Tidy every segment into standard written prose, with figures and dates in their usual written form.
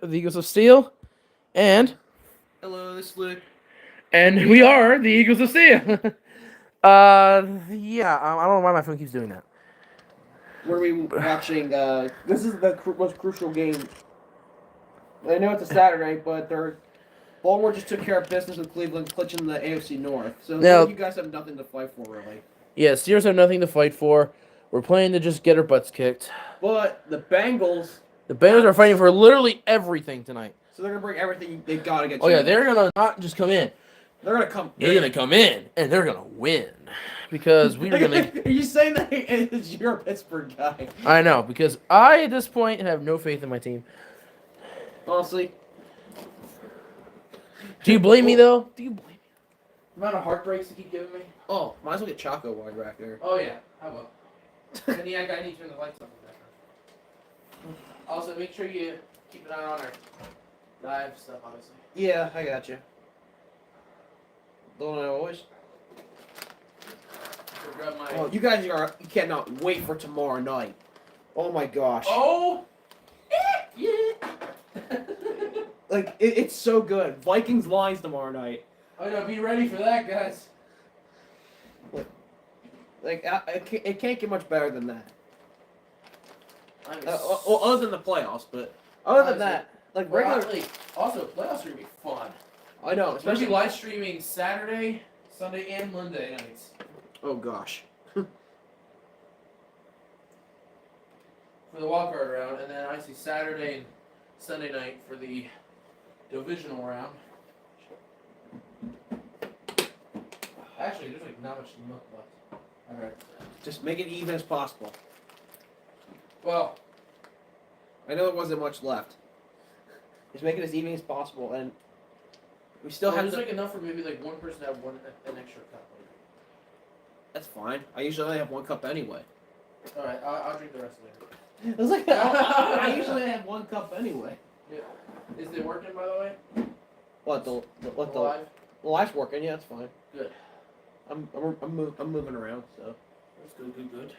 the Eagles of Steel, and Hello, this is Luke. we are the Eagles of Steel. Yeah, I don't know why my phone keeps doing that. What are we watching? This is the most crucial game. I know it's a Saturday, but Baltimore just took care of business with Cleveland, clinching the AFC North. So Now, you guys have nothing to fight for, really. yeah, Steelers have nothing to fight for. We're playing to just get our butts kicked. But the Bengals, The Bengals are fighting for literally everything tonight. so they're gonna bring everything they got against. Oh yeah, you. they're gonna not just come in. They're gonna come. They're gonna come in and they're gonna win because we are gonna. Are you saying that you're a Pittsburgh guy? I know because I at this point have no faith in my team. Honestly. Do you blame me though? Do you blame me? The amount of heartbreaks you keep giving me. Oh, might as well get Choco while you're back there. Oh yeah, I will. And yeah, I need to turn the lights on. Also, make sure you keep an eye on our live stuff, obviously. Yeah, I got you. Don't I always? Oh, you guys you cannot wait for tomorrow night. Oh my gosh. Oh! Yeah! Like, it's so good. Vikings Lions tomorrow night. I know, be ready for that, guys. Like, it can't get much better than that. Well, Well, other than the playoffs, but other than that, like regular. Also, playoffs are gonna be fun. I know, Especially especially live streaming Saturday, Sunday, and Monday nights. Oh gosh. For the wildcard round, and then I see Saturday and Sunday night for the divisional round. Actually, there's like not much milk left. Alright. Just make it even as possible. Well, I know there wasn't much left. Just make it as even as possible, and we still have. there's like enough for maybe like one person to have an extra cup. That's fine. I usually only have one cup anyway. Alright, I'll drink the rest later. It's like I usually have one cup anyway. Yeah. Is it working, by the way? What the live? the live's working? Yeah, it's fine. Good. I'm moving around, so That's good.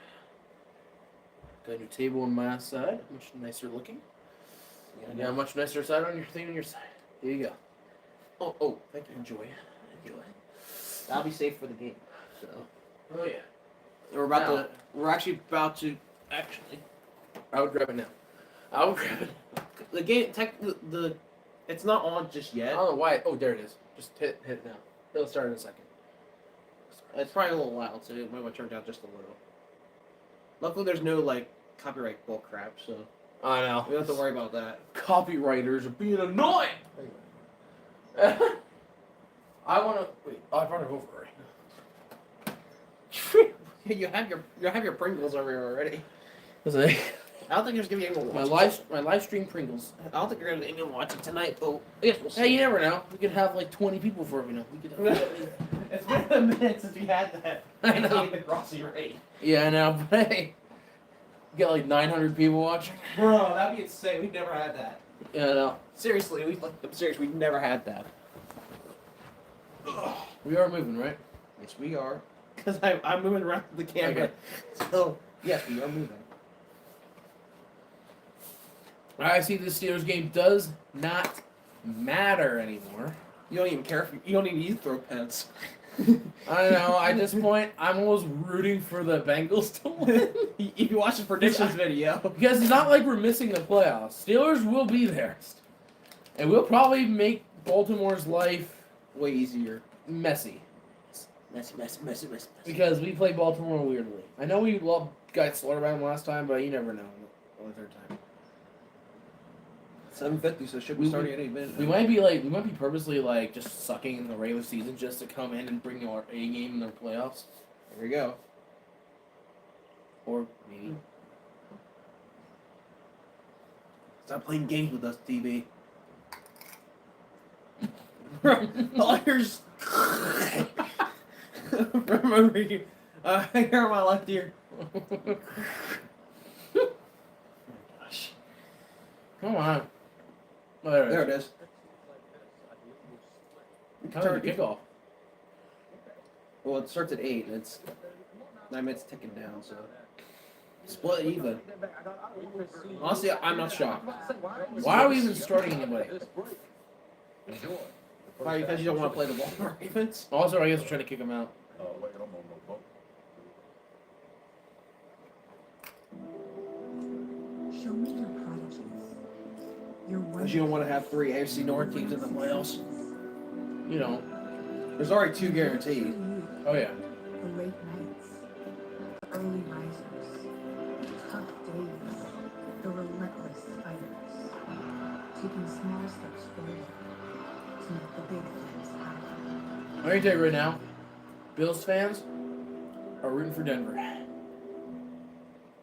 Got a new table on my side, much nicer looking. You got a much nicer side on your thing on your side. Here you go. Oh, thank you. Enjoy. I'll be safe for the game. So Oh yeah. we're actually about to I would grab it now. I would grab it. the game it's not on just I yet. don't know why. Oh, there it is. Just hit it now. It'll start in a second. It's probably a little loud, so it might have turned out just a little. Luckily, there's no like copyright bull crap, so I know. we don't have to worry about that. Copywriters are being annoying. I want to wait. Oh, I brought it over already. you have your Pringles over here already. Was it? I don't think there's gonna be anyone My watching. live stream Pringles. I don't think there's gonna be anyone watching tonight, but I guess we'll see. Hey, you never know. We could have like 20 people for it. You know. We could. It's been a minute since we had that. I know. The Crossy rate. Yeah, I know. But hey, you got like 900 people watching. Bro, that'd be insane. We've never had that. Yeah, I know. Seriously, I'm serious. We've never had that. We are moving, right? Yes, we are. Because I'm moving around the camera. Okay. So, yes, we are moving. I see the Steelers game does not matter anymore. You don't even care if you don't even use throw pens. I know. At this point, I'm almost rooting for the Bengals to win. If you watch the predictions video. Because it's not like we're missing the playoffs. Steelers will be there. And we'll probably make Baltimore's life Way easier. messy. Messy. Because we play Baltimore weirdly. I know we got slaughtered by them last time, but you never know. Only third time. 7:50, so should be starting at 8 minutes. We might be purposely like just sucking in the regular season just to come in and bring our A game in the playoffs. There we go. Or maybe. Stop playing games with us, TV. Liars. Remember you. Here on my left ear. Gosh. Come on. Oh, There it is. Turn the kickoff. Well, it starts at 8, and it's 9 minutes ticking down, so. Split even. Honestly, I'm not shocked. Why are we even starting anybody? Probably because you don't want to play the Baltimore Ravens. Also, I guess we're trying to kick him out. Show me your prodigies. Your Because you don't want to have 3 AFC North teams in the playoffs. You know. There's already 2 guaranteed. Oh yeah. The late nights, the early risers, tough days, the relentless fighters, taking small steps forward to make the big things happen. I'm gonna tell you right now, Bills fans are rooting for Denver.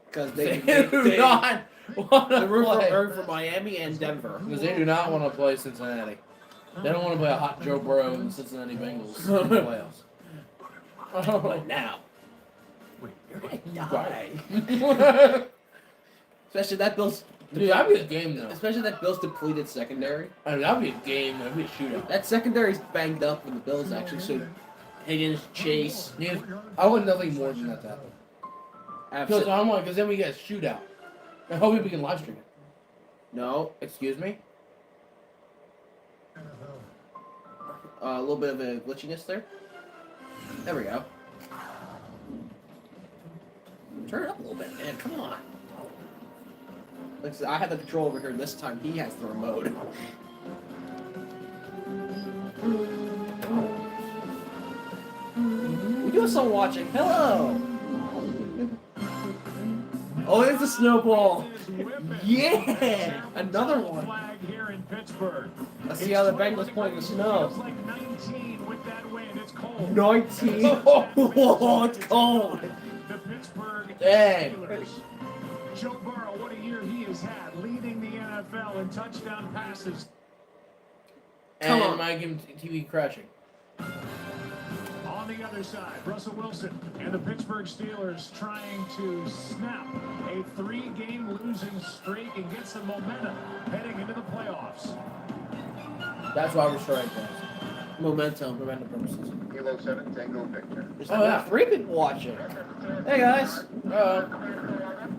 Because They they do not want to they're rooting play. for Miami and Denver. Because they do not want to play Cincinnati. They don't want to play a hot Joe Burrow and the Cincinnati Bengals in the playoffs. But now. You're going to die. Especially that Bills... Dude, that'd be a game though. Especially that Bills depleted secondary. I mean, that'd be a game. That'd be a shootout. That secondary's banged up when the Bills actually should. Higgins, Chase. Yeah, I want nothing more than that to happen. Because then we get a shootout. I hope we can live stream it. No. Excuse me? A little bit of a glitchiness there. There we go. Turn it up a little bit, man. Come on. Like I said, I have the control over here this time. He has the remote. We do have someone watching. Hello! Oh, it's a snowball! Yeah! Another one! Flag here in Pittsburgh. Let's see how the Bengals play in the snow. Feels like 19 with that wind. It's cold. 19? Oh, it's cold! The Pittsburgh Dang. Steelers. Joe Burrow, what a year he has had, leading the NFL in touchdown passes. And Come on. my game TV crashing. On the other side, Russell Wilson and the Pittsburgh Steelers trying to snap a 3-game losing streak and get some momentum heading into the playoffs. That's why we're starting guys. Momentum. For random purposes. Kilo 7 Tango Victor. There's Oh, yeah. 3 people watching. Hey guys.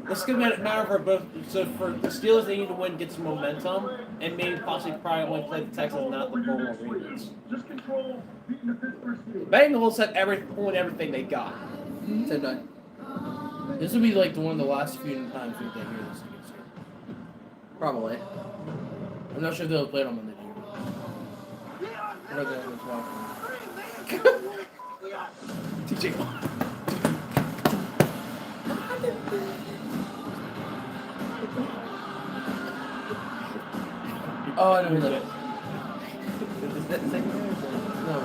This could matter for both. So for the Steelers, they need to win, get some momentum, and maybe possibly probably only play the Texans, not the Baltimore Ravens. The Bengals have everything they got tonight. This would be like one of the last few times we get to hear this against here. Probably. I'm not sure if they'll play it on Monday. I heard that was watching. TJ. Oh, I know who that is. Is that secondary? No.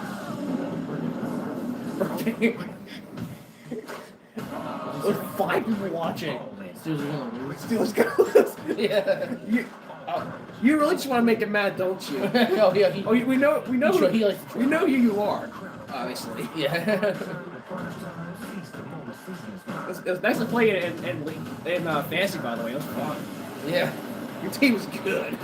There's 5 people watching. Steelers are gonna lose. Steelers go. Yeah. You really just want to make him mad, don't you? Oh yeah. We know Sure, he likes to we know who you are. Obviously. Yeah. It was nice to play in fantasy, by the way. It was fun. Yeah. Your team was good.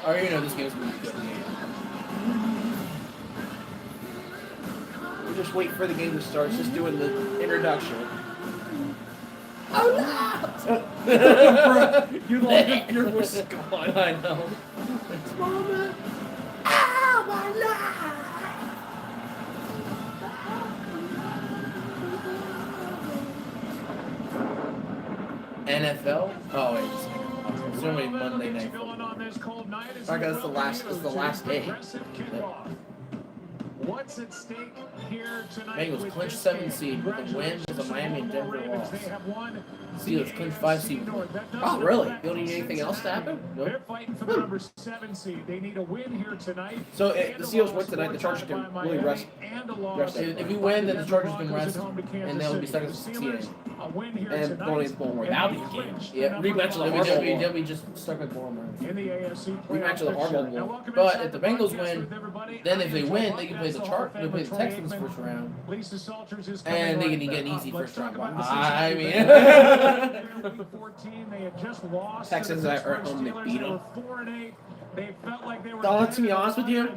I already know this game's gonna be good. We're just waiting for the game to start. Just doing the introduction. Oh Bro, your voice is gone. I know. It's moment. Ah, my life. NFL? Oh wait, it's only Monday night. I guess it's the last day. What's at stake here tonight? Bengals clinch 7 seed with a win with a Miami and Denver loss. Steelers clinch 5 seed. Oh, really? You don't need anything else to happen? They're fighting for the number 7 seed. They need a win here tonight. So if the Steelers win tonight, the Chargers can really rest. If we win, then the Chargers can rest, and they'll be stuck at 68. a win here and tonight. going into Baltimore. That'll be a game. Yeah, rematch of the WWE, Harbaugh War. WWE just stuck with Baltimore. In the AFC Rematch of the Harbaugh War. But if the Bengals win, then if they win, they can play the they play the Texans first round, and they can get an easy first round bye. I mean, Texans are at home, they beat them. They felt like they were Don, to be honest with you,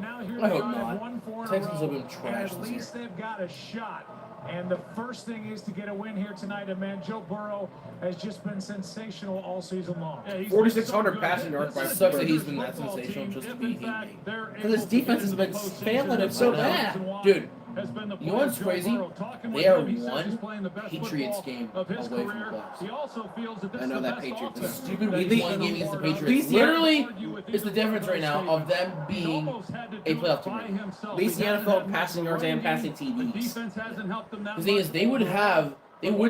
I hope not. Texans have been trash At this least year. they've got a shot. And the first thing is to get a win here tonight. And man, Joe Burrow has just been sensational all season long. Yeah, 4,600 passing yards by It sucks that he's been that sensational just to be here. Because his defense has been failing him so bad. Dude, you know what's crazy? They are one Patriots game away from the playoffs. I know that Patriots. The stupid week 1 game against the Patriots literally is the difference right now of them being a playoff team. Leads the NFL in passing yards and passing TDs. The thing is, they would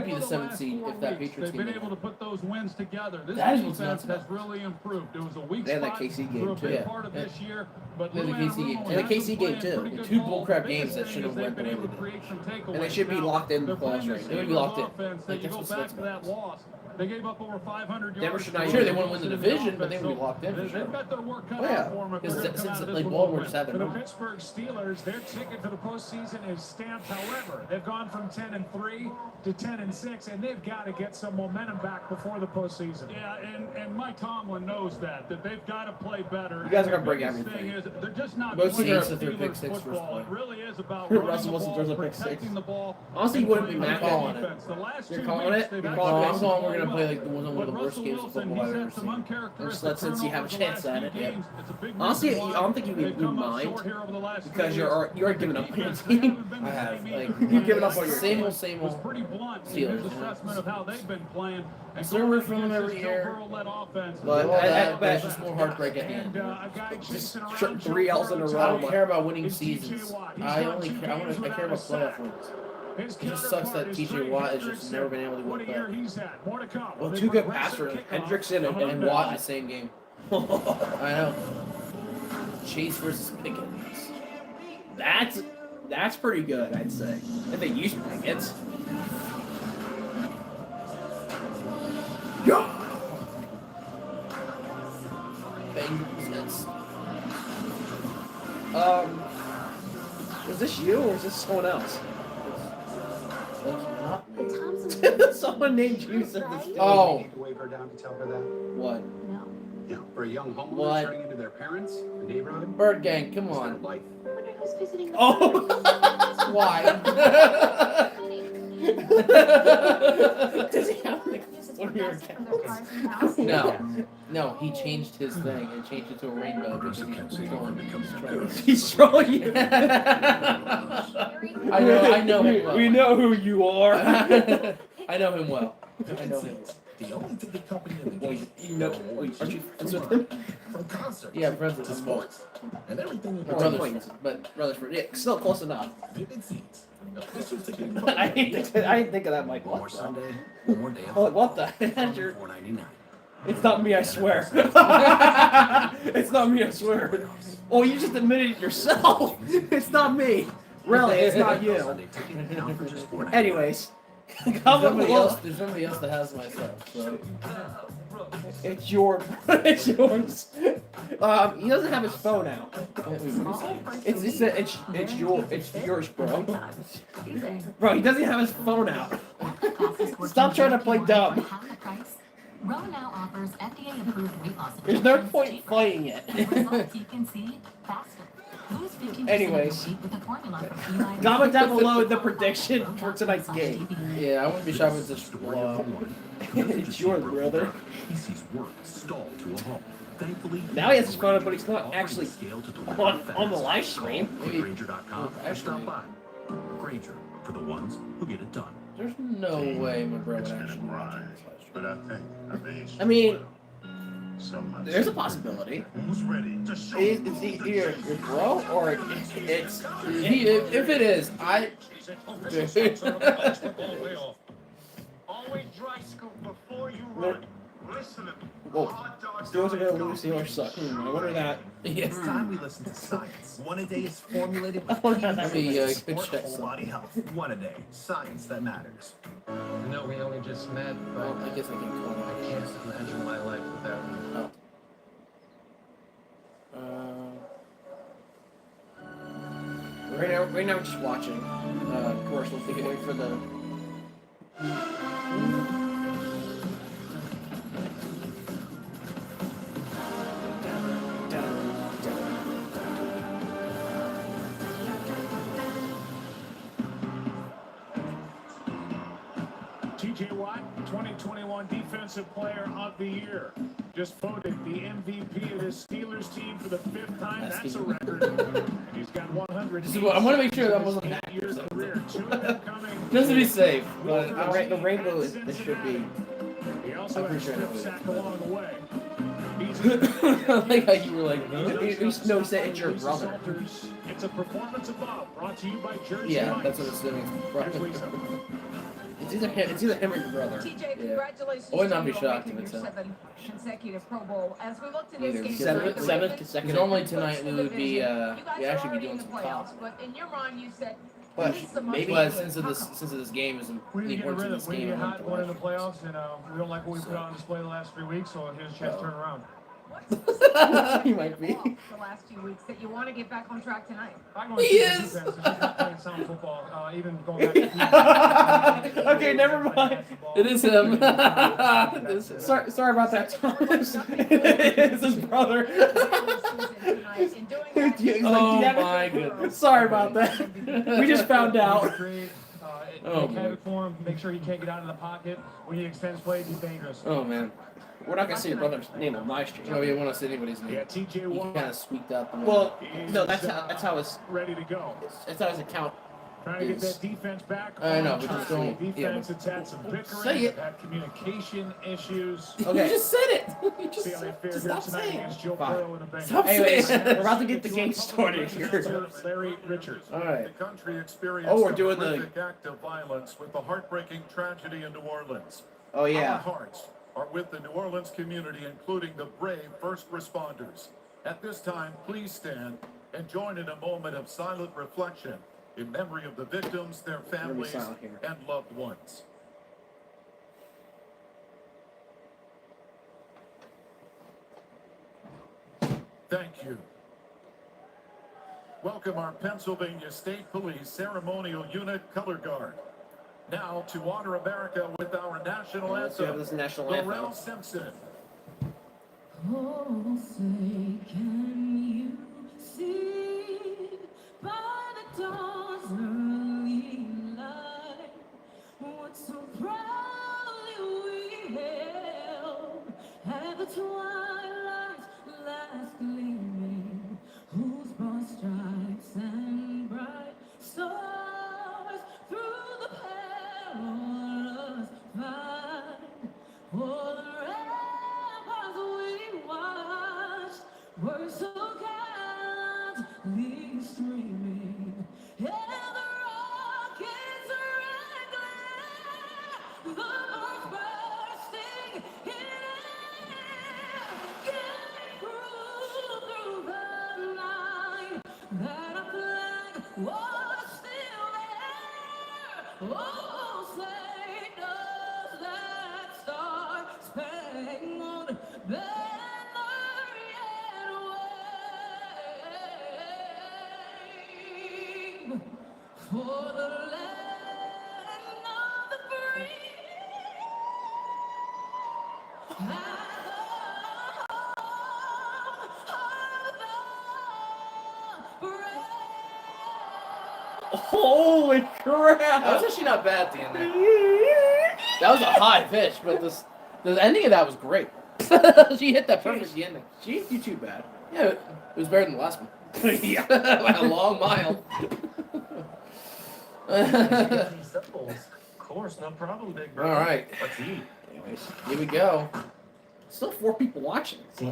be the 7th seed if that Patriots They've game. been able to put those wins together. This That is what's defense nuts has really improved. It was a weak They had that spot KC game, for a too. big Yeah. part of this year, but They had the Lou KC game, Anarumo too. And the KC has game, played too. pretty good Two ball. bullcrap Biggest games that thing should is have they've went been the way able to they create some takeaways. And they should be Now, locked in the they're playing playoffs the right now. They would be locked in. offense, Like, you that's go what's back nuts to about that loss. They gave up over 500 Denver yards. should not Sure, they even- won't win the division, but they would be locked in for They've sure. got their work cut Oh, yeah. out for them if Because they're gonna come since, out of this like, with Baltimore a just win. had their For the number. Pittsburgh Steelers, their ticket for the postseason is stamped. However, they've gone from 10-3 to 10-6, and they've got to get some momentum back before the postseason. Yeah, and Mike Tomlin knows that they've got to play better. You guys are And gonna bring the biggest everything. thing is they're just not Both playing Saints if they're Steelers pick six first football. play. It really is about Russell running the Wilson ball, throws a pick six. protecting the ball. Honestly, and you wouldn't be playing mad good calling it. defense. The last You're 2 calling weeks, it? they've You're actually calling it? I'm played calling we're gonna well. play like one of But the worst Russell games of Wilson, football he's I've ever had some seen. uncharacteristic Let's see have a turnovers the chance last at few it, yeah. games. It's a big Honestly, reason I why don't think you they've come up mind short here over the last few because weeks. you're giving up on your Defense, they team. haven't been I the have, same like, either. You've given up on your same old, It same was old. pretty blunt in Steelers, his yeah. assessment of how they've been playing. I still root for them every year. But All I that, but bet- it's just more heartbreak at the And end. a guy chasing tr- around 3 Joe L's in a Burrow row. I don't tonight care about winning is TJ seasons. Watt. He's I gone only 2 care. I games care without about a sack. playoff wins. His It just sucks that counterpart is TJ Trey Watt has just Hendrickson. never been able to go What a play. year he's had. More to come. Well, The 2 good progressive passers, kickoff Hendrickson coming And up Watt in next. the same game. I know. Chase versus Pickett. That's pretty good, I'd say. If they use Pickett. Yeah. Bengals. Is this you or is this someone else? That's not The me. Thompsons. Someone named you said this. Oh. Need to wave her down to tell her that. What? No. Yeah, for a young homeowner What? turning into their parents, the neighborhood, Bird Gang, come it's their on. life. I wonder who's visiting the Oh. Why? Does he have like one of your accounts? No, he changed his thing and changed it to a rainbow because he's trolling. He's trolling you. I know him well. We know who you are. I know him well. I know him. The only ticket company in the game. You know, aren't you friends with him? From concerts. Yeah, friends with to him. sports. And everything in We're Brothers. between. brothers, but brothers for yeah, still close enough. Vivid seats. Official ticket. I didn't think of that, Mike. One more What? Sunday, one more day. Oh, what the heck? $4.99. It's not me, I swear. It's not me, I swear. Oh, you just admitted it yourself. It's not me. Really, it's not you. Sunday ticket now for just $4.99. Anyways, There's comment nobody below. else. There's nobody else that has my stuff. So. It's your. It's yours. He doesn't have his phone out. It's yours, bro. Bro, he doesn't have his phone out. Stop trying to play dumb. Row now offers FDA-approved weight loss. There's no point playing it. Results you can see faster. Lose 15% of Anyways, your weight with a formula from Eli Lilly. comment down below the prediction for tonight's game. Yeah, I wouldn't be shopping this. Story of the one. It's yours, brother. Casey's work stalled to a halt. Thankfully, Now he has his phone up, but he's not already actually scaled to on the live stream. Granger.com or stop by. Granger, for the ones who get it done. There's no way my brother It's would been actually a watch ride, this live stream. but I think I've aged I mean, well. So much. there's a possibility. Who's ready to show Is he your bro or it's If it is, Always dry scoop before you run. Listen to me. Whoa. Hot dog Steelers are going to lose. Steelers suck. I wonder that. Yes. It's time we listen to science. One a day is formulated with That'd be, key good support check, whole son. body health. One a day. Science that matters. No, we only just met, Well, but I guess I can call I it. can't imagine my life without you. Right now, we're just watching commercials to get ready for the. TJ Watt, 2021 Defensive Player of the Year. Just voted the MVP of this Steelers team for the 5th time. That's a record. And he's got 100. I want to make sure that wasn't that. Years career. 2 of them coming. Just to be safe, but The rainbow is. It should be. He also I'm had a pretty sure strip I know sack along the way. I like how you were like, huh? It no say it's your brother. It's a performance above, brought to you by Jersey Yeah, Mike's. that's what it's doing. Here's Lisa. It's either him or your brother. TJ, congratulations. I would not to be you on shocked making if your it's 7th consecutive Pro Bowl. As we look to this Neither. game, Seventh tonight, seventh the consecutive. Normally tonight we Ravens would be, you guys we are actually be already doing in some the calls. playoffs, but in your mind, you said But this is the maybe- But since this game is We need to get important to rid this of we game, get I want hot to going in the watch playoffs, and we don't like what we put on display the last 3 weeks, so here's a chance to turn around. what He might be. the last 2 weeks that you want to get back on track tonight. I'm going to He see the is. defense. It's just not playing sound football, even going back to Okay, never mind. It is him. Sorry about that, Thomas. It's his brother. He's like, Oh "Damn it." my goodness. Sorry about that. We just found out. Oh, Make boy. it for him. Make sure he can't get out of the pocket. When he extends plays, he's dangerous. Oh man. We're not gonna say your brother's name on live stream. Oh, you want to say anybody's name? Yeah, TJ You Watt kind of squeaked out the name. Well, no, that's how his ready to go. his account. Trying to get that defense back. I know, on but track. just don't- Defense yeah, has had some bickering, say it. they've had communication issues. Okay. You just said it. You just, See how they fared just here stop tonight saying it. against Joe Fine. Burrow and the Bengals. Stop Anyways, saying we're it. about to get the game started here. Larry Richards. All right. The country experienced Oh, we're doing a the- horrific act of violence with the heartbreaking tragedy in New Orleans. Oh Our yeah. hearts are with the New Orleans community, including the brave first responders. At this time, please stand and join in a moment of silent reflection in memory of the victims, their be families, silent here. and loved ones. Thank you. Welcome our Pennsylvania State Police Ceremonial Unit Color Guard. Now to honor America with our national Let's have anthem, this national Laurel anthem. Simpson. Oh, say, can you see by the dawn's early light what so proudly we hailed at the twilight's last gleaming, whose broad stripes and bright stars through the perilous fight, for the ramparts we watched were so gallantly streaming, and the rockets rattling, the bombs bursting in air, getting through the night, that our flag was still there. Oh, say does that star-spangled banner yet wave for the land of the free and the home of the brave. Holy crap! That was actually not bad at the end there. That was a high pitch, but the ending of that was great. She hit that perfect at the ending. She didn't do too bad. Yeah, it was better than the last one. Yeah, by a long mile. Of course, no problem, big All right. Let's eat. Anyways, Here we go. still 4 people watching. So.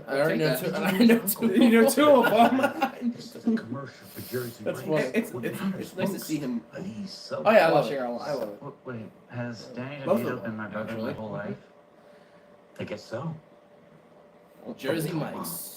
I already know Take two. that. I know two. You know 2 of them. This is a commercial for Jersey That's Mike's. funny. It's nice to see him. He's so Oh yeah, I watch love it. here a lot. I love it. Wait, has Danny Both DeVito of been my brother my actually. whole life? I guess so. Jersey Mike's.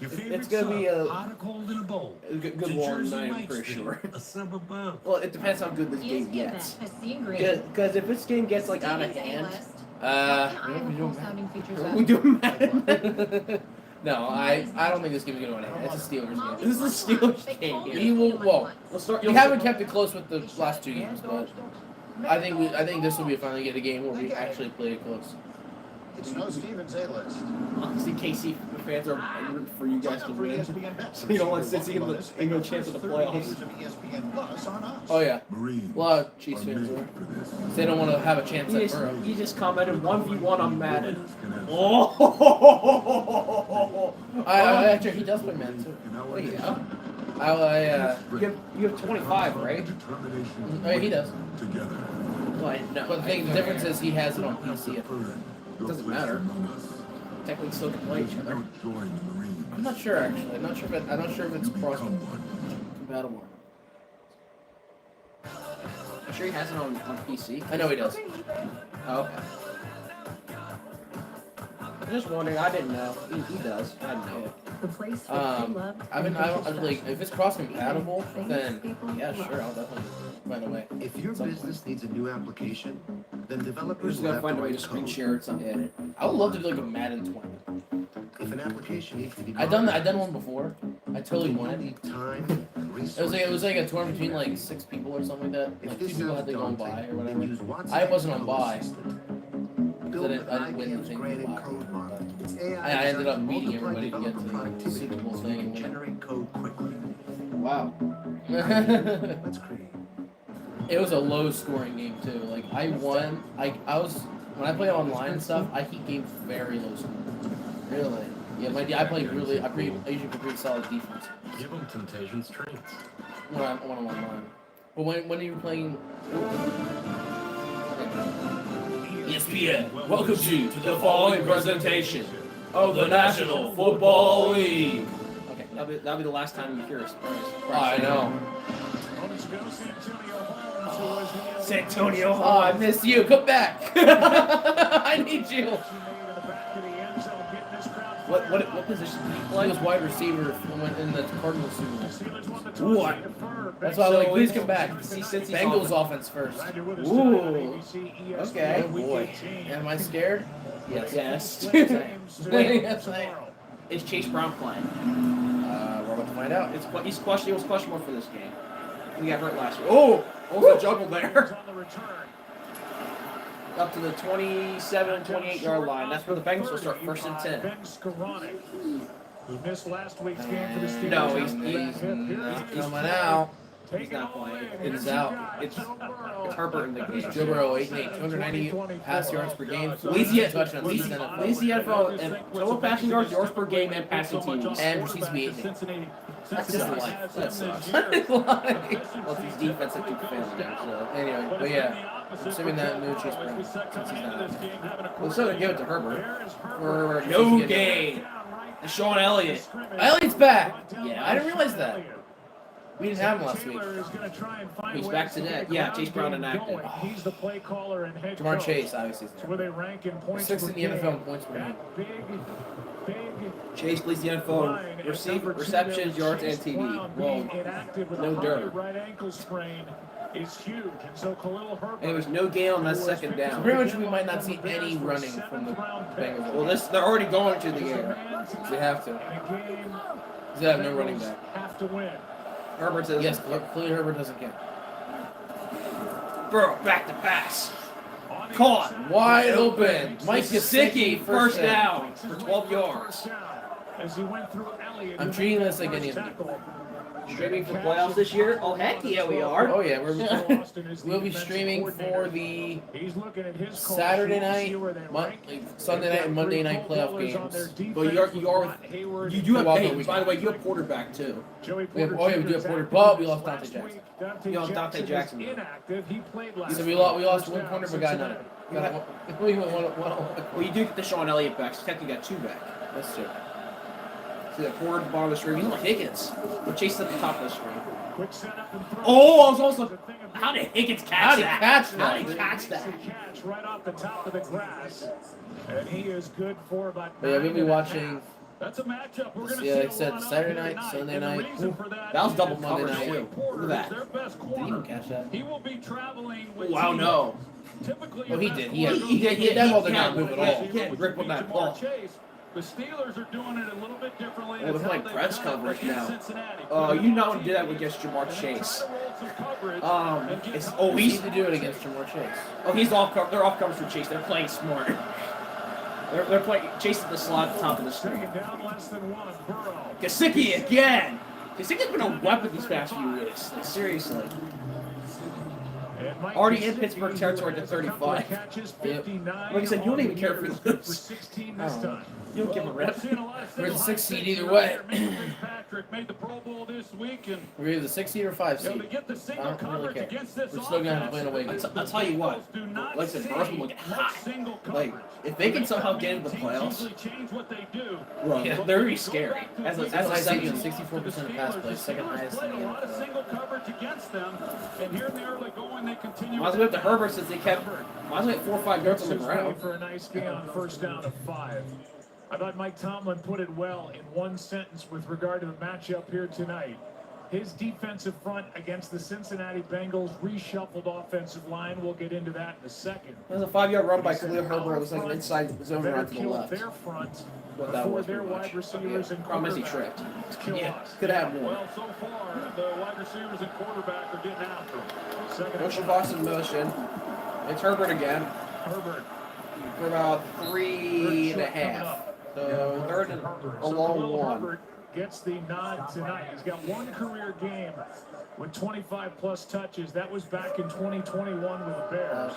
Your It's gonna be a hot or cold in a bowl. good The one Jersey tonight, I'm Mike's pretty thing, sure. A sub above. Well, it depends how good this game ESPN gets. has seen great. Because if this game gets like out of Stevens hand, A-list. We doing sounding features we do Madden. No, I don't think this game's gonna win. It's a Steelers game. This is a Steelers game. We will. Well, Let's start. we haven't kept it close with the last two games, but I think this will be finally get a game where we actually play it close. It's no Stevens A-list. Honestly, KC fans are rooting for you guys to win. So you don't want Cincy in the chance of the playoffs. Oh yeah, Marines a lot of Chiefs are fans made are. for this. They don't want to have a chance at Burrow. You just commented 1v1 on Madden. Oh. I actually he does play man too. Oh, yeah. You have 25, right? Oh, yeah, he does. Together. But no. But the difference is he has it on PC. It doesn't matter. Technically, still can play each other. I'm not sure actually. I'm not sure if it's cross compatible. I'm sure he has it on PC. I know he does. Oh, okay. I'm just wondering. I didn't know. He does. I didn't know. The place for love. I like if it's cross compatible, then yeah, sure, I'll definitely find a way. If your business needs a new application, then We're developers just will gonna have to find a way write to screen code. share it someday. Yeah. I would love to do like a Madden 20. If an application needs to be I've done one before. I totally won it. need time and resources. It was like a tournament between like 6 people or something like that. If Like 2 this people sounds had to go on daunting, buy or then whatever. use Watson's I wasn't on code buy. assistant. I Build didn't win the IBM's thing graded with code model. It's I AI ended up designed to meeting multiply everybody to get developer to the productivity Super Bowl so thing you can and generate code quickly. Wow. Let's create. It was a low scoring game too. Like I won. I was when I play online and stuff. I keep games very low scoring. Really? Yeah, I play really. I usually play pretty solid defense Give them temptation strengths. when I'm online. But when you're playing. ESPN welcomes you to the following presentation of the National Football League. Okay, That'll be the last time you hear us. I know. Moments ago, Santonio Holmes, who was the Santonio Oh, I miss you. Come back. I need you. she made in the back of the end zone, getting this crowd What position did he He play? was wide receiver in the Cardinals Super Bowl. Steelers won the toss. What? They deferred. That's why I'm like, So please it's- come back. See, since he's Bengals on- offense first. Glad you're with us tonight on Ooh. ABC, ESPN, Okay. Week Boy, 18. am I scared? Yes. Yes. Games today, Yes, I am. tomorrow. Is Chase Brown playing? We're about to find out. He was questionable for this game. He got hurt last year. Oh, almost a juggle Games there. on the return. Up to the 27, 28-yard line. That's where the Bengals will start first and 10. Ben Skoranek, who missed last week's game for the Steelers. No, after he's the He's back hip. Here not he is. coming out. Taking not all playing. in. It's Here's out. the guy, It's- Joe Burrow. it's Herbert in the game. Joe Burrow, 290 pass yards per game. Leads touchdowns. leads the NFL in total passing yards, yards per game, and passing TDs. And receives me 8. That's just life. That sucks. Well, Well, these defense that keep failing now. So anyway, but yeah. Assuming that no Chase Brown, since he's not. Well, so they give it to Herbert. For No gain. And Sean Elliott. Elliott's back. Yeah. I didn't realize that. We didn't have him last week. He's back today. Yeah, Chase Brown inactive. He's the play caller and head Jamar coach. Chase, obviously. It's where they rank in points Sixth per in the game. NFL in points per game. That big Chase leads the line NFL at receive number 2 receptions, there, yards, and Chase TD. Brown Well, being inactive with no a high dirt. right ankle sprain is huge. And so Khalil Herbert, And there was no gain on that second So down. pretty much we might not see any running from the Bengals. Well, they're already going to the air. They have to. in a game They have no running back. have to win. Herbert says, Yes, clearly Herbert doesn't count. Burrow, back to pass. Caught. Wide open. Mike Gesicki, Gesicki, first down for 12 yards. As he went through Elliott, I'm treating this like any of them. Streaming for playoffs this year? Oh, heck yeah, we are. Oh yeah, we'll be streaming for the Saturday night, Sunday night, and Monday night playoff games. But you do have, hey, by the way, you have Porter back too. We have Porter, but we lost Dante Jackson. You lost Dante Jackson. Inactive. He played last So we lost one corner, but got none. We went one. Well, you do get the Sean Elliott back, so technically you got two back. That's true. See that forward bottom of the screen. He's like Higgins. But Chase at the top of the screen. Quick setup and throw. Oh, I was also. How did Higgins catch How did he that? catch How that? did he catch Makes that? a catch right off the top of the grass. And he is good for about But yeah, we'll be 9.5. watching. That's a matchup we're going to Yeah, see like I a said, lot of Saturday here night, tonight. Sunday And the night. reason for that That was is double Monday coverage night. too. Porter Look at is that. their best Did he even corner. catch that? He will be traveling with Wow, teams. no. Typically, Oh, he your did. best He had- corner he did- he goes that ball to did not move at all. He can't grip on that ball. Chase. The Steelers are doing it a little bit differently. Well, they're It's how playing they've press done it coverage against now. Cincinnati. You not want to do that against Jamar Chase. We need to do it against Jamar Chase. Oh, he's off cover. They're off coverage for Chase. They're playing smart. They're playing Chase at the slot at the top of the screen. Second down, less than one. Burrow. Kasicki again. Kasicki's been a weapon these past few weeks. Like, seriously. And Mike Already in Gesicki, Pittsburgh territory who at has a couple of 35. catches, Yep. 59 Like I said, you don't even care if he on the year, loses. for 16 this Oh. time. You don't give a We're rip. seeing a lot of We're the single 6 seed high either safety way. right there. Minka Fitzpatrick made the Pro Bowl this week, and We're either the 6 seed or 5 you know, seed. to get the I single don't really coverage care. against this We're still gonna have to play in a offense, away game. I'll tell you what. the Bengals do not Like I said, see Burrow will get much hot. single Like, coverage. if they can Makes somehow that get into the teams playoffs, usually change what they do. yeah, they're really scary. As a As I said, second. 64% of pass plays, second highest in Played the a lot of NFL. single coverage against them, and here in the early going, they continue. Might as well have to Herbert since they kept. Might as well get 4 or 5 yards on the This is ready ground. for a nice gain on first down of 5. I thought Mike Tomlin put it well in one sentence with regard to the matchup here tonight. His defensive front against the Cincinnati Bengals reshuffled offensive line. We'll get into that in a second. There's a 5-yard run by Khalil Herbert. It was like an inside zone Better run to the kill left. their front What that before was their pretty much. wide receivers and Problem is he quarterback tripped. kill Yeah, us. could have more. Well, so far, the wide receivers and quarterback are getting after him. Second Motion and box in motion. It's Herbert again Herbert. for about 3.5. So third and a long Khalil one. Herbert gets the nod tonight. He's got one career game with 25 plus touches. That was back in 2021 with the Bears.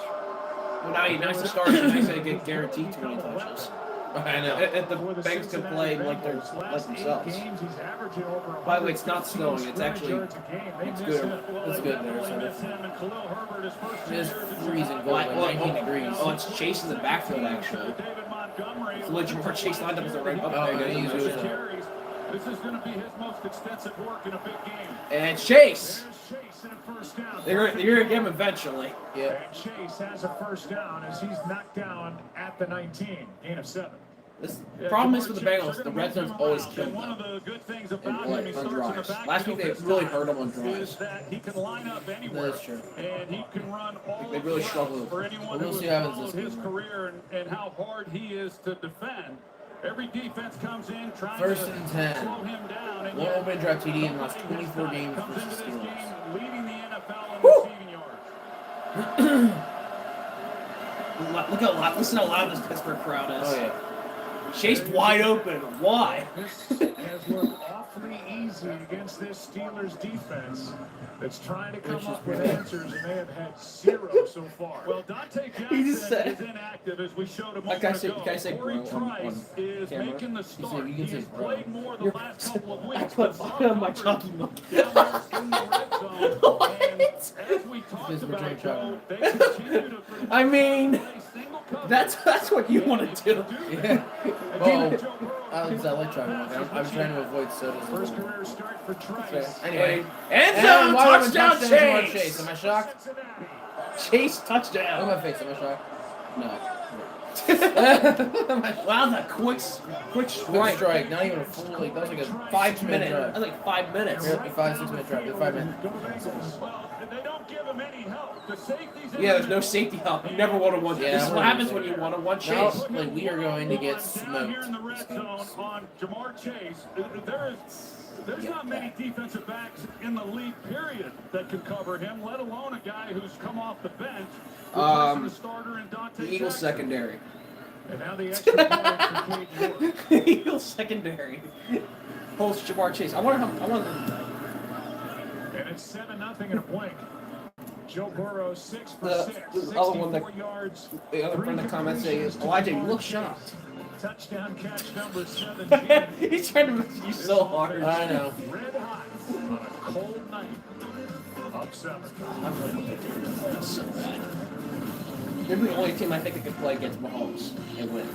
Well, now he's the starter. Now he's going to get guaranteed 20 touches. I know. If the For the Bengals can Cincinnati play like they're Bengals, like last 8 themselves. games, he's averaging over By the way, it's not 115 snowing. It's scrimmage actually yards a game. They it's miss good. him. Well, It's they good there, definitely so miss him. And Khalil Herbert, his first 2 It is years in freezing Chicago. cold, like 19 degrees. Oh, it's Chase in the backfield actually. David Montgomery. It's legit where Chase lined up as a right Oh, butt. yeah, he's using it. Carries. This is going to be his most extensive work in a big game. And it's Chase. There's Chase and a first down. They're going to get him eventually. Yeah. And Chase has a first down as he's knocked down at the 19. Gain of 7. The problem is with the Bengals, the red zone's always killing One of them. the good things And about him, like he on starts in the drives. back. Last week they really hurt him on Is drives. that he can line up anywhere. That's true. And he can run all They of really the struggle. routes for anyone We'll who see has what happens followed this his week. career and how hard he is to defend. Every defense comes in trying First to and 10. slow him down. And One yet open drive TD in the last nobody 24 this games comes versus into this Steelers. game leading the NFL in receiving yards. Listen how loud this Pittsburgh crowd is. Oh, yeah. Chase wide open. Why? This has looked awfully easy against this Steelers defense that's trying to come up with answers, and they have had 0 so far. Well, Dante He just Johnson said- is inactive, as we showed a Like moment I said, ago. can I say Corey bro on Trice is camera? making the start. You can say He's bro. played more the last couple of weeks. I put but on my coverage chalky mark. down there in the red zone. And as we talked Because we're about, trying Joe, to- they continue to I mean, play single coverage. that's what you want to do. Yeah. And Oh, Alex, I like trying to walk. I'm trying to avoid sodas. First career start for Trice. Anyway. End zone wide open touchdown Jamar Chase. Chase. Am I shocked? Cincinnati. Chase Look touchdown. at my face. Am I shocked? No. Wow, that quick Quick strike. strike. Not even a full, like, that was like a 5 minute minutes. drive. That's like 5 minutes. Yeah, 5-6 minute drive. 5 minutes. Well, they don't give him any help. The safety's in Yeah, there's the no middle. safety help. You never want to one. Yeah, This is I'm what not happens gonna when you say want to one Now, Chase. like, we are going to get Down here in the smoked. red zone on Jamar Chase. There's not many defensive backs in the league, period, that can cover him, let alone a guy who's come off the bench. replacing the starter in Dante The Eagles Jackson. secondary. And now the extra point for Cade York. The Eagles secondary. Holds Jamar Chase. I wonder how. And it's 7-0 in a blink. Joe Burrow 6 for The 6, other one that- 64 yards. The other friend in the comments saying is, Elijah, you look shocked. Touchdown catch number 17. He's trying to make you so hard. I know. Red hot on a cold night. Up 7. That's so bad. They're the only team I think that can play against Mahomes and win.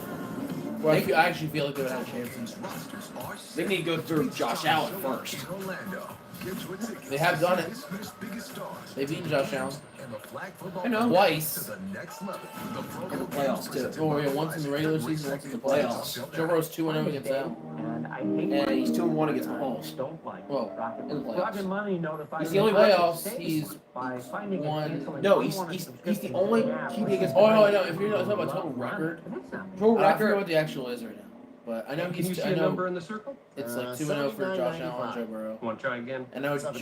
Well, I actually feel like they would have a chance. They need to go through Josh Allen first. They have done it. They've beaten Josh Allen. I know. Twice. In the playoffs, too. Oh, yeah, once in the regular season, once in the playoffs. Joe Burrow's 2-0 against them. And he's 2-1 against Mahomes. Well, In the playoffs. He's the in only the playoffs, he's won. No, he's the only QB against Oh, no, no, if you're talking about total record, Total I forget record. what the actual is right now. But I know Can you he's, see I a know number in the circle? it's like 2-0 for Josh Allen and Joe Burrow. Want to try again? I know Joe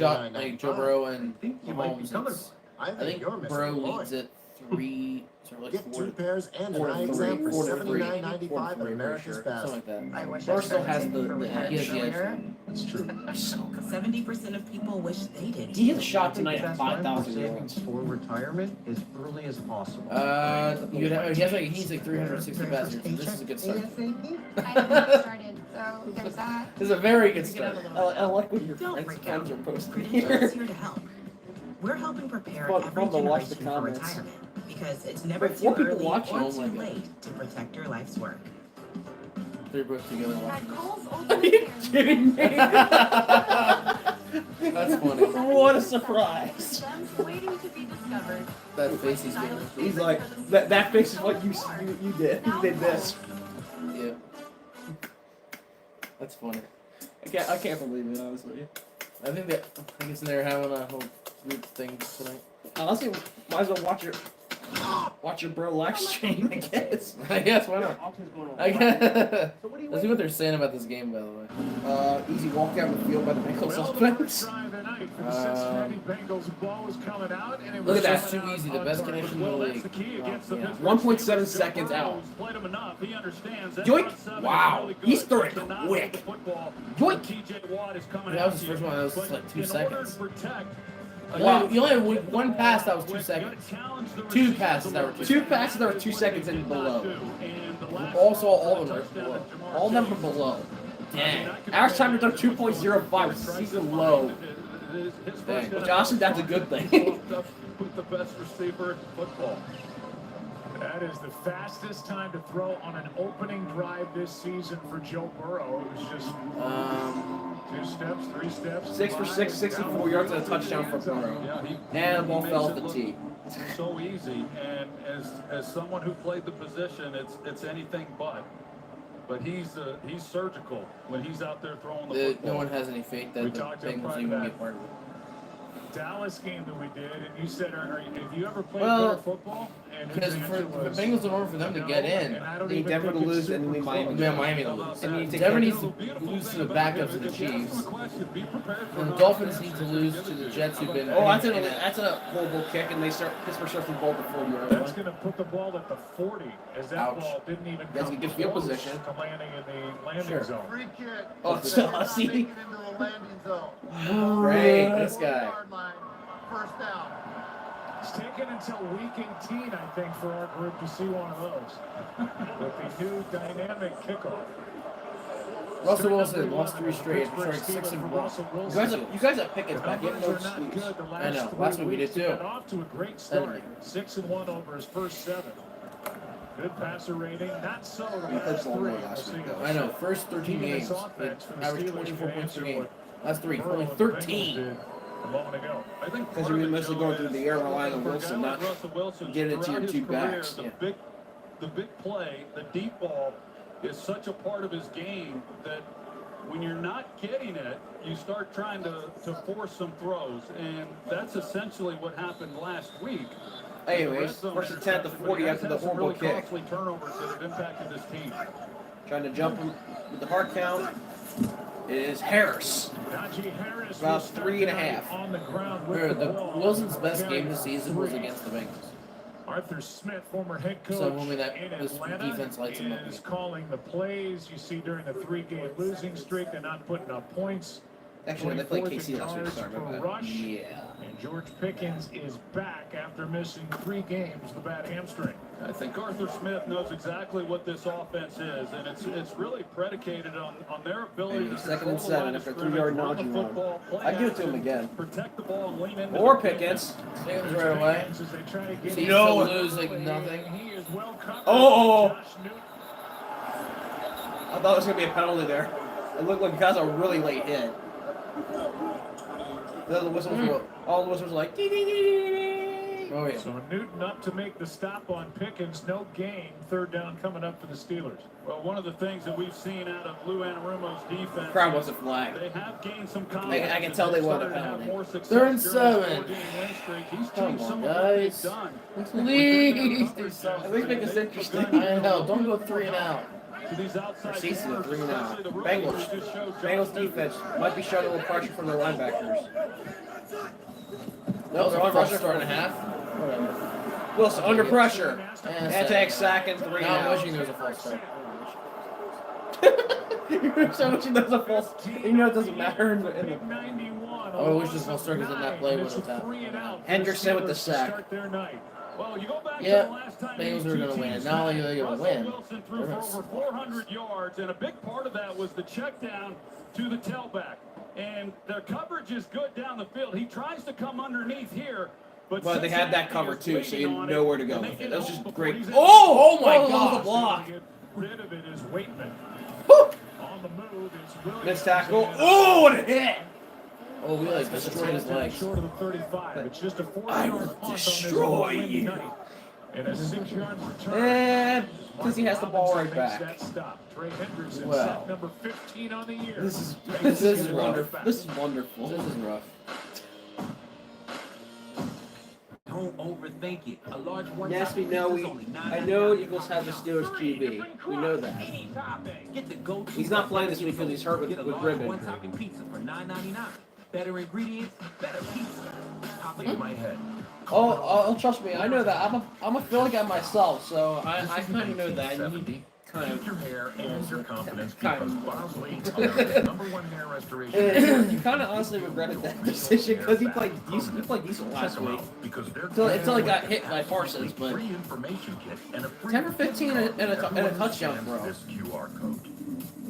Burrow and Mahomes, I think Burrow leads it 3, sort of like 4 Get 2 pairs and an 4 eye to exam 3, for 4 to 3, $79.95 at 4 to 3, America's sure, Best. something like I wish that. I Burrow still has started the for he has the edge. earlier. That's true. 70% of people wish they did. He hit a shot I think tonight at that's why 5,000 saving yards. for retirement as early as possible. You'd have, he has like he's like 360 passers. So this is a good start. I haven't got started, so there's that. This is a very good start. I like what your Don't friends freak out. are posting Credentials here. here to help. We're helping prepare Fun- every fun to watch the generation for comments. retirement because it's never Wait, too 4 people early watching? or Oh too my God. late to protect your life's work. They're both together. Had Cole's old Are you kidding me? That's funny. What a surprise. Gems waiting to be discovered. That face he's doing. He's like, that face is what you did. You did this. Yeah. That's funny. I can't believe it, honestly. I think it's they're having a whole group thing tonight. Honestly, might as well watch your bro live stream, I guess. I guess why not? I guess. Let's see what they're saying about this game, by the way. Easy walk down the field by the Bengals Well, the offense. first drive of the night for the Cincinnati Bengals. Ball was coming out, and it Look was at that. shot Too easy. out The on best target. connection in the Well, that's league. the key against the Yeah. Pittsburgh 1.7 Steelers. seconds Joe out. Burrow's played him enough. He understands that Yoink. front seven Wow. is really good. He's throwing To not quick. hold the football. Yoink. TJ Watt is coming That was out his to first you. one. That was But like 2 in seconds. order to protect Wow. You only had one pass that was 2 seconds. Two passes that were 2 2 seconds. passes that were 2 seconds and below. Also, all of them were below. All of them were below. Dang. Average time to throw 2.05 season low. Dang. Which honestly, that's a good thing. With the best receiver in football. That is the fastest time to throw on an opening drive this season for Joe Burrow. It was just 2 steps, 3 steps. 6 for 6, 64 yards and a touchdown for Burrow. Yeah, And the ball makes fell it off the look tee. So easy, and as someone who played the position, it's anything but. But he's surgical when he's out there throwing the football. No one has any faith that We the talked Bengals about even that. get part of it. Dallas game that we did, and you said, have you ever played Well, better football? And his Because answer for the was, Bengals, in order for them to get in, and I don't They need even Denver to think it's lose and super we Miami. close. Yeah, Miami to How lose. about And that? you need to Denver get- needs to lose to the backups of the Chiefs. And the Dolphins need to lose to the Jets, who've been. Oh, that's a horrible kick, and Pittsburgh starts the ball before you. That's going to put the ball at the 40, as that Ouch. ball didn't even That's come a good field close position. to landing in the landing Sure. zone. Free kick. Oh, They so, did not see? make it into the landing zone. Great, this guy. 40-yard line. First down. It's taken until week 18, I think, for our group to see one of those. With the new dynamic kickoff. Russell Wilson lost 3 straight, Pittsburgh showing 6 and 1. Russell You Wilson. guys have Pickens back. You have no Numbers are not excuse. good the last I know. 3 Last week we weeks. did He too. got off to a great start. 6-1 over his first 7. Good passer rating. Not so the We played last 3. Baltimore last week, though. I know, first 13 Even games, this offense for they the averaged Steelers 24 can points per answer game. what Last 3, Burrow only and the Bengals 13. did a moment ago. I think Because part you're of it, mostly Joe, going through is the air, relying on for a Wilson, guy not like Russell Wilson, getting it to your throughout 2 his career, backs. The big play, the deep ball, is such a part of his game that when you're not getting it, you start trying to force some throws, and that's essentially what happened last week. Anyways, first and 10 at the 40 after the horrible really kick. costly turnovers that have impacted this team. Trying to jump him with the hard count. It is Harris. Najee Harris About will start 3.5. tonight on the ground with Remember, the ball. Wilson's best game this Carrying season was 3. against the Bengals. Arthur Smith, former head coach So, homie, that in this Atlanta, defense lights him up is again. calling the plays. You see during the 3-game losing streak, they're not putting up points. Actually, they played 24th KC last week. yards Sorry for about that. rush. Yeah. And George Pickens is back after missing 3 games, the bad hamstring. I think Arthur Smith knows exactly what this offense is, and it's really predicated on their ability Maybe to second and control the 7 line after of a 3-yard scrimmage, run the nudge run. football, play I'd give it to him action, again. protect the ball and lean into Or the Pickens. Pickens right away. as they try to get So you No. still lose like nothing. He is well covered. Oh. Josh Newton. thought it was gonna be a penalty there. It looked like that's a really late hit. The whistles were, all the whistles were like ding, ding, ding, ding, ding. Oh yeah. So Newton up to make the stop on Pickens. No gain. Third down coming up for the Steelers. Well, one of the things that we've seen out of Lou Anarumo's defense, The crowd wasn't flagged. they have gained some confidence. I can tell they won the Started to have penalty. more success 3rd and during this 7. 4-game win streak. He's Come changed on, some of what they've guys. done. Please do At something. least make this interesting. I know. Don't go 3 and out. To these outside Cease corners, 3 and out. especially the rookies Bengals. who just showed Bengals defense might be showing a little pressure from their linebackers. No, they're False pressure start. for and a half. Whatever. Wilson under pressure. And And take sack and 3 Now I'm out. wishing there was a false start. You're so much there's a false. You know it doesn't matter in the. Big 91. Oh, I wish this false start was in that play when It's it was a out. 3 and out. Henderson with the Steelers to sack. start their night. Well, you go back Yeah, to the last time Bengals these are two gonna win. teams Not only met, are they gonna Russell win, Wilson threw they're for gonna over 400 yards, and a big part of that was the check down to the tailback. And their coverage is good down the field. He tries to come underneath here, but But they had that Cincinnati cover is too, so you waiting on know it, where to go and they with get it. That was home just before great. he's in. Oh my That was God! a Block. Get rid of it is Waitman. Woo! On the move is Williams. Missed tackle. And- Oh, what a hit! Oh, we like destroyed his legs. Short of the 35. It's just a 4-yard I will punt on this destroy windy you. night. And a 6-yard return. And since he has the ball right Robinson back. makes that stop. Trey Hendrickson, Well. sack number 15 on the year. This This is is wonderful. This is wonderful. This is rough. Don't overthink it. A large one. Yes, we know. I know Eagles have the Steelers QB. We know that. Get the go-to. He's not playing this week because he's hurt with Get a large ribbon. one-topping pizza for $9.99. Better ingredients, better pizza. Top of my head. Oh, trust me. I know that. I'm a Philly guy myself, so I kind of know that. You need kind Keep your hair and your confidence Kind because of. Bosley is #1 hair restoration. You kind of honestly regretted that decision because he played decent last Check 'em week. out because they're Until he got hit by Parsons, but free information kit and a free 10 for 15 and a touchdown throw. This QR code.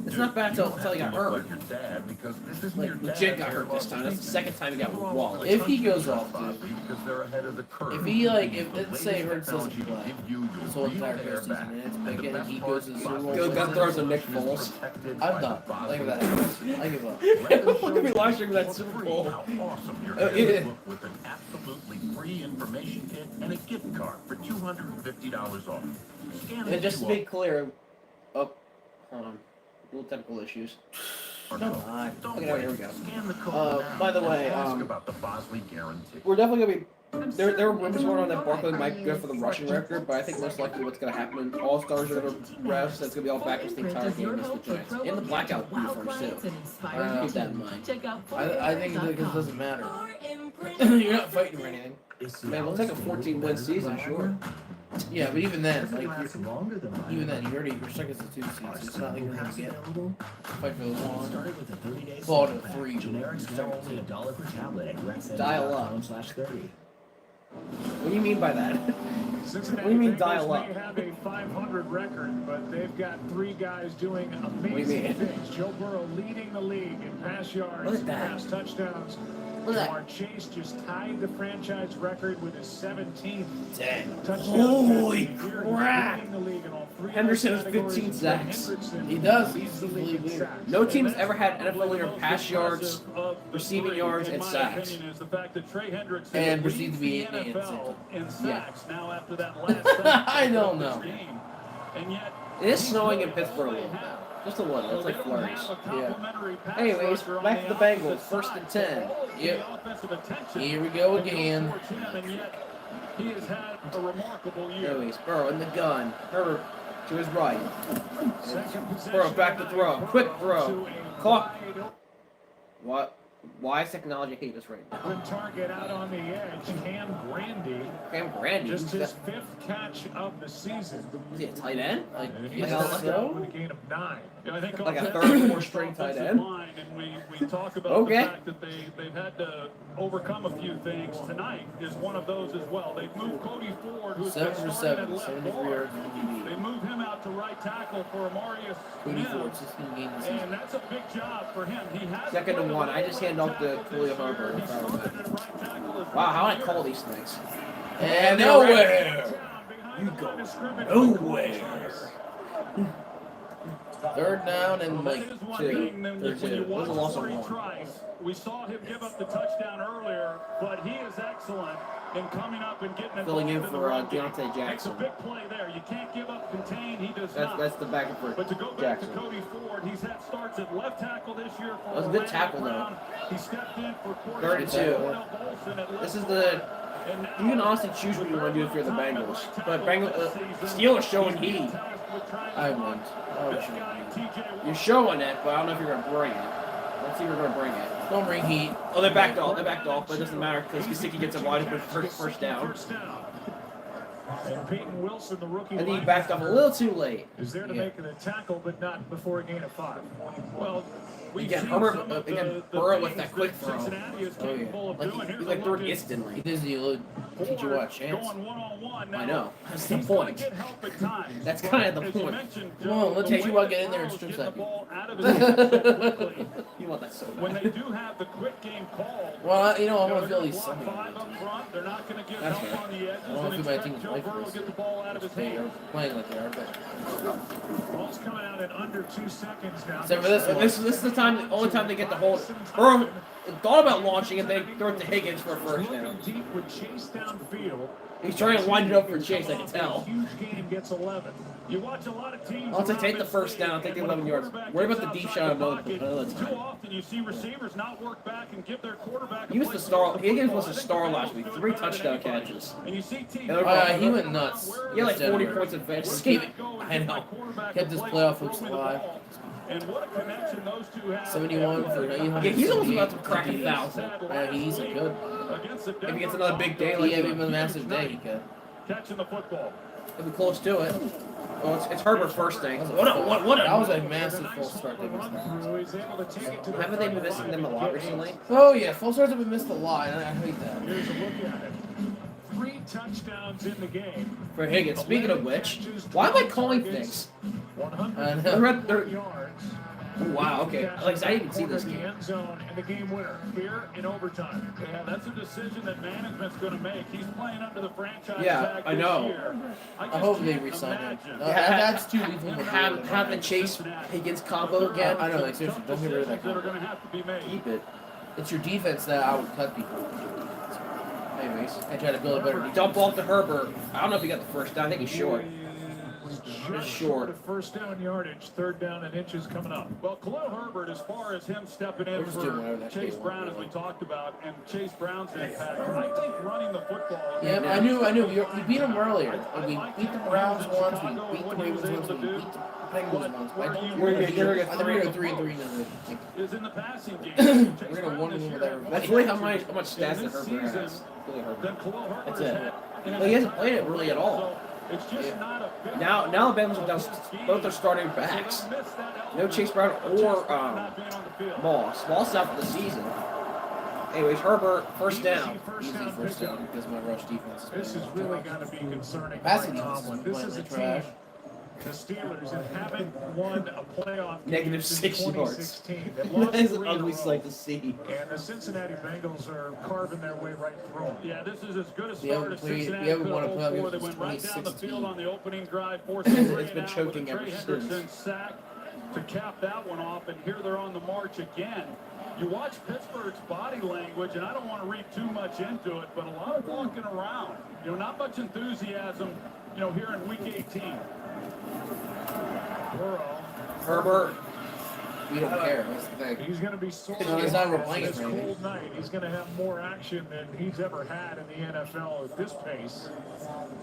It's not bad until he got hurt. Like your dad because this isn't your Like dad's legit got hair hurt this time. That's the second time he got walled. If he goes off, dude. because they're ahead of the curve. If he, like, if let's say Latest Hurts doesn't technology play, will give you your this whole real entire hair postseason, back. and it's And the again, best he part, goes to the Super Bowl. Go gun throws a Nick is Foles. protected I'm by done. the Look at that. I give up. Look at me live streaming that Super Bowl. How awesome your Oh, hair yeah. will look with an absolutely free information kit and a gift card for $250 off. Scan And the just to QR be clear, little technical issues. Come on. Don't Okay, wait. here we go. Scan the code now By the and way, ask about the Bosley guarantee. We're definitely gonna be. There are rumors going on that Barkley might go for the rushing record, but I think most likely what's gonna happen, all stars are gonna rest. That's gonna be all backups the entire game against the Giants and the blackout uniforms too. Keep that in mind. I think because it doesn't matter. You're not fighting for anything. Man, we'll take a 14-win season, sure. Yeah, but even then, like, even then, you're stuck as a 2 seed, so it's not like you're gonna get fight for the one. Fall to 3. Dial up. What do you mean by that? Cincinnati What do you mean Bengals dial up? may have a 500 record, but they've got 3 guys doing do you amazing mean? things. Joe Burrow leading the league in pass yards, Look at that. pass touchdowns. Look at that. Jamar Chase just tied the franchise record with his 17th Dang. touchdown. Holy catch of the year. He's crap. leading the league in all 3 Henderson has categories. 15 sacks. Hendrickson He does. leads the He's league the in leader. sacks. No team has And ever had that's NFL leader the most pass yards, impressive of the receiving 3, yards, in and my sacks. opinion, is the fact that Trey Hendrickson And leads proceed to be the an NFL in Yeah. sacks now after that last I don't this know. game. And yet, It is snowing in Pittsburgh a little bit. Just a little. It's like flurries. Yeah. Anyways, back to the Bengals. 1st and 10. Yep. Here we go again. He has had a remarkable year. Anyways, Burrow in the gun. Herbert to his right. Second possession Burrow back to throw. Quick throw. to a Caught. wide What? Why is technology hate us right now? open target out on the edge. Cam Brandy, Cam Brandy. just his 5th catch of the season. Is he a tight end? Like, And you he's know, got so? a gain of 9. Yeah, I think Like a offensive- third or fourth string tight offensive end? line, and we talk about Okay. the fact that they've had to overcome a few things. Tonight is one of those as well. They've moved Cody Ford, who's 7 been for starting 7, at left 73 guard. yards from DB. They move him out to right tackle for Amarius Cody Smith, Ford, 16 games this season. and that's a big job for him. He has 2nd and 1. I just hand off to Khalil Herbert. He started at right tackle as Wow, how well. I call these things? And nowhere! You go Nowhere! Third down and Well, like that is one 2. thing when you It was watch a loss of where he 1. tries. We saw him give up the touchdown earlier, but he is excellent in coming up and getting Filling in involved for the run game. Deontay Makes a Jackson. big play there. You can't give up contain. He does not. That's the back and forth. But to go back Jackson. to Cody Ford, he's had starts at left tackle this year for That was a good Orlando tackle, though. Brown. He stepped in for 32. This is the. You can honestly choose what you want to do if you're the Bengals, but Steelers showing heat. I won't. Oh, sure. You're showing it, but I don't know if you're gonna bring it. Let's see if you're gonna bring it. Don't bring heat. Oh, they backed off. They backed off, but it doesn't matter because Gesicki gets a wide open first down. And Peyton Wilson, the rookie, And he backed off a little too late. is there to Yeah. make the tackle, but not before a gain of 5. Well, we've Again, seen Herbert, some of again, the Burrow with things that quick that throw. Cincinnati is Oh, yeah. capable of Like doing. he Here's like a threw look it at instantly. Disney will teach you what chance. Going one-on-one. I Now, know. That's the he's gonna point. get help at times, That's but kinda the as you point. mentioned, Come on, Joe, let's the teach you way about that getting in there and Burrow's strip getting the sacking. ball out of his hands so quickly. You want that so When bad. they do have the quick game call, Well, you know, I want to they're feel gonna these block something. 5 up front. They're not going to give That's help fair. on the edges I want and to feel my expect team's Joe life Burrow for to this. get the ball out of his They are hands. playing like they are, but Ball's coming out in under 2 seconds now. except for this one. This is the time, the only time they get to hold. Burrow thought about launching it, they throw it to Higgins for a first down. Looking deep with Chase downfield. He's trying to wind it up for Chase, I can tell. Huge game gets 11. You watch a lot of teams. I'll take around the this first league, down, take the and when 11 a yards. quarterback Worry gets about the deep outside shot the another pocket, time. Too often you see receivers not work back and give their quarterback. He was the star. Higgins was the star last week. 3 touchdown catches. And you see teams. Yeah, he went nuts. He had like 40 December. points of Just fantasy. keep it. I know. Kept his playoff hopes alive. And what a connection those two have. 71 for 800. Yeah, he's almost about to crack 1,000. Yeah, he's a good. If he gets another big day, He like gave him a massive day. He could. Catching the football. he'll be close to it. Oh, it's Herbert first thing. That was a massive false start they missed. He's able to take it to the Haven't they been front missing them a lot recently? Oh yeah, false starts have been missed a lot, and I hate that. Here's a look at it. 3 touchdowns in the game. For Higgins. Speaking of which, why am I calling things? 100 They're- yards. Oh, wow, okay. Like, I didn't even see this The game. end zone and the game winner here in overtime. Yeah, that's a decision that management's going to make. He's playing under the franchise Yeah, tag I this know. year. I just hope they can't re-sign him. imagine. That's too lethal. Have the Chase Higgins combo again. I know, like seriously, don't get rid of that. Decisions that are going to have to be made. Keep it. It's your defense that I would cut people. Anyways, I try to build a better defense. dump off to Herbert. I don't know if he got the first down. I think he's short. Just short of first down yardage, 3rd down and inches coming up. Well, Khalil Herbert, as far as him stepping in We're just doing whatever for that Chase kid Brown, wants, as we really. talked about, and Chase Brown's impact, I think running the football. Yeah, I knew. We beat them earlier. We beat the Browns once. We beat the Ravens once. We beat the Bengals once. I think we're gonna get 3-3 now. Is in the passing game. We're gonna win with everything. That's really how much stats that Herbert has. Really Herbert. Then Khalil Herbert That's has it. had in Well, he hasn't played it really at all. So it's just not a big Now the Bengals are down both their starting backs. No Chase Brown or Moss. Moss is out for the season. Anyways, Herbert, first down. Easy first down because my rush defense is This has better. really got to be concerning. Passing Mike defense Tomlin. is This playing is a like team, trash. the Steelers, that haven't won a playoff game Negative since 6 yards. 2016. They lost That is 3 an in a ugly row. sight to see. And the Cincinnati Bengals are carving their way right through them. Yeah, this is as good a We haven't start as played- Cincinnati we haven't could won a hope playoff game for. They since went right down the 2016. field on the opening drive, forcing a It's been out choking with a ever Trey since. Henderson sack to cap that one off, and here they're on the march again. You watch Pittsburgh's body language, and I don't want to read too much into it, but a lot of walking around. You know, not much enthusiasm, you know, here in Week 18. Burrow, Herbert. We don't care. That's the thing. he's going to be sore. No, it's not we're playing this for anything. cold night. He's going to have more action than he's ever had in the NFL at this pace.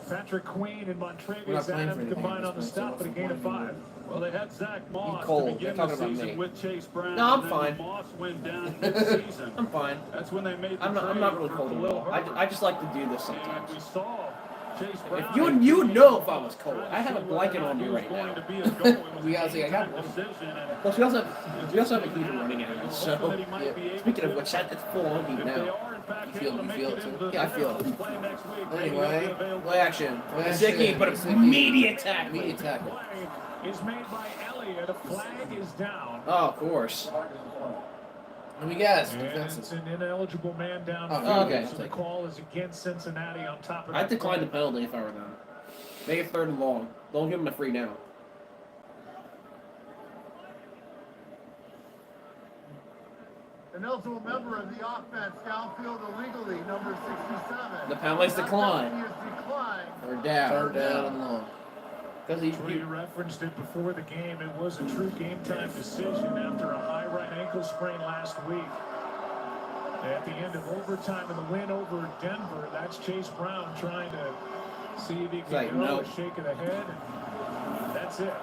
Patrick Queen and We're not Montrevious playing for Adams anything combined at on the this stop point, for the gain of 5. Well, they had Zach Moss Cole, to begin they're the talking about season me. with Chase Brown. No, I'm and then fine. Moss went down mid-season. I'm fine. That's when they made the I'm trade not really for cold at Khalil all. Herbert. I just like to do this And sometimes. we saw Chase Brown. If you would know if I was cold. I have a blanket on me right now. We gotta see, I got one. Plus, we also have a heater running at us. So, yeah. Speaking of which, that's full on heat now. You feel it too? Yeah, I feel it. Anyway, Play action. Play Gesicki, action. but Gesicki. immediate tackle. Immediate tackle. Play is made by Elliott. A flag is down. Oh, of course. And we got And it's defensive. an ineligible man down. Oh, okay. So the call is against Cincinnati on top of that. I'd decline the play. penalty if I were them. Make it 3rd and long. Don't give him a free down. An eligible member of the offense downfield illegally, number 67. The penalties decline. That penalty is declined. Or down. Third down and long. Because You referenced it before the game. It was a true game-time decision after a high right ankle sprain last week. At the end of overtime in the win over Denver, that's Chase Brown trying to see if he can go. A shake of the head, and that's it.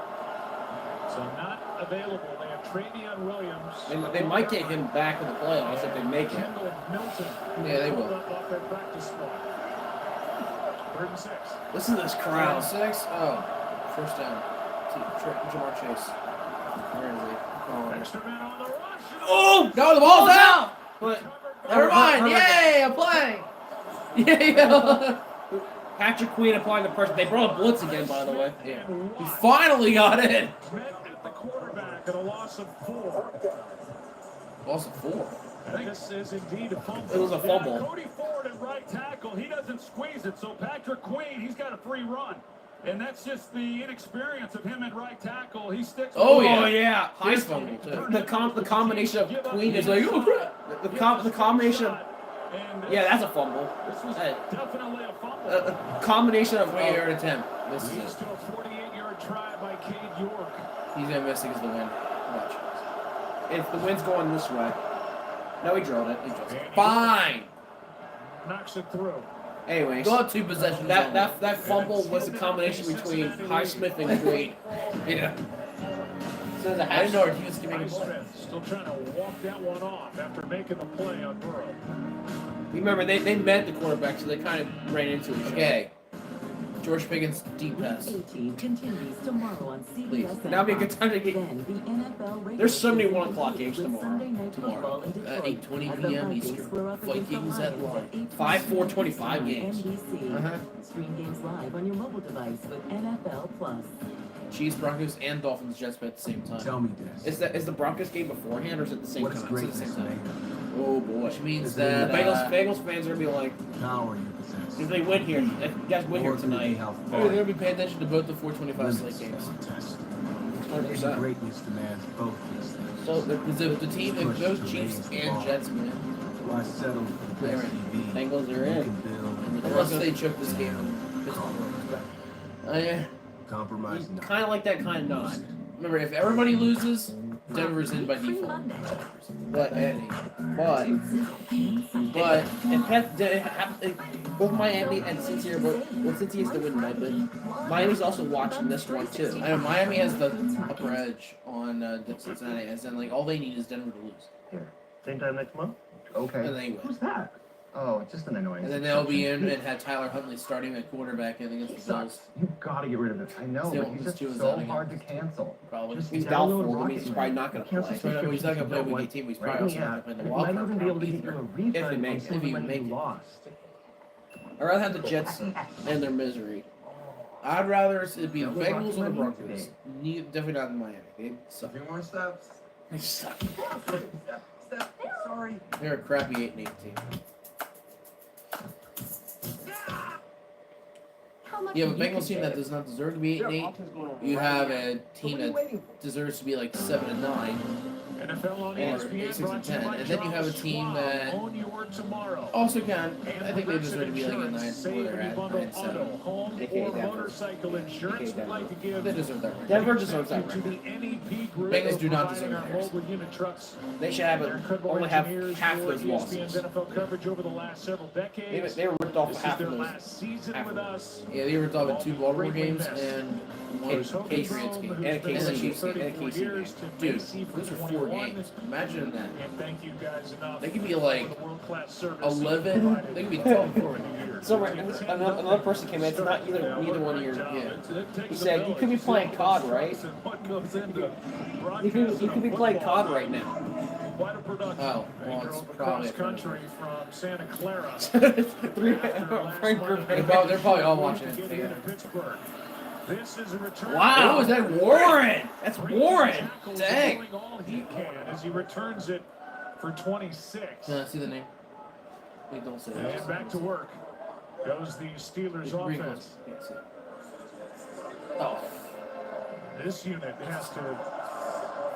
So not available. They have Travion Williams. They might get him back in the playoffs if they make it. Kendall Milton. Yeah, they will. Off their practice squad. 3rd and 6. Listen to this crowd. 6. Oh, first down. Jamar Chase. Where is he? Oh, Extra man on the rush. Oh! no, the ball's out. But Never mind. Yay, I'm playing. Yeah. Patrick Queen applying the pressure. They brought a blitz again, by the way. Yeah. He finally got in. At the quarterback at a loss of 4. Loss of 4. And this is indeed a fumble. It was a fumble. Yeah, Cody Ford at right tackle. He doesn't squeeze it. So Patrick Queen, he's got a free run. And that's just the inexperience of him at right tackle. He sticks. Oh, with yeah. it. yeah. Nice fumble, too. The combination of Queen He's and like, oh, crap. the combination of And yeah, that's a fumble. this was Hey. definitely a fumble. A combination of 3-yard attempt. This is Leads it. to a 48-yard try by Cade York. He's going to miss against the win. Watch. if the wind's going this way. No, he drilled it. Fine. Knocks it through. Anyways, Go up 2 possessions. that fumble was a combination between Highsmith and Queen. Yeah. So there's a I didn't know hash. he was giving a play. Smith still trying to walk that one off after making the play on Burrow. Remember, they met the quarterback, so they kind of ran into each other. Okay. George Pickens deep pass. Continues tomorrow on Please. CBS. Now would be a good time to get. Then the NFL regular There's so many season 1 o'clock games with tomorrow. Sunday Night Tomorrow Football in at Detroit 8:20 as the p.m. Vikings Eastern. square up against the Vikings at Lions Lions. 5/4/25 games. NBC. Stream games live on your mobile device with NFL Plus. Chiefs, Broncos, and Dolphins Jets play at the same time. Tell me this. Is the Broncos game beforehand or is it the same What time? is It's at the greatness same made time. of? Oh boy. Which means The that Bengals fans are gonna be like, Power you possess. if they win here, if you guys win here Or can it be tonight. how they're far going to be paying attention to both the 425 slate limits games. are tested. 100%. Greatness demands both these things. So Because if the team, if both Chiefs and Jets win, Why settle for the They're best in. you be? Bengals are You in. can build and unless they choke this game, yeah. compromise not. Kind of like that, kind of not. Remember, if everybody loses, Denver's in by Free default. Monday. But if both Miami and Cincy are both, well, Cincy is the win tonight, but Miami's also watching this one too. I know Miami has the upper edge on Cincinnati, as in like all they need is Denver to lose, Same time next month? and Okay. they win. Who's that? Oh, just an annoying. And then they'll be in and have Tyler Huntley starting at quarterback and against He the Bills. sucks. You've got to get rid of him. I know, Still, but he's he's just doing so that hard to again. cancel. Probably. Just He's download doubtful. That Rocket means he's Man. probably not going to Cancel play. So he's not gonna play Don't week want- 18, but he's right? probably also Yeah. not gonna play in the You wild might card even be able to round get you a either. refund If they make on it. some If you money make you it. lost. I'd rather have the Jets and their misery. I'd rather it be the Yeah, Bengals or the Rocky Man Broncos. today. Definitely not in Miami. They suck. A few more steps. They suck. Step. Sorry. They're a crappy 8-8 team. How much You have a do you Bengals team that give? does not deserve to be 8-8. You have a team that deserves to be like 7-9. NFL on Or ESPN 6 brought and to you 10. by And then you have a Charles team Schwab. that Own your tomorrow. also can. And I think they deserve to be like a 9 Progressive where they're Insurance, at. bundle 9-7. auto, home, AKA or Denver. motorcycle insurance. AKA We'd like to give They deserve that right. Denver deserves that to right. the NEP group. Bengals do not providing deserve our theirs. mobile unit trucks. They should have Their incredible only have engineers half for those ESPN's losses. NFL coverage over the last several decades. They were ripped off This half is of their those. last season half with of us. Yeah, they were talking 2 Baltimore Greatly games missed. and one Case- Patriots game. and a And the KC Chiefs game. and a 34 KC years game. to Dude, Macy for those are 4 21. games. Imagine that. And thank you guys enough They could be like for the world-class service 11. provided They could be for 12. the years. So another person came in. It's not neither one of your. He said, "You could be playing COD, right? You could be playing COD right now." Quite a production. Oh, well, it's probably across country from Santa Clara. They're probably all watching it Getting together. into Pittsburgh. This is a return. Wow, Oh, is that Warren? That's Warren. Dang. Doing all he can as he returns it for 26. Can I see the name? Wait, don't say And that. back to work goes the Steelers offense. Can't see. Oh. This unit has to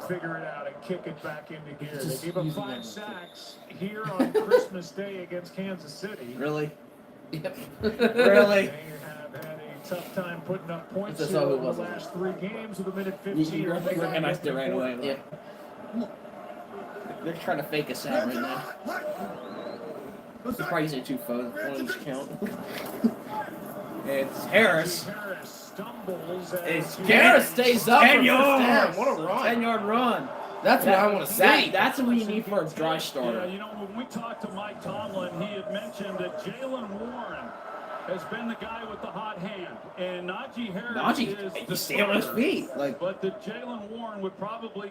figure it out and kick it back into gear. They Just gave up using 5 that sacks here on Christmas Day against Kansas City. Really? Yep. Really? They have had a tough time putting up points That's here all it over the was. last 3 games with a minute 15. You recognized it right away. Yep. They're trying to fake a sack right now. It's probably using 2 phones. One of each count. It's Harris. Harris stumbles. It's Harris stays up. 10 for yards. first down. What a run. 10-yard run. That's what I want to see. That's what you need for a dry Yeah, starter. you know, when we talked to Mike Tomlin, he had mentioned that Jalen Warren has been the guy with the hot hand, and Najee Harris is the he's staying on his starter. feet. Like, But the Jalen Warren would probably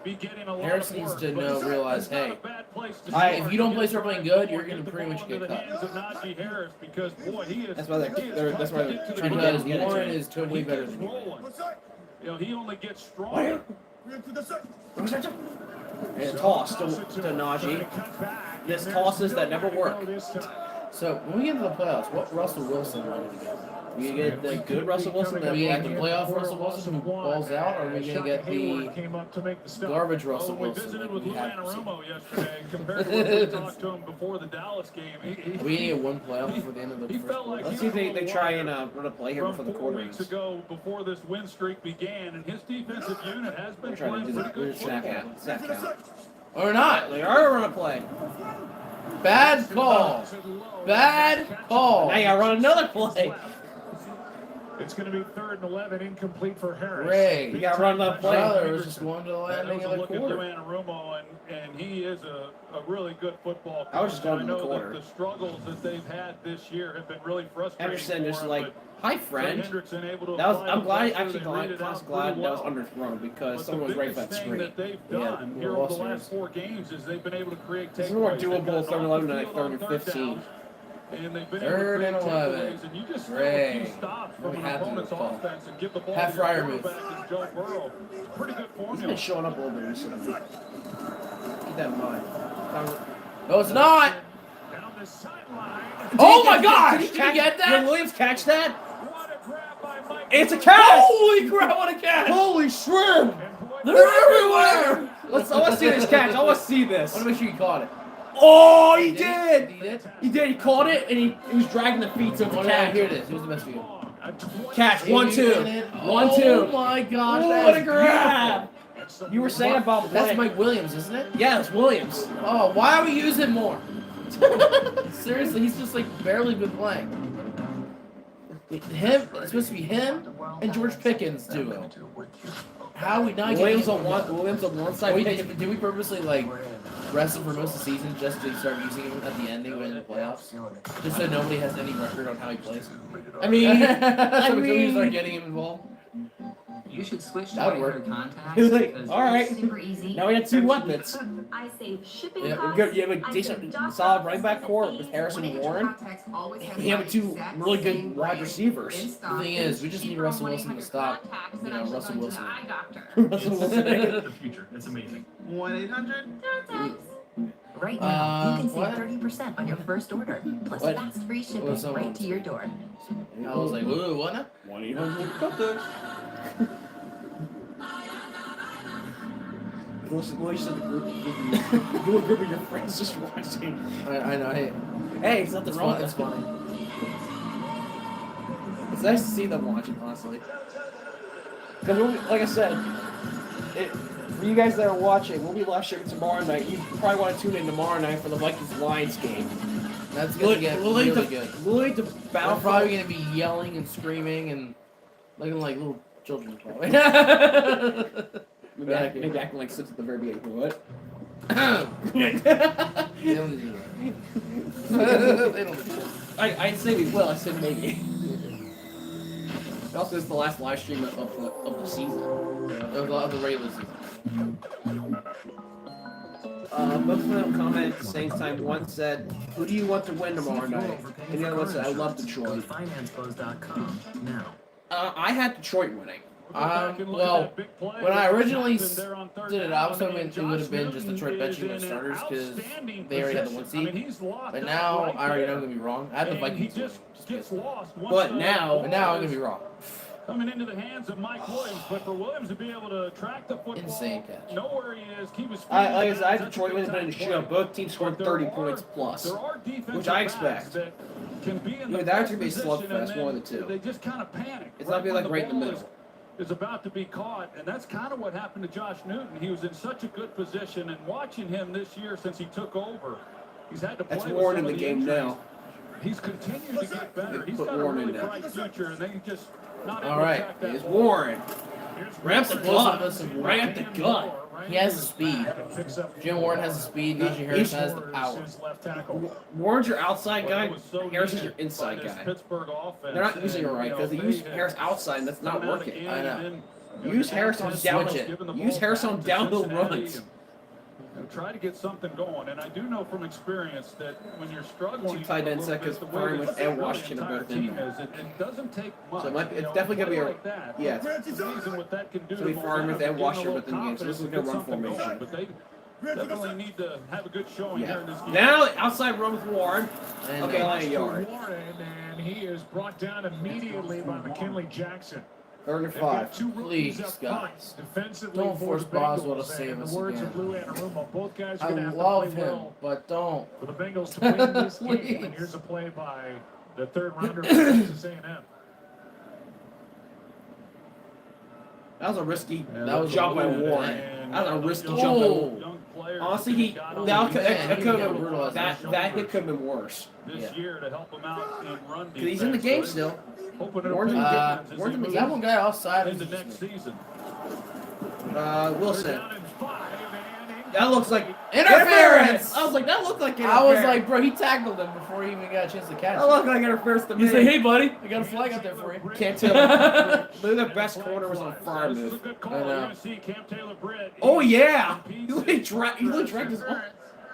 be getting a lot Harris of needs work. to But know, realize, it's not hey, a bad place to if start. you don't play Get start playing the good, ball, you're going to the pretty ball much into get the cut. hands of Najee Harris because, boy, he is. that's why they're that's why they're trying to Because get it. Warren is totally better than you. rolling. You know, he only gets stronger. And toss to Najee. This tosses that never work. So when we get into the playoffs, what Russell Wilson are we going to get? You get the good Russell Wilson Are that we we going to get the playoff Russell Wilson who balls out, or are we going to get the garbage Russell We Wilson? visited like with we Lou have Anarumo yesterday compared to when we talked to him before the Dallas game. Are we going to get one playoff before the end of the He first felt quarter? like Let's see if they try and run a play here from before the 4 quarter weeks ends. ago, before this win streak began, and his defensive unit has been They're trying to playing do pretty that. good They're football. sack count. Or not? They are running a play. Bad call. Bad call. Now you gotta run another play. It's going to be 3rd and 11, incomplete for Harris. Ray. You gotta run another play. Brother was just going to the That landing was a of the look at Lou quarter. Anarumo, and he is a really good football coach. I was just going I to the know quarter. that the struggles that they've had this year have been really frustrating. Henderson for just him, like, but hi friend. Hendrickson able to That was apply I'm the glad pressure, actually they glad read it out glad pretty that was well. underthrown because But someone was the ready for that biggest thing screen. that they've Yeah, done here over the Wilson last is. 4 games is they've been able to create This is more takeaways. They've doable gotten 3rd and off 11 the than field 3rd on and 3rd 15. down, and they've been 3rd able and to create 11. takeaways, and you just throw a Ray. few stops We from an have to opponent's call. offense and give the ball Half to your Fryer move. quarterback is Joe Burrow. Pretty good He's been formula. showing up a little bit recently. Keep that in mind. No, it's not. Down the sideline. Oh my gosh! Did Did you get Did that? Williams catch that? What a grab by Mike. It's a catch! Holy crap! What a catch! Holy shrimp! And boy, They're everywhere. I want to see this catch. I want to see this. I want to make sure you caught it. Oh, he did! He did. He did. He caught it and he was dragging the feet to the Oh, yeah, catch. here it is. Here's the best view. Catch. 1-2. Oh 1-2. my gosh! Oh, that what a is grab! You were saying about That's Blake. Mike Williams, isn't it? Yeah, it's Williams. Oh, why are we using more? Seriously, he's just like barely been playing. Him, it's supposed to be him and George Pickens duo. How are we not Williams getting on one side. Wait, Pickens- did we purposely like rest him for most of the season just to start using him at the ending when in the playoffs? Just so nobody has any record on how he plays. I mean, so we start getting him involved. You should switch to That would your work. contacts. He was like, because all right. Super easy. Now we got 2 weapons. I save shipping Yeah, costs. You have a decent, solid running back core with Harrison and Warren. We have 2 really good wide receivers. The thing is, we just need Russell Wilson to stop, you know, Russell Wilson. Russell Wilson. The future. It's amazing. 1-800. Right now, you can what? save 30% on your first order, plus What? fast free shipping What was someone right to your door. I was like, ooh, what now? 1-800 got this. Voice of the group. You a group of your friends just watching. I know, hey. Hey, it's nothing It's wrong fun, with it's funny. It's nice to see them watching, honestly. Because, like I said, for you guys that are watching, we'll be live streaming tomorrow night. You probably want to tune in tomorrow night for the Vikings-Lions game. That's gonna get really good. We'll need to We're battle probably gonna be yelling and screaming and looking like little children, probably. Maybe acting like sits at the very beginning. What? They don't do that. They don't do that. I didn't say we will. I said maybe. Also, it's the last live stream of the season. Of the regular season. Most of them commented at the same time. One said, "Who do you want to win tomorrow night?" And the other one said, "I love Detroit." FinanceClose.com now. I had Detroit winning. Well, when I originally did it, I was hoping it would have been just Detroit benching their starters because they already had the 1 seed. But now I already know I'm gonna be wrong. I had the Vikings winning. But now I'm gonna be wrong. coming into the hands of Mike Williams, but for Williams to be able to track the football, Insane catch. know where he is, keep his feet. Like I said, that's a Detroit big would have been in time the shootout. play. Both teams scored But 30 points plus, There are defensive which I backs expect. that can be in the That best should be a position, slugfest, and one of the then two. They just kind of panic. It's not be when like right in the ball middle. is about to be caught, and that's kind of what happened to Josh Newton. He was in such a good position, and watching him this year since he took over, he's had to play That's with Warren some in of the game injuries. now. He's continued to get better. He's Put got a Warren really in there. bright future, and they just not able All to right, track that Here's ball. Warren. Here's Right up the Warren. gut. Right up the gut. He has the speed. Jim Warren has the speed. Najee Harris has the power. His left tackle. Warren's your outside guy. It was so Harris is your needed inside by this guy. Pittsburgh offense, They're not using it and, right you know, because they they use had Harris outside and that's not come out working. again, I know. and then, you know, Use you Harris have on to downhill. switch it. Use Ball Harris on back to downhill Cincinnati runs. and try to get something going. And I do know from experience that when you're struggling, Two tight end a little seconds, bit, the way Farmer this and really Washington entire both in team there. is, it doesn't take much. So it might, you it's know, definitely going to be play a like that. yeah. It's amazing what that can do. So we to Farmer momentum, and give Washer them a within the little game. So this is a confidence good run to get something formation. going. But they definitely need to have a good showing here in this game. Now outside run with Warren. And Okay, line a yard. Warren, and he is brought down immediately by McKinley Jackson. 3rd and They've got 5. two rookies Please, up front. guys. Defensively Don't for force the Boswell to Bengals, save and us the words again. of Lou Anarumo, both guys I are going to have to love play him, well but don't. for the Bengals to win this game. Please. And here's a play by the third rounder for Texas A&M. That was a risky That was jump by a Warren. That was a risky Oh. jump by Young players Honestly, that he got on that the could Yeah, that he could got have brutalized that hit could have been worse. this Yeah. year to help him out in run defense. Because he's in the game still. Hoping it'll Warren's pay in the dividends game. as Warren's in they the Is move that one guy offside? into next season. Wilson. They're down in 5, and That looks like Interference! I was like, that looked like I interference. was like, bro, he tackled him before he even got a chance to catch that it. looked like interference to me. He's like, hey, buddy, I got a flag up there for you. Can't tell. Maybe the best corner was on fire This is a move. good call. I know. You're going to see Cam Taylor-Britt. Oh yeah, he He really dragged his own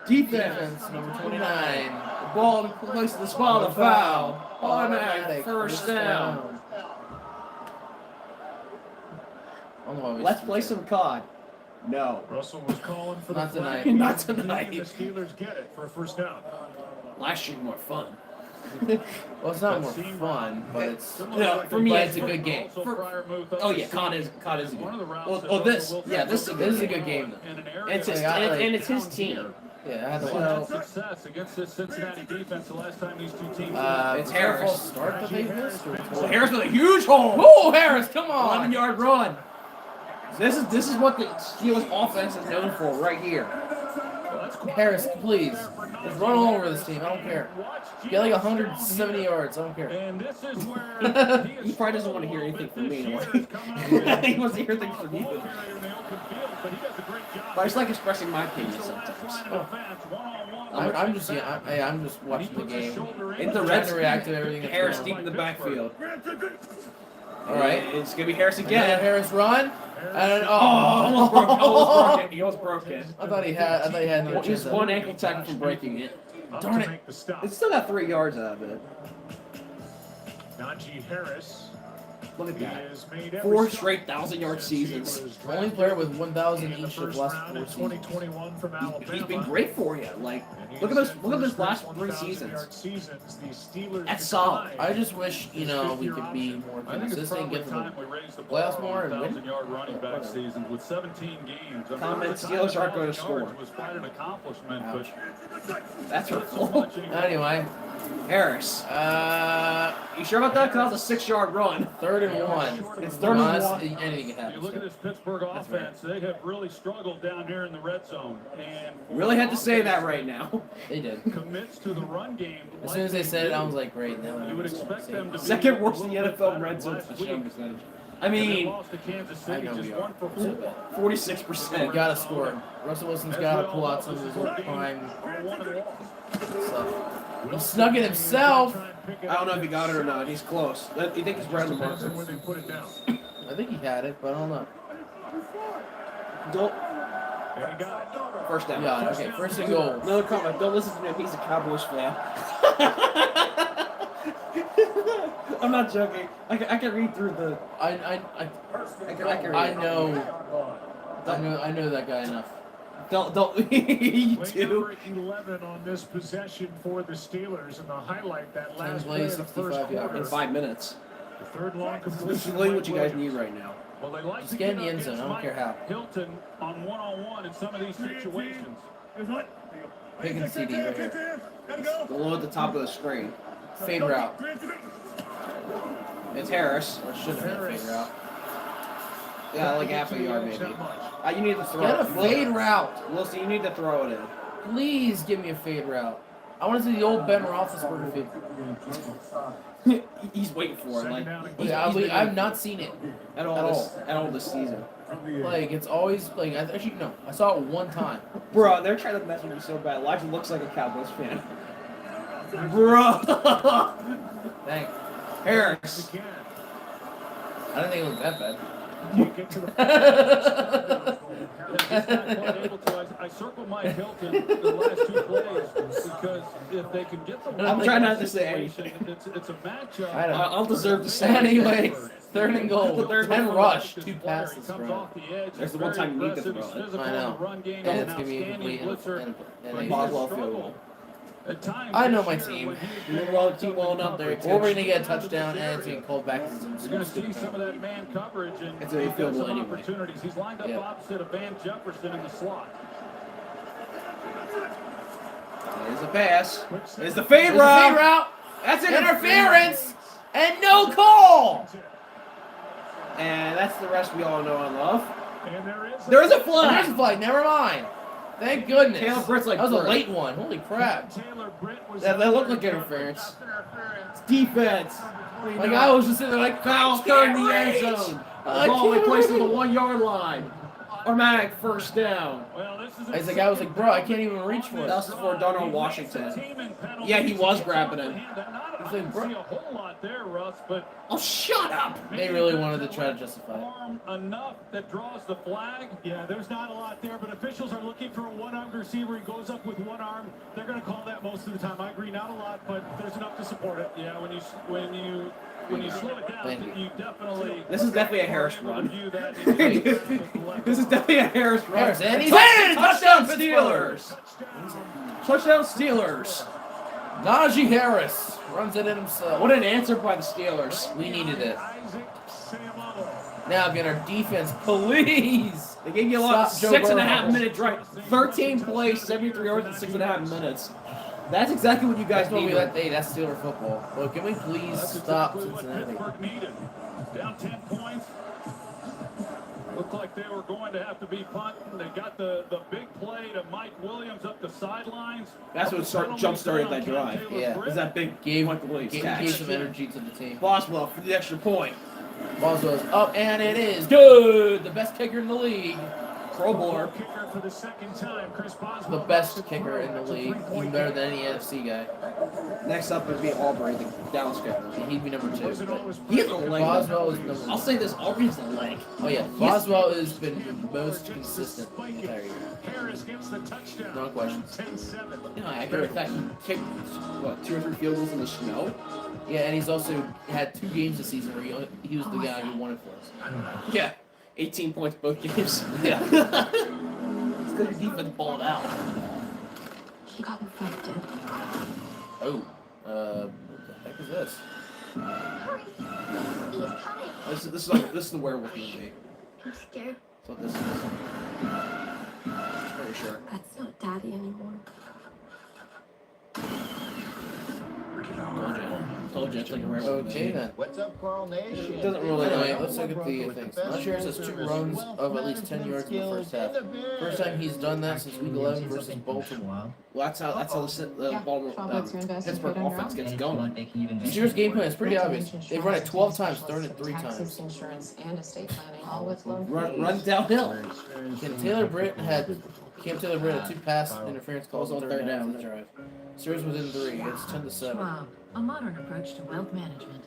defense. Defense, number 29. The ball close to the spot of the foul. Automatic first down. I don't know why we Let's still play say some COD. No. Russell was calling for Not the flag. tonight. Not And tonight. the Steelers get it for a first down. Last year more fun. Well, it's not more fun, but it's No, for me, but it's a good game. Oh yeah, COD is a good. One of the routes Oh, that oh this, Russell yeah, this is a This is a good. good game, though. in an area And it's his, Yeah, I like- and it's his team. Yeah, I had to They've watch. had success against this Cincinnati defense the last time these two teams It's It's Harris. Harris. Start that they missed. Well, Harris with a huge hole. Oh, Harris, come on. 11-yard run. This is what the Steelers offense is known for right here. Harris, please. Just run all over this team. I don't care. Get like 170 yards. I don't care. And this is where He probably doesn't want to hear anything from me. He wants to hear things from you. But I just like expressing my opinion sometimes. I'm just I'm just watching the game. In the Trying red to react to everything that's Harris going deep on. in the backfield. All right. It's gonna be Harris Again, again. Harris run. And Almost broke it. He almost broke it. I thought he had another chance. Just one ankle tackle from breaking it. Darn it. It's still got 3 yards out of it. Najee Harris. Look at that. Is made every 4 stop straight 1,000-yard since he seasons. was Only player with 1,000 in the each of first the last round 4 in seasons. 2021 from Alabama. He's been great for you. Like, And look at he's those. had Look at those first last first 3 1,000-yard seasons. seasons. The Steelers That's solid. declined. I just wish, we could be more I think it's consistent, probably get to time the we raise the playoffs bar more on and win. 1,000-yard running back seasons with 17 games. I mean, Comment, at the time, Steelers aren't going to 1,000 score. yards was quite an accomplishment, Ouch. but That's not so hurtful. much anymore. Anyway, Harris. You sure about that? Because that was a 6-yard run. 3rd and 1. It's 3rd and Honestly, 1. anything can You happen. look at this Pittsburgh That's right. offense, they have really struggled down here in the red zone. And Really had to say that right now. They did. commits to the run game. As like soon as they said it, do. I was like, great. Now You would expect them to be Second worst in the a little bit NFL better red zone last touchdown week. percentage. I And they mean, lost to Kansas I City, know just we are. 1 for 4. 46%. You gotta score. Russell Wilson's gotta pull out some of his old prime stuff. He snuck it himself. I don't know if he got it or not. He's close. You think he's right on the Depends on marker. where they put it down. I think he had it, but I don't know. Don't. And he got it. First down. Yeah, okay, 1st and goal. Another comment. Don't listen to him. He's a Cowboys fan. I'm not joking. I can read through the. I can read. I know that guy enough. Don't. You Play do. number 11 on this possession for the Steelers, and the highlight that last Times play of the 65 first yards. In quarter. 5 minutes. The third long This is completion. really what you guys need right now. Well, they like Just to get in get the up end zone. I against don't care how. Hilton on one-on-one in some of these situations. Pick and CD right here. Below at the top of the screen. Fade route. It's Harris. Or should have been a fade route. Yeah, like half a yard maybe. You need to throw Get a it. fade route. Wilson, you need to throw it in. Please give me a fade route. I want to see the old Ben Roethlisberger fade. He's waiting for it. Like I've not seen it at all this season. Like it's always like actually no, I saw it one time. Bro, they're trying to mess with me so bad. Elijah looks like a Cowboys fan. Bro. Thanks. Harris. I didn't think it looked that bad. I circled Mike Hilton the last 2 plays because if they can get the I'm trying not to say anything. It's a matchup. I'll deserve to say anyway. Third and goal. 10 rush, 2 He passes, comes bro. off the edge. There's the He's one time you very need to aggressive, throw it. he's physical I in know. the run game. And He's it's an gonna be outstanding incomplete blitzer. and But he's Boswell struggled field goal. at times I know this my year team. when he's You been know all the locked team up well in enough there. coverage. Or we're gonna get a touchdown and it's gonna be called back as You're going to see some of that man coverage and It's a he's got field goal some anyway. opportunities. He's lined up opposite of Van Jefferson in the slot. There's a pass. There's the There's fade a fade route. route. That's Interference and no call. And that's the rest we all know and love. And there is There's a There's a flag. flag. Never mind. Thank goodness. Taylor Britt's like that was a Britt. late one. Holy crap. Taylor Britt was That looked like interference. It's defense. Like I was just sitting there like Foul third in the end zone. The ball only placed to the 1 yard line. Automatic first down. Well, this is As the guy was like, bro, I can't even reach for it. That was for Darnell Washington. Yeah, he was grabbing him. I didn't see a whole lot there, Russ, but Oh, shut up. They really wanted to try to justify it. arm enough that draws the flag. Yeah, there's not a lot there, but officials are looking for a one-armed receiver. He goes up with one arm. They're going to call that most of the time. I agree, not a lot, but there's enough to support it. Yeah, when you slow it down, Thank you. you definitely. This is definitely a Harris run. Review that. This is definitely a Harris run. Harris, and he's in! Touchdown Touchdown, Steelers. Touchdown Steelers. Najee Harris runs it in himself. What an answer by the Steelers. We needed it. Now get our defense, please. They gave you a lot. Stop Joe 6.5 Burrow. minute drive. 13 plays, 73 yards in 6.5 minutes. That's exactly what you guys That's what we need. let. Hey, that's Steeler football. Well, can we please stop Cincinnati? Pittsburgh needed. Down 10 points. Looked like they were going to have to be punting. They got the big play to Mike Williams up the sidelines. That's what jump started that drive. Yeah. Is that big Gave Mike Williams gave catch. some energy to the team. Boswell for the extra point. Boswell's up, and it is good. The best kicker in the league. Pro Bowler. Kicker for the second time, Chris The Boswell. best kicker in the league. Even better than any NFC guy. Next up would be Aubrey, the Dallas kicker. He'd be number 2. but He has a leg. Boswell is number 1. I'll say this, Aubrey has a leg. Oh yeah, Boswell has been the most consistent the entire year. Harris gets the touchdown. No questions. 10-7. You know, I agree with that. He kicked, what, 2 or 3 field goals in the snow? Yeah, and he's also had 2 games this season where he was the guy who won it for us. Yeah. 18 points both games. Yeah. It's because your defense balled out. He got infected. Oh, what the heck is this? Hurry! He's coming! This is the werewolf movie. I'm scared. That's what this is. Pretty sure. That's not Daddy anymore. Told you it's like a werewolf. Okay then. What's up, Carl Nation? It doesn't really. Anyway, let's look at the things. Last year says 2 runs of at least 10 yards in the first half. First time he's done that since Week 11 versus Baltimore. Well, that's how the Pittsburgh offense gets going. The Steelers' game plan is pretty obvious. They've run it 12 times, thrown it 3 times. Insurance and estate planning, all with low Run downhill. Cam Taylor Britt had 2 pass interference calls on 3rd down on the drive. Steelers within 3. It's 10-7. Schwab, a modern approach to wealth management.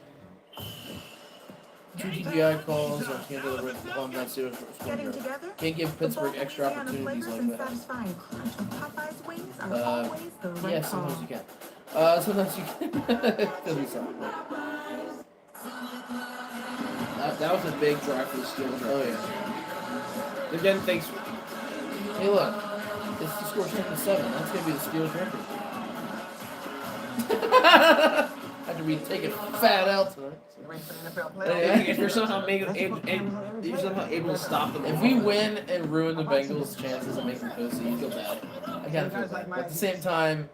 2 DPI calls on Cam Taylor Britt on that Steelers first Getting drive. together? Can't give Pittsburgh extra opportunities like that. Satisfying crunch of Popeye's wings are always the right Yeah, call. sometimes you can. Sometimes you can. Could be something. That was a big drive for the Steelers. Oh yeah. They're getting things. Hey look, this scores 10-7. That's gonna be the Steelers record. After we take a fat L tonight. for NFL If playoffs. you're somehow able to stop them. If we win and ruin the Bengals' chances of making the postseason, you feel bad. I kind of feel bad. But at the same time,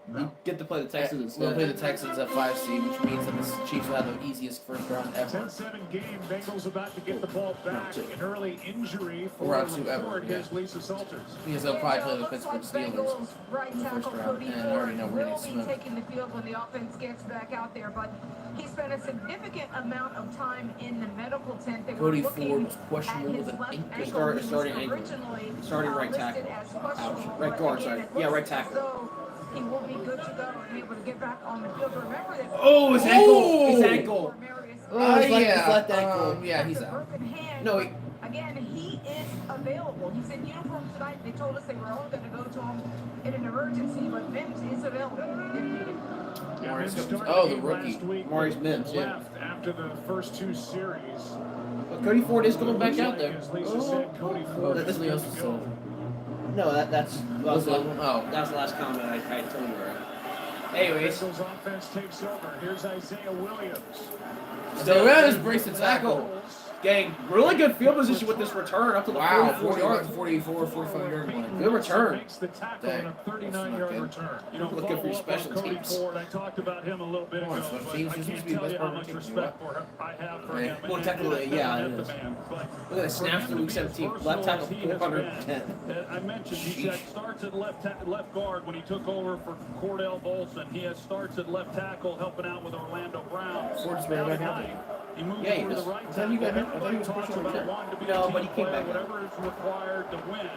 You get to play the Texans we'll play instead. the Texans at 5 seed, which means that the Chiefs will have the easiest first round ever. 10-7 game. Bengals about to get the ball back. An early injury for Round two ever, report. yeah. Here's Lisa Salters. Because they'll probably play the Pittsburgh Steelers Right in the first tackle round, Cody and I already know Ford we're will going to be smoke. taking the field when the offense gets back out there, but he spent a significant amount of time in the medical tent. They were Cody looking Ford was at questionable his with an left ankle. ankle. Starting He was ankle. originally Starting right listed tackle. as questionable, Right but guard, again, sorry. it Yeah, looks right tackle. as though he will be good to go and be able to get back on the field. Remember that. Oh, his ankle! His ankle! Oh, his yeah. left ankle. Yeah, he's out. No, Again, he is available. He's in uniform tonight. They told us they were only going to go to him in an emergency, but Mims is available if needed. Oh, the rookie. Maurice Mims, yeah. Left after the first two series. But Cody Ford is going back out there. As Lisa said, Cody Ford That's is Leo's good to still. go. No, that's Was the it? Oh. that was the last comment I told you. Anyways, Bengals offense takes over. Here's Isaiah Williams. So Williams breaks the tackle. Gang, really good field position with this return up to the Wow, 44 yards. 44, 45 yard line. Good return. Makes the tackle Dang. on a 39-yard return. You know, Look good for your follow up on special Cody teams. Ford. I talked about him a little bit Come ago, on, special but teams I used to can't be the tell best you how part of much the team. respect I have for Yeah. him. Well, And technically, I yeah, met it the is. man, but Look at the snaps for in him week to be as 17. Left tackle, versatile as he has 410. been, I mentioned he had starts at left guard when he took over for Cordell Bolson. He has starts at left tackle helping out with Orlando Brown. Ford's been back out Tonight, there. he moved Yeah, he over to is. the right I thought you got him. I thought he Everybody was talks pushing about him. wanting to be No, a team but he came player, back. whatever is required to win.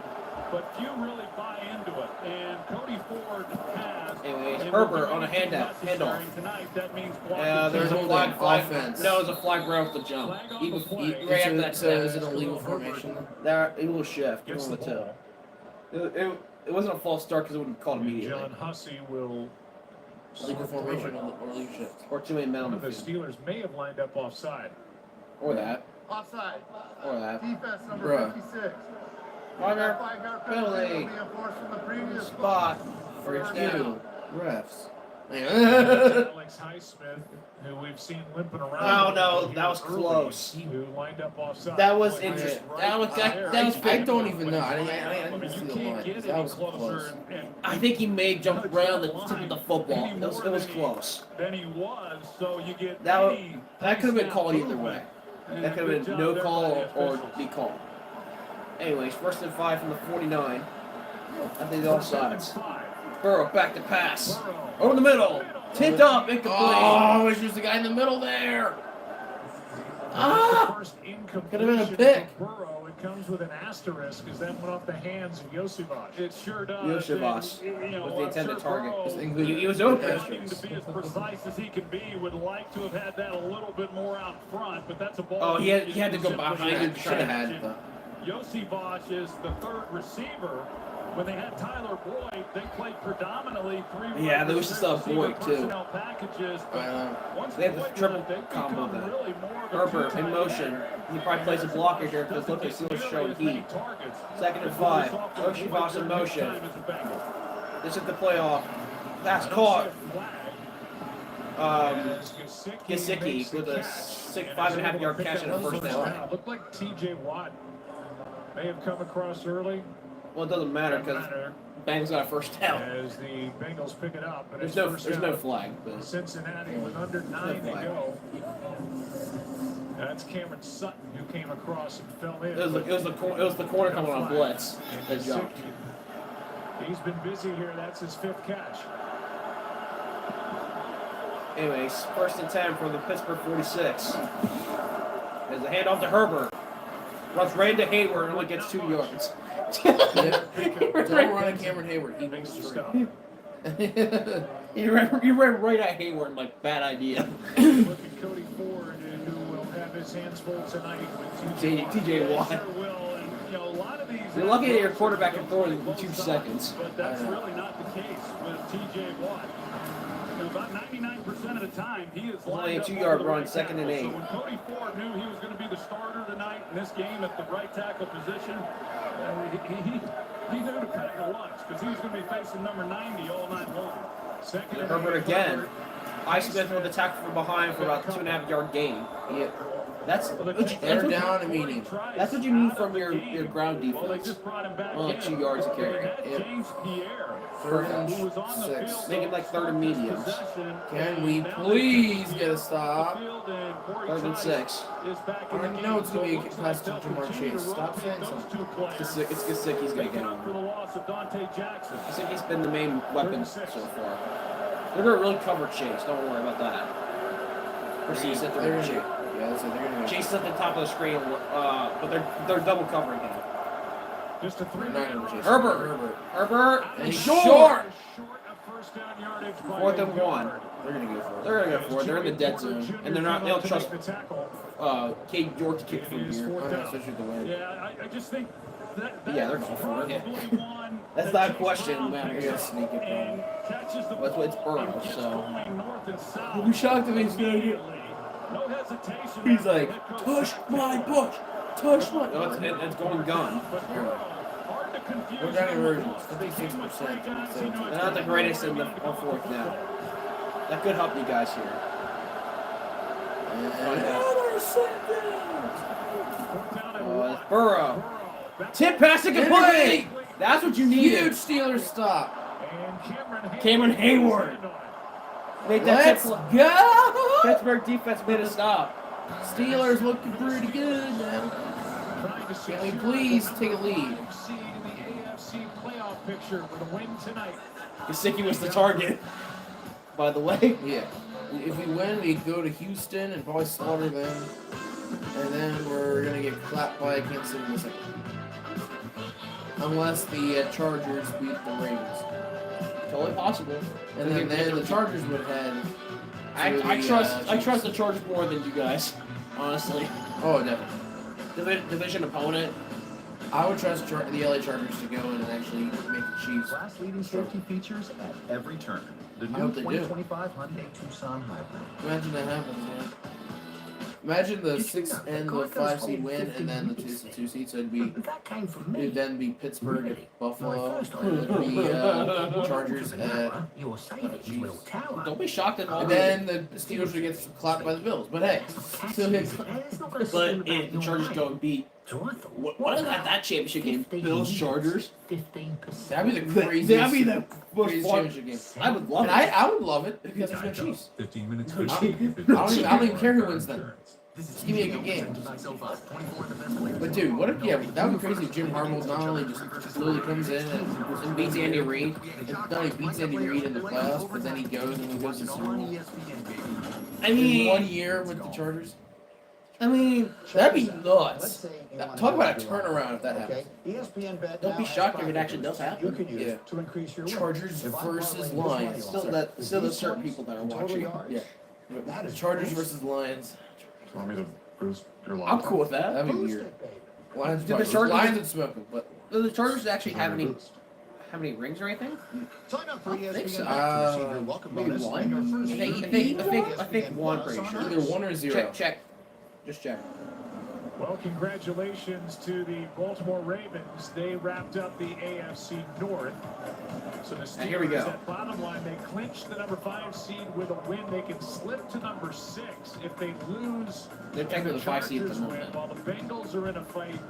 But few really buy into it. And Cody Ford has. Anyways, and Herbert with on a anything handoff. necessary Tonight, that means There's a Holding flag. offense. No, there's a flag right off the jump. Flag on He the was play. right after that So snap. is it a legal formation? There, it will shift. Give Gets him a the toe. ball. It wasn't a false start because it wouldn't be called immediately. John Hussey will. Legal sort through formation it. or legal shift? Or too many men on One the of the field. Steelers may have lined up offside. Or that. Offside. Or that. Defense number Bruh. 56. Runner. 5-yard Penalty. penalty will be enforced from the previous Spot. First down. down. Refs. Alex Highsmith, who we've seen limping around. Oh, no, here that was early, close. Who lined up offside. That was Boy, interesting. right That was there. I don't even know. I I didn't mean, see you the can't line. get That any was closer. close. And I think he may have jumped around the tip of the football. It was close. Than he was, so you get That any could have been snap called either movement. way. And That could good have been job no there call by the or officials. be called. Anyways, 1st and 5 from the 49. I think all sides. Burrow back to pass. Burrow. Over the middle. Tipped up. Incomplete. Oh, it's just the guy in the middle there. Ah! Could have been a pick. Burrow, it comes with an asterisk because that went off the hands of Yosivas. It sure does. Yosivas And, you know, was the intended I'm target. Burrow, He was open. wanting to be as precise as he can be, would like to have had that a little bit more out front, but that's a ball. Oh, he had to go simply behind him. Should have had the. Yosivas is the third receiver. When they had Tyler Boyd, they played predominantly three. Yeah, they used to still have receiver Boyd, too. personnel packages, but once They have the Boyd triple left, they've combo become then. really more of a Herbert two-tight in motion. end. He probably plays a blocker here because look at Steelers showing heat. 2nd and 5. Yosivas in motion. This is the playoff. Pass caught. Gesicki with a 5.5 yard catch and a first down. Looked like T.J. Watt may have come across early. Well, it doesn't matter because Bengals got a first down. As the Bengals pick it up, but There's it's no first down. flag. But Cincinnati with under 9 to flag. go. That's Cameron Sutton who came across and fell in. it was the corner coming on blitz that jumped. He's been busy here. That's his 5th catch. Anyways, 1st and 10 from the Pittsburgh 46. There's a handoff to Herbert. Runs right into Hayward and only gets 2 yards. Don't run at Cameron Hayward. He makes the stop. You ran right at Hayward, like, bad idea. Look at Cody Ford, who will have his hands full tonight with TJ Watt. Sure will. And, you know, a lot of these. You're lucky that your quarterback can throw it in 2 seconds. But that's really not the case with TJ Watt. You know, about 99% of the time, he is Only a lined up 2-yard over the run, right 2nd and 8. tackle. So when Cody Ford knew he was going to be the starter tonight in this game at the right tackle position, he knew to pack a lunch because he was going to be facing number 90 all night long. 2nd and Herbert 8, again. Highsmith with a tackle from behind for about 2.5-yard gain. Yeah. That's They're down immediately. That's what you need from your ground defense. Like 2 yards a carry. Yep. Third and 6. Make it like third and mediums. Can we please get a stop? Third and 6. I already know it's going to be a pass to Jamar Chase. Stop saying something. It's Gesicki's going to get him. Gesicki's been the main weapon so far. They're going to really cover Chase. Don't worry about that. Proceed at the They're Chase. Yeah, so they're going to. Chase is at the top of the screen, but they're double covering him. Just a Herbert, and and he's short. First down yardage by 4th and 1. They're going to go for it. They're gonna go for it. They're in the dead zone, and they don't trust Cade York to kick from here. Especially the way. Yeah, I just think that Yeah, they're going for it. That's not a question, man. They're going to sneak it. That's what it's Burrow, so. You'll be shocked if he's going to get. No hesitation. He's like, tush my bush, tush my. No, it's going gun. We're down in versions, 56%. They're not the greatest in the 4th down. That could help you guys here. It's Burrow. Tip pass and complete. That's what you need. Huge Steelers stop. Cameron Hayward. Made that Let's go. Pittsburgh defense made a stop. Steelers looking pretty good now. Can we please take a lead? Gesicki was the target, by the way. Yeah. If we win, we go to Houston and probably slaughter them. And then we're going to get clapped by Kansas City in a second. Unless the Chargers beat the Ravens. Totally possible. And then the Chargers would head. I trust the Chargers more than you guys, honestly. Oh, definitely. Division opponent. I would trust the LA Chargers to go in and actually make the Chiefs. Class-leading safety features at every turn. The I new hope they do. 2025 Hyundai Tucson Hybrid. Imagine that happens, man. Imagine the 6 and the 5 seed win, and then the 2 seed. So it'd then be Pittsburgh at Buffalo, and it'd be Chargers at Chiefs. Don't be shocked at all. And then the Steelers would get clapped by the Bills. But hey, still hit. But the Chargers go and beat. What is that championship game? Bills Chargers. 15%. That'd be the craziest. That'd be the craziest most championship game. I would love And it. I would love it because there's no Chiefs. 15 minutes. I don't even care who wins then. Just give me a good game. But dude, what if, that would be crazy if Jim Harbaugh not only just slowly comes in and beats Andy Reid, not only beats Andy Reid in the playoffs, but then he goes to the Super Bowl. I mean, in 1 year with the Chargers. I mean, that'd be nuts. Talk about a turnaround if that happens. Don't be shocked if it actually does happen. Yeah. Chargers versus Lions. Still there's certain people that are watching. Yeah. Chargers versus Lions. Want me to boost your line? I'm cool with that. That'd be weird. Lions would smoke them, but do the Chargers actually have any rings or anything? Sign up for I think so. Maybe one. I think one. Pretty sure. Either 1 or 0. Check. Just check. Well, congratulations to the Baltimore Ravens. They wrapped up the AFC North. So the Steelers here we go. at bottom line, they clinch the number 5 seed with a win. They can slip to number 6 if they lose. They're technically the 5 seed at the Chargers moment. win, while the Bengals are in a fight,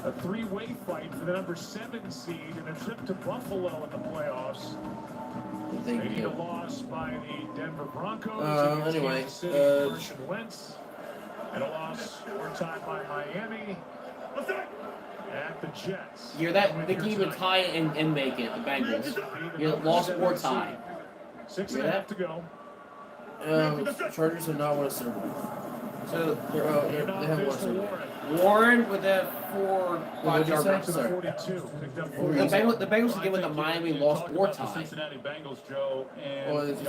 a 3-way fight for the number 7 seed and a trip to Buffalo in the playoffs. They need a loss by the Denver Broncos. against Anyway, Kansas City, Carson Wentz. And a loss overtime by Miami at the Jets. You're that they can even tie and make it. The Bengals. You lost or tie. 6.5 to go. Chargers have not won a Super Bowl. So they haven't won a Super Bowl. Warren with that 4-5 yard Sorry. 42. The Bengals again with a Miami loss or tie. Cincinnati Bengals, Joe.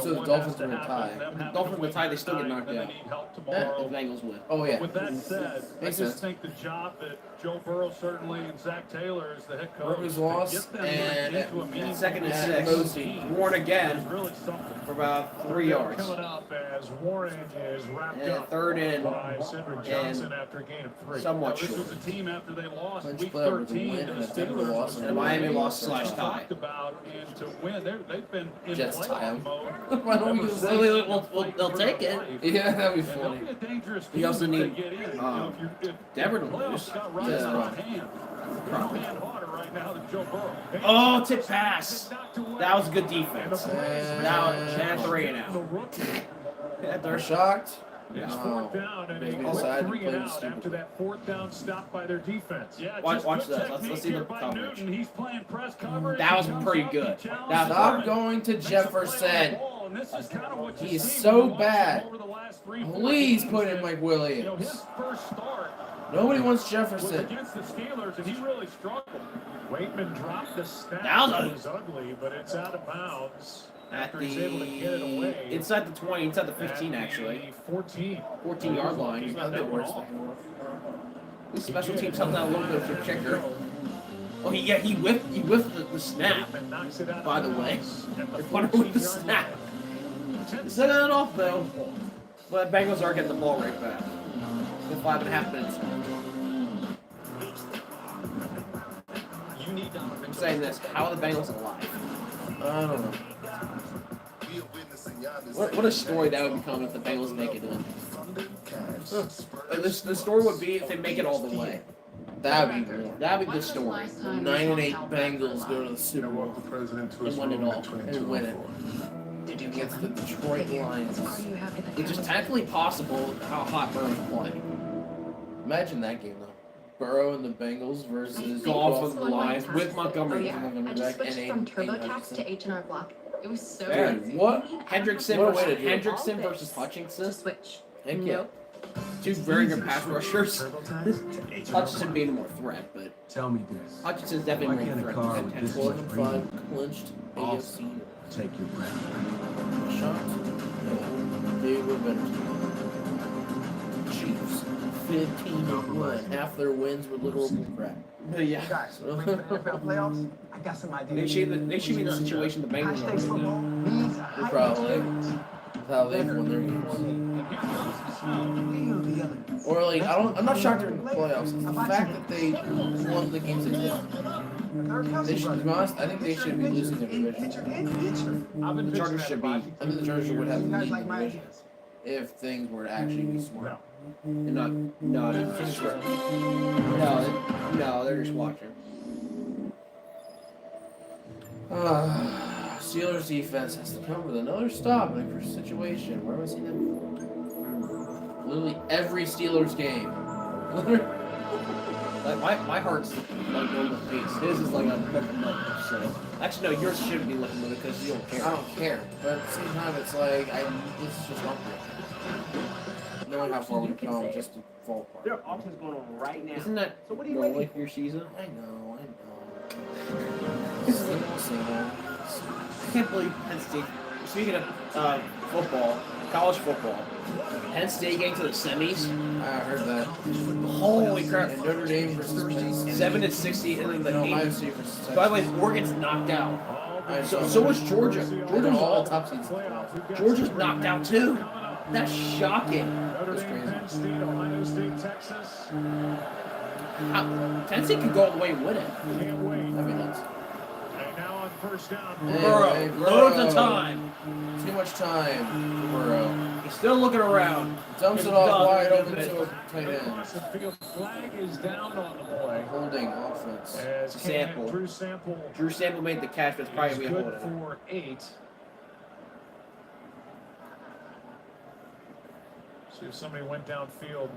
So the Dolphins win a tie. The Dolphins with tie, they still get knocked out. The Bengals win. Oh yeah. With that said, I Makes just sense. think the job that Joe Burrow certainly and Zach Taylor as the head coach. Rivers lost, get them and into a meaningful second and at 6. Mosey. Warren again is really something. for about 3 yards. Coming up as Warren is wrapped And up third and by Cedric Johnson after a gain of 3. somewhat Now, this short. was a team effort. after they lost Bench week player with a 13 win to and the a Denver Steelers. loss. And Miami lost / tie. Talked about and to win. They've been in Jets tie playoff 'em. mode. Why don't we Ever just since they'll take it. Yeah, that'd be And they'll funny. be a dangerous You team also if they need, get in. If Denver to playoffs lose. got right Yeah. out of hand. They're no hand harder right now than Joe Burrow. Oh, tip pass. That was a good defense. Now, and 3 and out. They're shocked. It's No. fourth down, and Maybe they went decided to 3 play and the out stupid after that fourth down stop by their defense. Yeah, Watch just this. good Let's technique see the here by coverage. Newton. He's playing press coverage. That was He comes pretty up, good. he challenges That was Stop him, going to makes a play on the Jefferson. ball, and this is kinda what you He's see so when you watch bad. him over the last 3-4 Please games. put in Mike You know, Williams. his first start Nobody wants was Jefferson. against the Steelers, and he really struggled. Waitman dropped the snap. That It was ugly, but it's out of bounds. At After he's able to get it the away. inside the 20, inside the 15 At actually. the 14. 14-yard line. He's He's not not that that worse. At least special teams helped out a little bit for kicker. Oh, he whiffed the snap. And knocks it out of By the way, bounds at they're punting with the 14-yard snap. line. Set it off though. But the Bengals are getting the ball right back. With 5.5 minutes. I'm saying this. How are the Bengals alive? I don't know. What a story that would become if the Bengals make it in. The story would be if they make it all the way. That'd be more. That'd be the story. 9-8 Bengals go to the Super Bowl And win it all. and win it against the Detroit Lions. Which is technically possible how hot Burrow's playing. Imagine that game though. Burrow and the Bengals versus Golf with the Lions with Oh Montgomery. yeah, I just switched from TurboTax to H&R Block. It was so Man, easy. what? Hendrickson What a way to versus do it. Hendrickson versus Hutchinson. Just switch. Heck yeah. Nope. Two very good pass rushers. Hutchinson being more threat, but Tell me this. Hutchinson's Why definitely can't more a threat. car than with 10 this points. much 4-5 clinched Also, AFC. take your breath. Shocked. Yeah. They were better. Chiefs. 15-1. Half their wins were literal crap. Yeah. Guys, ready for the NFL playoffs? I got some ideas. They should be in the situation the Bengals High are stakes in. football means a They're high probably. That's how they've won their games. Or like, I'm not shocked they're in the playoffs. It's the fact that they won the games they did. They should, to be honest, I think they should be losing their division. The Chargers should be. I think the Chargers would have the lead in the division if things were to actually be smart. No, they're just watching. Steelers defense has to come with another stop in a crucial situation. Where have I seen that before? Literally every Steelers game. Like my heart's like going with pace. His is like a so. Actually, no, yours shouldn't be looking with it because you don't care. I don't care, but at the same time, it's like this is just not good. Knowing how far we've come, just to fall apart. There are auctions going on right now. Isn't that so? What are you waiting for your season? I know. Same. I can't believe Penn State. Speaking of football, college football, Penn State getting to the semis. I heard that. Holy crap! And Notre Dame versus Penn State. 7-60, and then the Ohio State versus Texas. By the way, Oregon's knocked out. So was Georgia. Georgia's all top seeds. Georgia's knocked out too. That's shocking. That's crazy. Penn State, Ohio State, Texas. Penn State could go all the way and win it. Can't wait. I mean, that's And now on first down. Burrow, loads of time. Too much time for Burrow. He's still looking around. Dumps it off wide open to a tight end. Across the field, flag is down on the play. Holding offense. As Sample. Drew Sample Drew Sample made the catch, but it's probably is going to good hold it. for 8. See if somebody went downfield.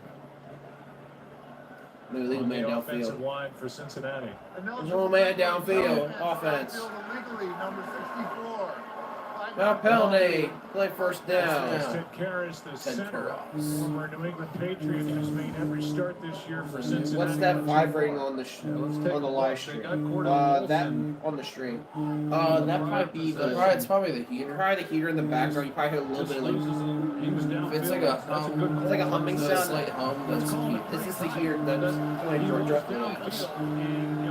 No legal On man the offensive downfield. line for Cincinnati. No man downfield. Offense. Number 64. No penalty. Play first down. Ted Karras, the center, former New England Patriot, who's made every start this year for Cincinnati. What's that vibrating on the on the live stream? That on the stream. That might be the. It's probably the heater. Probably the heater in the background. You probably hear a little bit of like. He was downfield. It's like a That's good It's like a humming a sound. slight hum. That's Is this the heater that's going to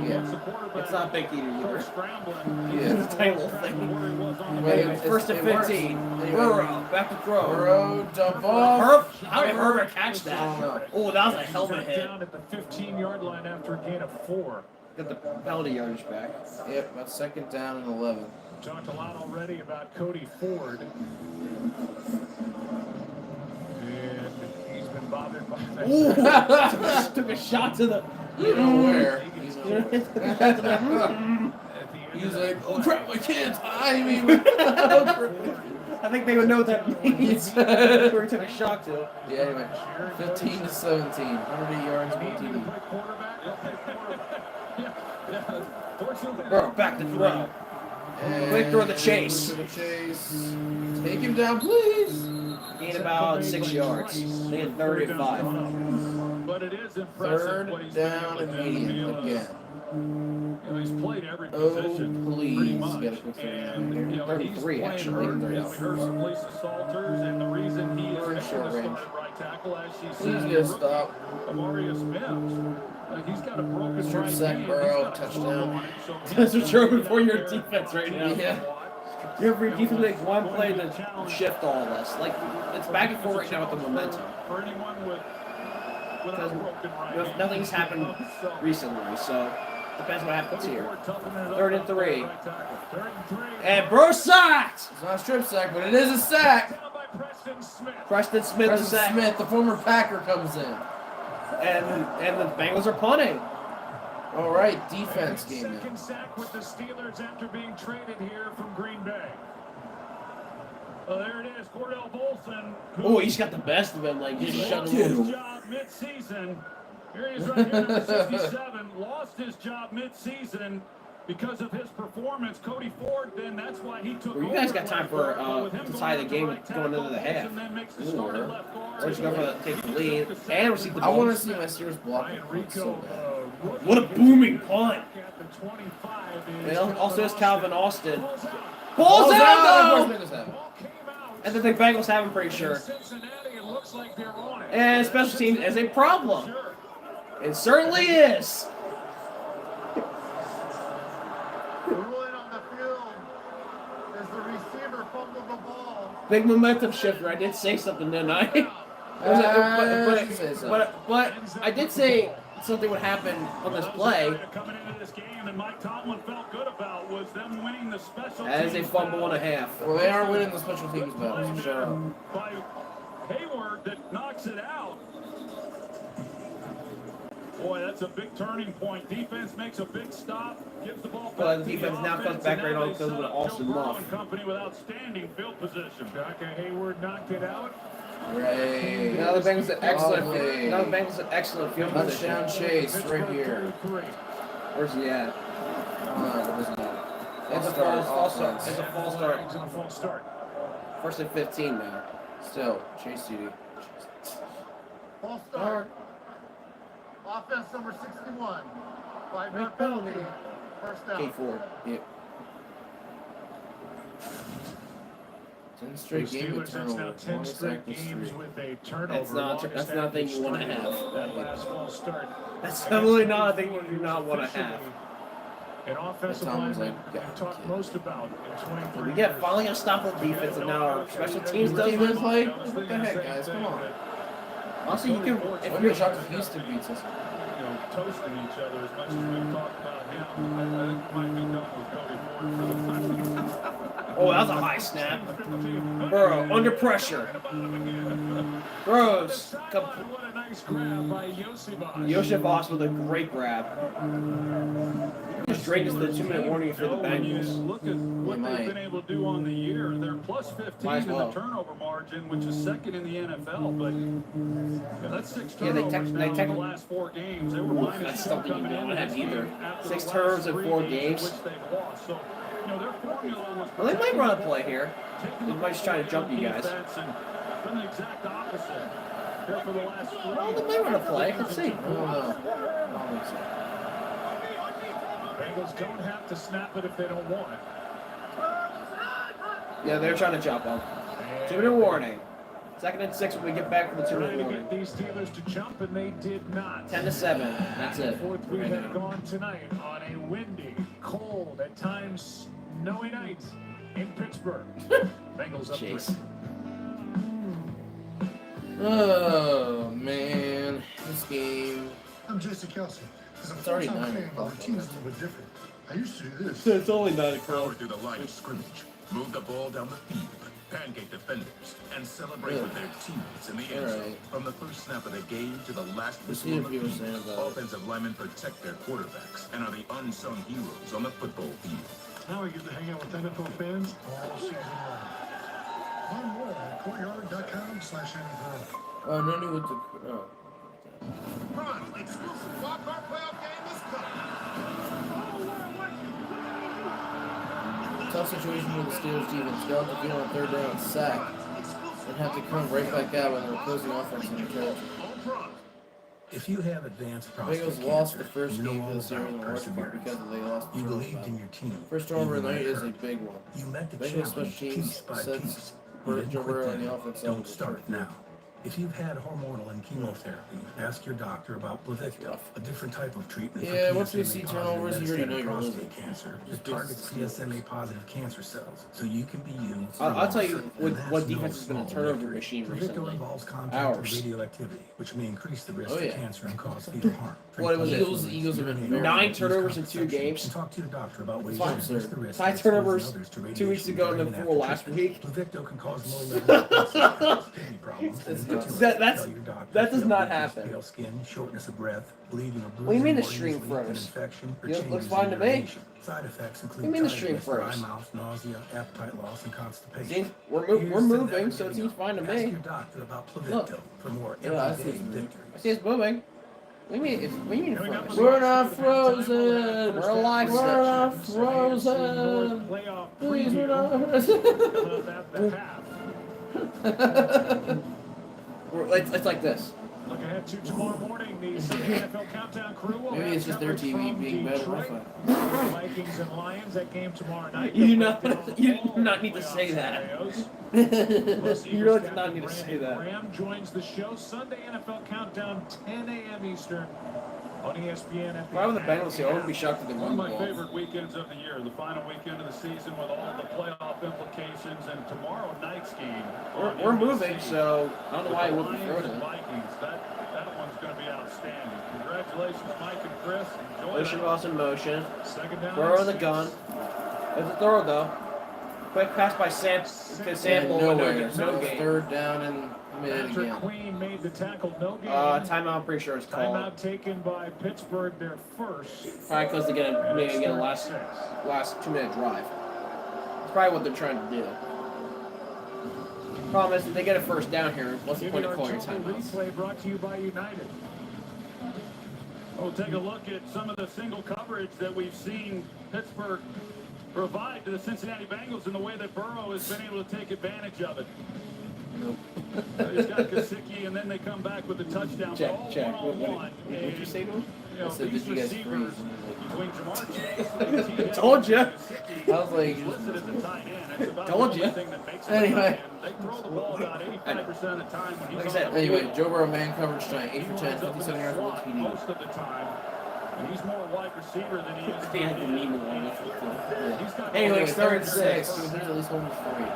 Yeah. It's not big heater either. Scrambling. Yeah. It's a tiny little thing. But it's First and It works. 15. Anyway, Burrow, back to throw. Burrow, dump off. How did Herbert catch I don't know. that? Oh, that was a helmet Set hit. down at the 15-yard line after a gain of 4. Got the penalty yardage back. Yep, about second down and 11. Talked a lot already about Cody Ford. And he's been bothered by that. Ooh, took a shot to the. You know where? He's He's like, oh crap, I can't. I mean, I think they would know what that means. Where he took a shot to. yeah, anyway, 15 to 17, 108 yards, one TD. Burrow, back to throw. Quick throw the chase. To the chase. Take him down, please. Gain about 6 yards. They had 30 and 5. But it is impressive what Third he's down been and able to do. medium again. You know, he's played every Oh, position pretty please. much. Get a quick And, you know, 33 he's actually. playing hurt. We heard some police assaulters, and the reason he is Very making short the range. start at right tackle, as she Please said, get a rookie stop. Amarius Mims. He's got a broken Strip right sack, knee. Burrow, He's got a touchdown. toe on it, so That's he's what you're gonna hoping for be your out there defense right now. Yeah. Your defense makes one play to shift all this. Like, it's back and forth right now with the momentum. For anyone with Because a broken right knee. nothing's happened So, recently, so depends what happens here. toughen it up 3rd and out there 3. at right tackle. 3rd and 3. And Burrow sacked! It's not a strip sack, but it is a sack. Down by Preston Smith. Preston Smith Preston is sacked. Smith, the former Packer, comes in. And the Bengals are punting. All right, defense game now. Second sack with the Steelers after being traded here from Green Bay. Well, there it is, Cordell Bolson. Oh, he's got the best of him. Like, he's Lost shut his him. job mid-season. Here he is right here, number 67. Lost his job mid-season because of his performance. Cody Ford, then that's why he took Well, you over. guys got time for With him to going tie the out to game right going into the tackle, half. Bolson then makes the start at left guard. Or just go for the take the lead and receive the I ball. want to see my Steelers block. Ryan It's so Rico, bad. What a booming punt! at the 25 And is also is Calvin Austin. Balls out. Balls out Of though! course Bengals have it. Ball came out. And then the Bengals have him pretty sure. Cincinnati, it looks like they're on it. And special teams is a problem. Sure. It certainly is. The ruling on the field is the receiver fumbled the ball. Big momentum shifter. I did say something, didn't I? But I did say something would happen on this play. Coming into this game, and Mike Tomlin felt good about was them winning the special That is a teams fumble and a battle. half. Well, they are winning the special teams battle, so shut up. By Hayward that knocks it out. Boy, that's a big turning point. Defense makes a big stop, gives the ball back. Well, the to defense now offense, comes back and right now on they because of set an up Austin Joe Burrow Muff. and company with outstanding field position. Becca Hayward knocked it out. Right. Now the Bengals at excellent. Lovely. Now the Bengals at excellent field position. Touchdown chase right here. 33. Where's he at? What is that? It's a Start false start. offense. It's a false start. It's a false start. 1st and 15 now. Still, Chase CD. False start. Offense number 61. 5-yard penalty. First down. K4. Yep. 10 straight game with Steelers, that's now turnovers. 10 One straight sack was games 3. with a turnover. That's not a thing you want to have. That last false start. That's definitely not a thing you do not want to have. An offensive Tomlin's lineman like, we yeah, talked kid. most about in 23 We get years. finally a stop on defense, and now our special teams does Team is win. like, what the heck, guys? Come on. Also, you can I'm if gonna you're shock if Houston beats us. You know, toasting each other as much as we've talked about him. I think we might be done with Cody Ford for the time. Oh, that was a high snap. Burrow under pressure. Throws. What a nice grab by Yosibas. Yosibas with a great grab. Just straight into the 2-minute warning for the When you Bengals. look at what they've been able to do on the year, they're plus 15 Might as in well. the turnover margin, which is second in the NFL. But yeah, that's 6 Yeah, they turnovers they now in the last 4 games. They were minus That's 2 something you coming don't into have this either. game after 6 the turnovers last in 3 4 games, games. which they've lost. So, you know, their formula was Well, they might run a play protecting here. taking They the might just try to ball jump you on guys. defense and done the exact opposite here for the last 3 Well, they might run a play. Let's see. I don't know. I don't think so. Bengals don't have to snap it if they don't want it. Yeah, they're trying to jump him. 2-minute warning. 2nd and 6 when we get back from the Trying 2-minute to warning. get these Steelers to jump, and they did not. 10-7. That's it. Fourth we have gone tonight on a windy, cold, at times snowy night in Pittsburgh. Bengals up 3. Jeez. Oh man, this game. I'm Jason Kelsey. As a It's already full-time 9 fan, my o'clock. routine is a little bit different. I used to do this. It's only 9 Power o'clock. through the line of scrimmage. Move the ball down the field. Pancake defenders. And celebrate with their teammates in the end zone. Alright. From the first snap of the game to the last Let's whistle see of if the you were field, saying about it. offensive linemen protect their quarterbacks and are the unsung heroes on the football field. Now I get to hang out with NFL fans all season long. Learn more at courtyard.com/NFL. Oh, no need with the. Oh. Run, exclusive wild-card playoff game is coming. Tough situation for the Steelers defense. Go out the field on 3rd down and sack, and have to come right back out when the opposing offense in return. If you have advanced prostate Bengals cancer, lost the first you know game all of the series about in the large part perseverance. because they lost the You turnover believed in battle. your team. First turnover of the even night when it is a hurt. big one. You met the Bengals special challenge teams piece by sets piece. You Burt didn't Joe quit Burrow on then. the offense. Don't start now. If you've had hormonal and chemotherapy, ask your doctor about Pluvicto, a different type of treatment Yeah, for once we see PSMA-positive turnovers, you already know metastatic you're losing. prostate cancer. It Just targets because PSMA-positive cancer cells, so you can be you. I'll tell you And what that's defense has been a no turnover small machine victory. Pluvicto recently. involves contact Ours. with radioactivity, which may increase the risk Oh, of yeah. cancer and cause fetal harm. What was it? Eagles have been very 9 turnovers in 2 games. And talk to your doctor about ways That's to reduce absurd. the risk 5 of exposing turnovers others to 2 weeks radiation ago and during then and 4 after last treatment. week. Pluvicto can cause low levels of kidney problems. and infertility. That's- Tell your doctor that if does you not have weakness, happen. Pale skin, shortness of breath, bleeding or What do you mean bruising the more stream easily, an froze? infection, or Yeah, changes looks in fine to me. urination. Side effects include What do you mean the stream tiredness, dry froze? mouth, nausea, appetite loss, and constipation. See, we're Here's moving, some so it seems fine to Ask me. your doctor about Pluvicto Look. for more Yeah, I see everyday it's moving. victories. I see it's moving. What do you mean? What do you mean Coming up froze? on We're not frozen. We're alive. We're not AFC frozen. North playoff Please, we're preview. not. Coming up at the half. It's like this. Look ahead to tomorrow morning. The Sunday NFL Countdown crew will Maybe have it's just their coverage TV from being bad Detroit. Wi-Fi. Vikings and Lions, that game tomorrow night. You do They'll not- break down you all do not need to playoff say that. scenarios. You Plus, really Eagles did not captain need to say Brandon that. Graham joins the show Sunday NFL Countdown, 10 a.m. Eastern on ESPN. If I were the Bengals here, I wouldn't be shocked if they One won of the my ball. favorite weekends of the year, the final weekend of the season with all the playoff implications, and tomorrow night's game. on We're NBC. moving, so I don't know why it With wouldn't be the Lions frozen. and Vikings, that one's going to be outstanding. Congratulations, Mike and Chris. Enjoy Motion that. loss in motion. Second down. Throw and in the 6. gun. There's a throw though. Quick pass by Sam to And Sample. nowhere. No So game. 3rd down and mid Patrick again. Queen made the tackle. No game. Timeout. I'm pretty sure it's called. Timeout taken by Pittsburgh, their first. Probably because they maybe get a last 6. 2-minute drive. That's probably what they're trying to do. Problem is, if they get a first down here, what's the point of calling your Total timeouts? replay brought to you by United. We'll take a look at some of the single coverage that we've seen Pittsburgh provide to the Cincinnati Bengals and the way that Burrow has been able to take advantage of it. Nope. He's got Gesicki, and then they come back with a touchdown. Check, all check. one-on-one. What'd you say to him? You know, I said, these did you guys receivers freeze? between Jamar Chase and T.J. Told ya. Gesicki, I was like, who's listed as a tight end. That's about Told the ya. only thing that makes him Anyway. a tight end. They throw the ball about 85% of the time when he's Like I on said, the Anyway, field. Joe Burrow man coverage tonight. 8 for 10, He lines up in 57 the yards, 1 slot TD. most of the time. And he's more wide receiver than he is. They had the tight end. meme along with it, too. He's got Anyway, Anyway, 3rd and 6. 6. So he's at least home with 3.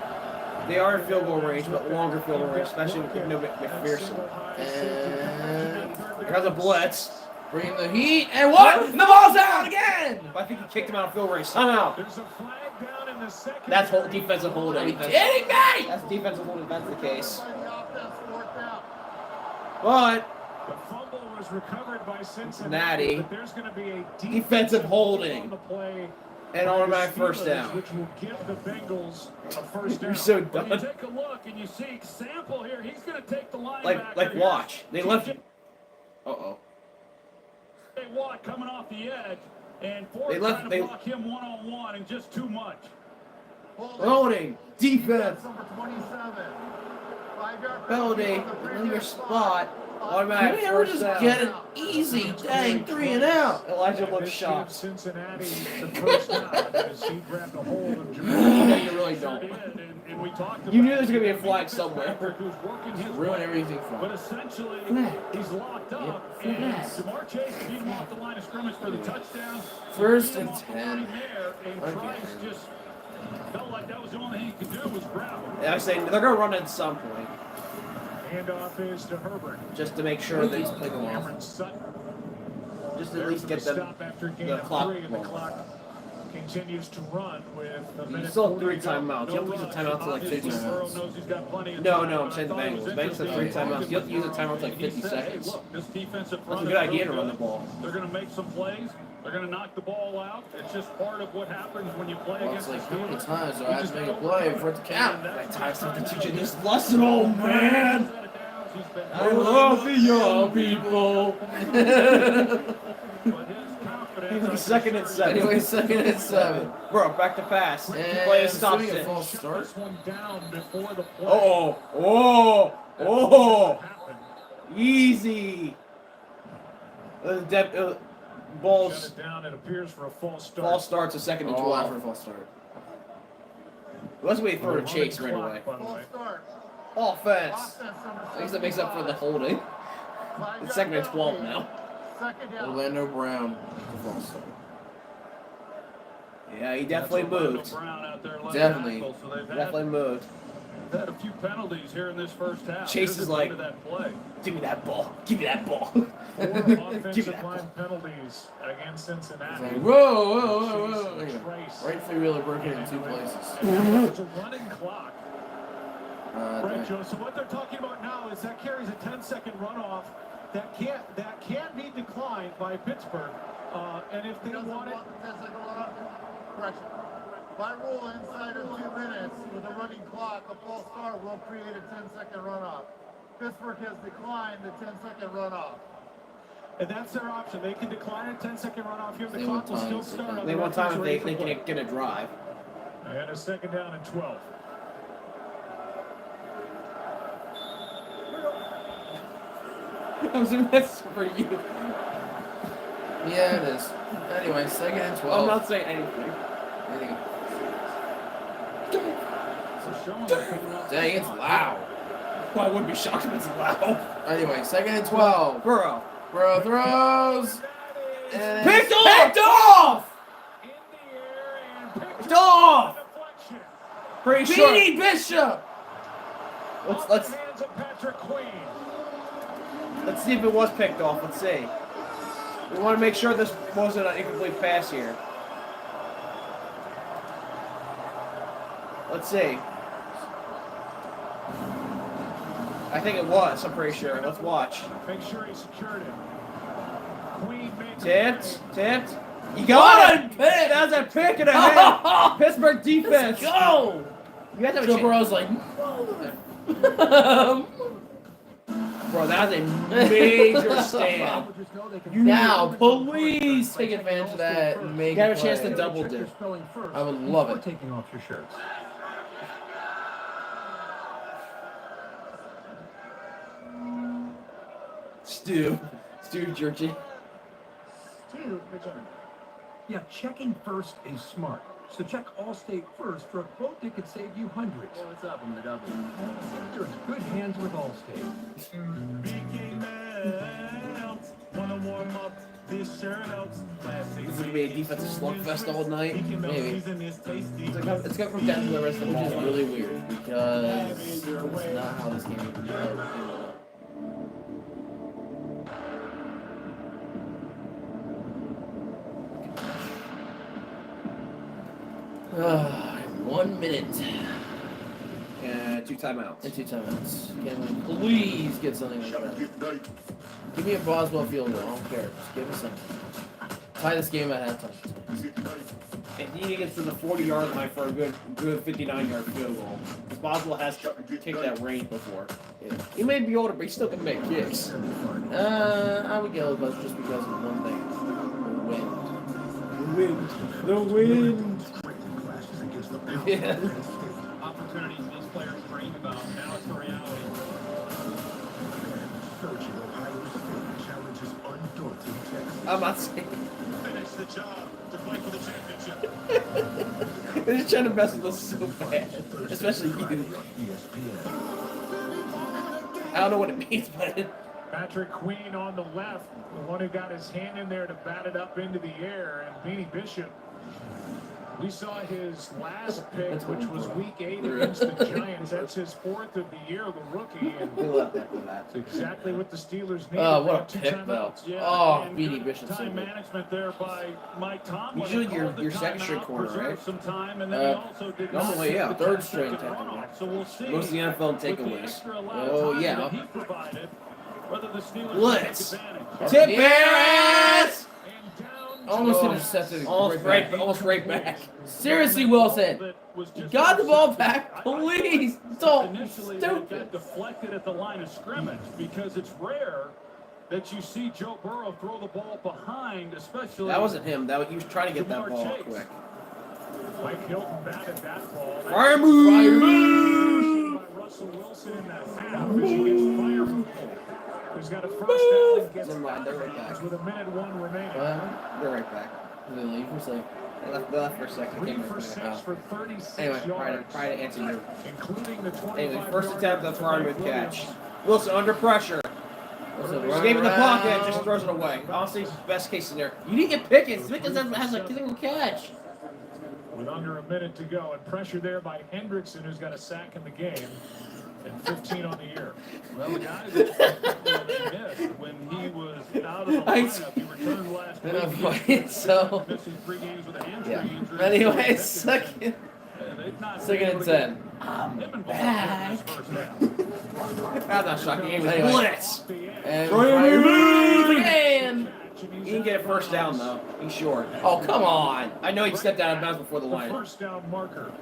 They are in field goal range, but longer field goal range, especially with no McPherson. And There's a blitz. bring the heat. And what? The ball's out again! I think he kicked him out of field range somehow. There's a flag down in the second. That's defensive holding. Are you kidding me? That's defensive holding. That's the case. The offense worked out. But The fumble was recovered by Cincinnati. Natty. But there's going to be a Defensive holding. on the play. an automatic by the first Steelers, down. which will give the Bengals a first down. You're so But you done. take a look and you see Sample here. He's going to take the linebacker. Like watch. They left. TJ Uh-oh. Watt coming off the edge, and Ford They left- trying to they- block him one-on-one, and just too much. Holding. Defense. Number 27. 5-yard Penalty. on the In your previous spot. Can Automatic we ever first just down. get an easy dang 3 and out? Elijah And looks this shocked. gives Cincinnati the first down as he grabbed a hold of No, Jamal. you really don't. And we talked You knew about there's gonna be a it. flag somewhere. Patrick, who's working his Ruin way, everything for But him. essentially, Flag. he's locked up, Yep, and flag. Jamar Chase beat him off the line of scrimmage for the touchdown. First Beat him and off the 10. line there, and Okay. Price just Felt like that was the only thing he could do was grab him. Yeah, I say they're gonna run at some point, Handoff is to Herbert. just to make sure that Cameron Sutton. just to at least get them Stop after gain the of clock 3, and the rolling. clock continues to run with a You minute still have 40 3 to go. timeouts. You have to use a timeout to like 50 Obviously, Burrow seconds. knows he's got plenty of No, time, no, I'm but saying the I thought it Bengals. was Bengals have 3 interesting. timeouts. You have to use a timeout to like He 50 said, seconds. Hey, look, this defensive That's front a is good idea really to run the good. ball. They're going to make some plays. They're going to knock the ball out. It's just part of what happens when you play Well, it's against like, the how many Steelers. times do I have to make a play for it to count? My time's not to teach you this lesson, old man. I love the young people. Anyway, second and 7. Anyway, second and 7. Bro, back to pass. And Play a stop assuming a it. false start. This one down before the play. Oh. Easy. Shut Balls. it down. It appears for a false start. False starts a second and Oh, 12. after a false start. Let's wait for a Running chase right clock, away. by the way. Offense. I guess that makes up for the holding. It's second and 12 now. Orlando Brown. A false start. Yeah, he definitely moved. Brown out there left Definitely. tackle, so they've Definitely moved. had a few penalties here in this first half. Chase Here's is the like- end of that play. Give me that ball. Give me that ball. 4 Give me offensive that line ball. penalties against It's Cincinnati. like, whoa. Chase and Trace. Right three-wheeler broken in 2 places. It's a running clock. Uh, Right, Joe. So what they're talking about now is that carries a 10-second runoff that can't be declined by Pittsburgh. And if they want it, Correction. By rule, inside of 2 minutes with a running clock, a false start will create a 10-second runoff. Pittsburgh has declined the 10-second runoff. and that's their option. They can decline a 10-second runoff here. The They clock want will time, still so start. on They the want time if referee's they ready for can get a drive. play. And a second down and 12. I was in this for you. yeah, it is. Anyway, second and 12. I'm not saying anything. Anything- So showing that Dang, it's loud. Well, I wouldn't be shocked if it's loud. Anyway, second and 12. Burrow. Burrow throws. And Picked off! In the air and picked Picked off! deflection. Pretty sure. Beanie Bishop. Let's The hands of Patrick Queen. let's see if it was picked off. Let's see. We want to make sure this wasn't an incomplete pass here. Let's see. I think it was. I'm pretty sure. Let's watch. Make sure he secured it. Queen made the Tipped. play. Tipped. You got What a it. pick! That was a pick and a half. Pittsburgh defense. Let's go. You had to have a Joe chance. Burrow's like, Bro, that was a major stand. now, please take advantage of that and make You got a a chance play. to double dip. I would love it. Taking off your shirts. Stu Georgie. Stu, Virginia. Yeah, checking first is smart. So check Allstate first for a quote that could save you hundreds. Hey, what's up? I'm the double. You're in good hands with Allstate. This is gonna be a defensive slugfest all night. Maybe. It's gonna come down to the rest of the Which is ball. really weird because it's not how this game is. Ah, 1 minute 2 timeouts. and 2 timeouts. Can we please get something like that? Give me a Boswell field goal. I don't care. Just give me something. Tie this game at halftime. And he gets to the 40-yard line for a good 59-yard field goal. Boswell has taken that range before. Yeah. He may be older, but he still can make kicks. I would get a little bit just because of one thing. The wind. The wind. Yeah. opportunities these players dream about. Now it's the reality. I'm not saying. Finish the job to fight for the championship. They're just trying to mess with us so bad. Especially you. I don't know what it means, but Patrick Queen on the left, the one who got his hand in there to bat it up into the air, and Beanie Bishop We saw his last pick, which was week 8 against the Giants. That's his 4th of the year, the rookie. And We left that for that. that's exactly what the Steelers need. Oh, what a pick, though. Oh, B.D. Bishop's so Time good. management there by Mike Tomlin. Usually your second string corner, right? Some time, and then he also did Normally, yeah. Third string, not technically. So we'll see. Most of the NFL with the takeaways. extra allowed Oh, time yeah. that he provided, whether the Steelers Blitz. take advantage. Tip Yeah. Bears! And down Almost Oh. intercepted. Almost right back. Seriously, Wilson. You got the ball back. Please don't. Initially, they Stupid. got deflected at the line of scrimmage because it's rare that you see Joe Burrow throw the ball behind, especially. That wasn't him. He was trying to get that ball quick. Mike Hilton batted that ball. Fire move! By Russell Wilson in that half as he gets fire move. He's got a first down and gets Never mind, they're right back. with a minute 1 remaining. They're right back. Did they leave for a second? They left for a second. 3 Came for back. 6 for 36 Anyway, yards, try to answer your. including the 25 Anyway, first yard attempt, the to fire Mike move catch. Williams. Wilson under pressure. Wilson, Just run gave it the pocket, around. just throws it away. Honestly, best case scenario. You didn't get Pickens. Pickens has a single catch. With under a minute to go, and pressure there by Hendrickson, who's got a sack in the game, and 15 on the year. Well, the guy that they missed when he was out of the lineup, he returned last week. So, Missing 3 games with a hamstring yeah. injury. Anyway, second. They've not been Second able and to 10. get him involved back. in this first half. That's not shocking. It was Anyway. blitz. And Fire move again. He didn't get a first down though. He's short. Oh, come on. I know he stepped out of bounds before the The line. first down marker.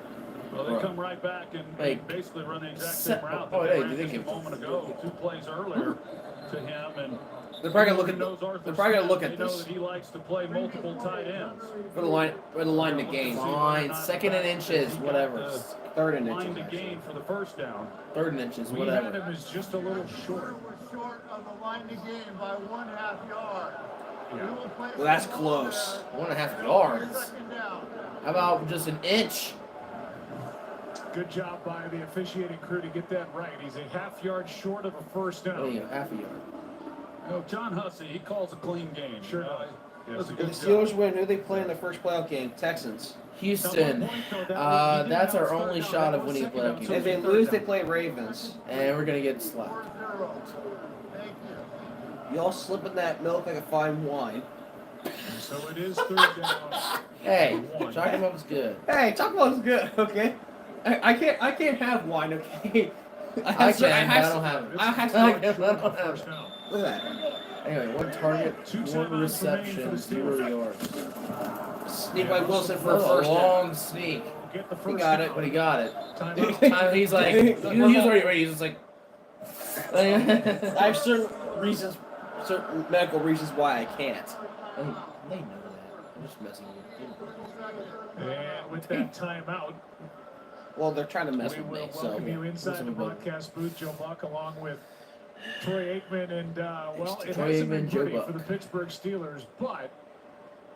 Well, they come right back and Like, basically run the exact same route oh, that hey, they ran you think just a it- moment ago, 2 plays earlier to him. And They're probably gonna look who at. knows Arthur They're probably gonna look Smith, at they know this that he likes to play multiple tight ends. for the line to gain. Fine. Second and inches, whatever. Third and Line to inches. gain for the first down. Third and inches, We had whatever. him as just a little short. Short of the line to gain by 1/2 yard. Well, that's close. 1.5 yards. How about just an inch? Good job by the officiating crew to get that right. He's a half yard short of a first There you down. go, half a yard. You know, John Hussey, he calls a clean game. Sure You know, does. Does a If the good Steelers job. win, who they play in the first playoff game? Texans. Houston. That's our only shot of winning a playoff If game. they lose, they play Ravens. And we're going to get slapped. Y'all slipping that milk like a fine wine. So it is 3rd down. Hey, One. Chocolate Milk's good. Hey, chocolate's good, okay? I can't have wine, okay? I can, but I don't have it. I have I to. First don't have it. down. Look at that. Anyway, 1 target, 2 1 timeouts remaining reception, for the 0 Steelers. yards. Sneak by Wilson for That a was first a down. long sneak. Get the He first got down. it. But he got it. Timeout. He's like, he was already ready. He's just like, I have certain reasons, certain medical reasons why I can't. they know that. I'm just messing with you. And with that timeout, Well, they're trying to mess we with me, will so. welcome you inside the broadcast booth, Joe Buck, along with Troy Aikman. And, well, it Troy hasn't been Aikman, Joe pretty Buck. for the Pittsburgh Steelers, but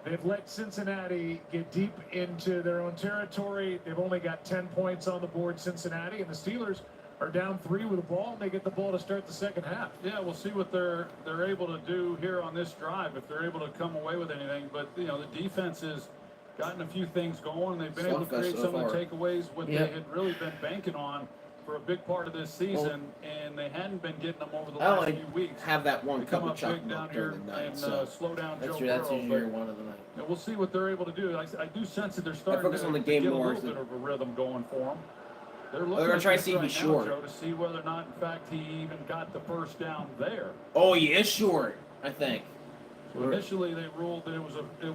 they've let Cincinnati get deep into their own territory. They've only got 10 points on the board, Cincinnati, and the Steelers are down 3 with the ball, and they get the ball to start the second half. Yeah, we'll see what they're able to do here on this drive, if they're able to come away with anything. But, you know, the defense has gotten a few things going. They've been able to Slugfest create so some of far. the takeaways, what Yep. they had really been banking on for a big part of this season, and they hadn't been getting them over the I last only few weeks. have that one They cup come of up chocolate big down milk here during the night, and so. slow down That's Joe that's Burrow. usually But, one of the night. you know, we'll see what they're able to do. I do sense that they're starting focus to, on the to game get a more little as bit of a rhythm going for them. They're looking gonna at try to this see if right he's now, short. Joe, to see whether or not, in fact, he even got the first down there. Oh, he is short, I think. So initially, they ruled that it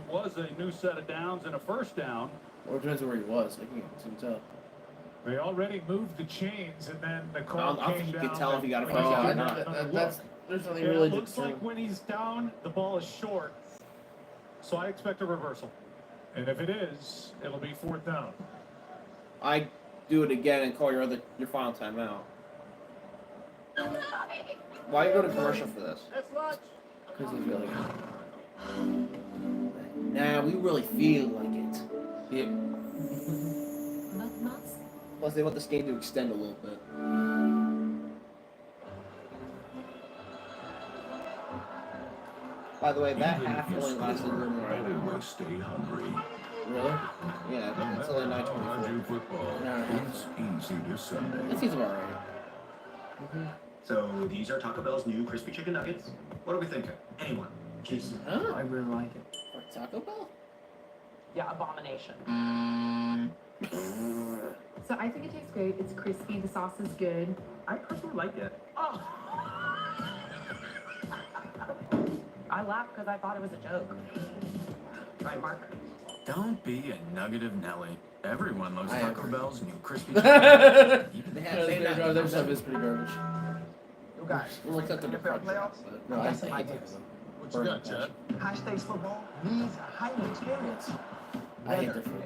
was a new set of downs and a first down. Or it depends where he was. I can't tell. They already moved the chains, and then the call I don't came think you down. can tell if he got a that- first down or I not. know that's there's nothing Yeah, really it to looks like determine. when he's down, the ball is short. So I expect a reversal. And if it is, it'll be 4th down. I do it again and call your final timeout. Why you go to commercial for this? Because they feel like Nah, we really feel like it. Yep. Plus, they want this game to extend a little bit. By the way, that half only lasted a little more. Stay hungry. Really? Yeah, it's only 9:24. Football. No. It's easy to say. That seems about right. So these are Taco Bell's new crispy chicken nuggets. What are we thinking? Anyone? Jason. Oh, I really like it. for Taco Bell? Yeah, abomination. So I think it tastes great. It's crispy. The sauce is good. I personally like it. Oh. I laughed because I thought it was a joke. Right, Mark? Don't be a nugget of Nelly. Everyone loves I Taco agree. Bell's new crispy Their stuff is pretty garbage. You guys, Well, except in the NFL crunch playoffs? wrap, but no, I hate Taco Bell. What you got, Chad? High stakes football needs a highly experienced. I hate their food.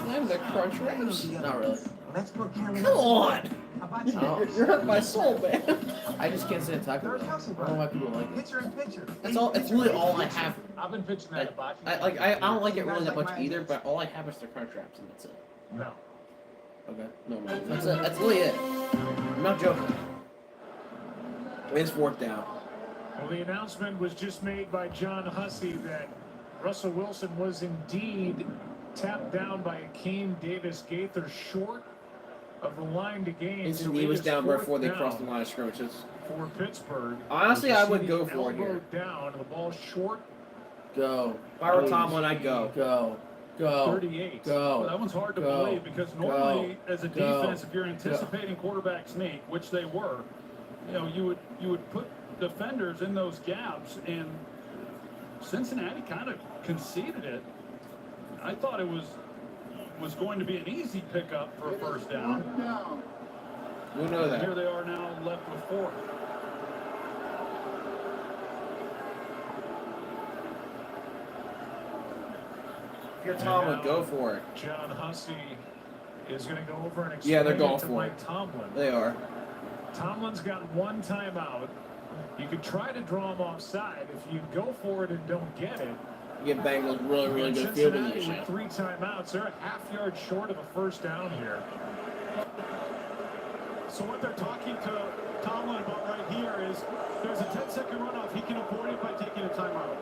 And the crunch wraps? Not really. Let's put Cameron. Come on! How about you? Oh. You're hurting my soul, man. I just can't stand Taco Bell. I don't know why people like it. Picture in picture. That's all. It's really all I have. I've been pitching that at Bocce. I don't like it really that much either, but all I have is the crunch wraps, and that's it. No. Okay. No, man. That's it. That's really it. I'm not joking. It's fourth down. Well, the announcement was just made by John Hussey that Russell Wilson was indeed tapped down by Akeem Davis Gaither short of the line to gain. His So knee it was is down fourth before they down crossed the line of scrimmages. for Pittsburgh. Honestly, I would go for it Elbow here. down, the ball short, Go. If I were Please. Tomlin, I'd go. Go. Go. 38. Go. Well, that one's hard to Go. believe because normally, as a Go. defense, if you're anticipating quarterback sneak, which they were, you would put defenders in those gaps, and Cincinnati kind of conceded it. I thought it was going to be an easy pickup for a first down. We know that. Here they are now left with 4. If you're Tomlin, go for it. John Hussey is going to go over and explain Yeah, they're it going to for Mike it. Tomlin. They are. Tomlin's got one timeout. You could try to draw him offside. If you go for it and don't get it, You give Bengals really, really good field Cincinnati position. with 3 timeouts. They're a half yard short of a first down here. So what they're talking to Tomlin about right here is there's a 10-second runoff. He can avoid it by taking a timeout.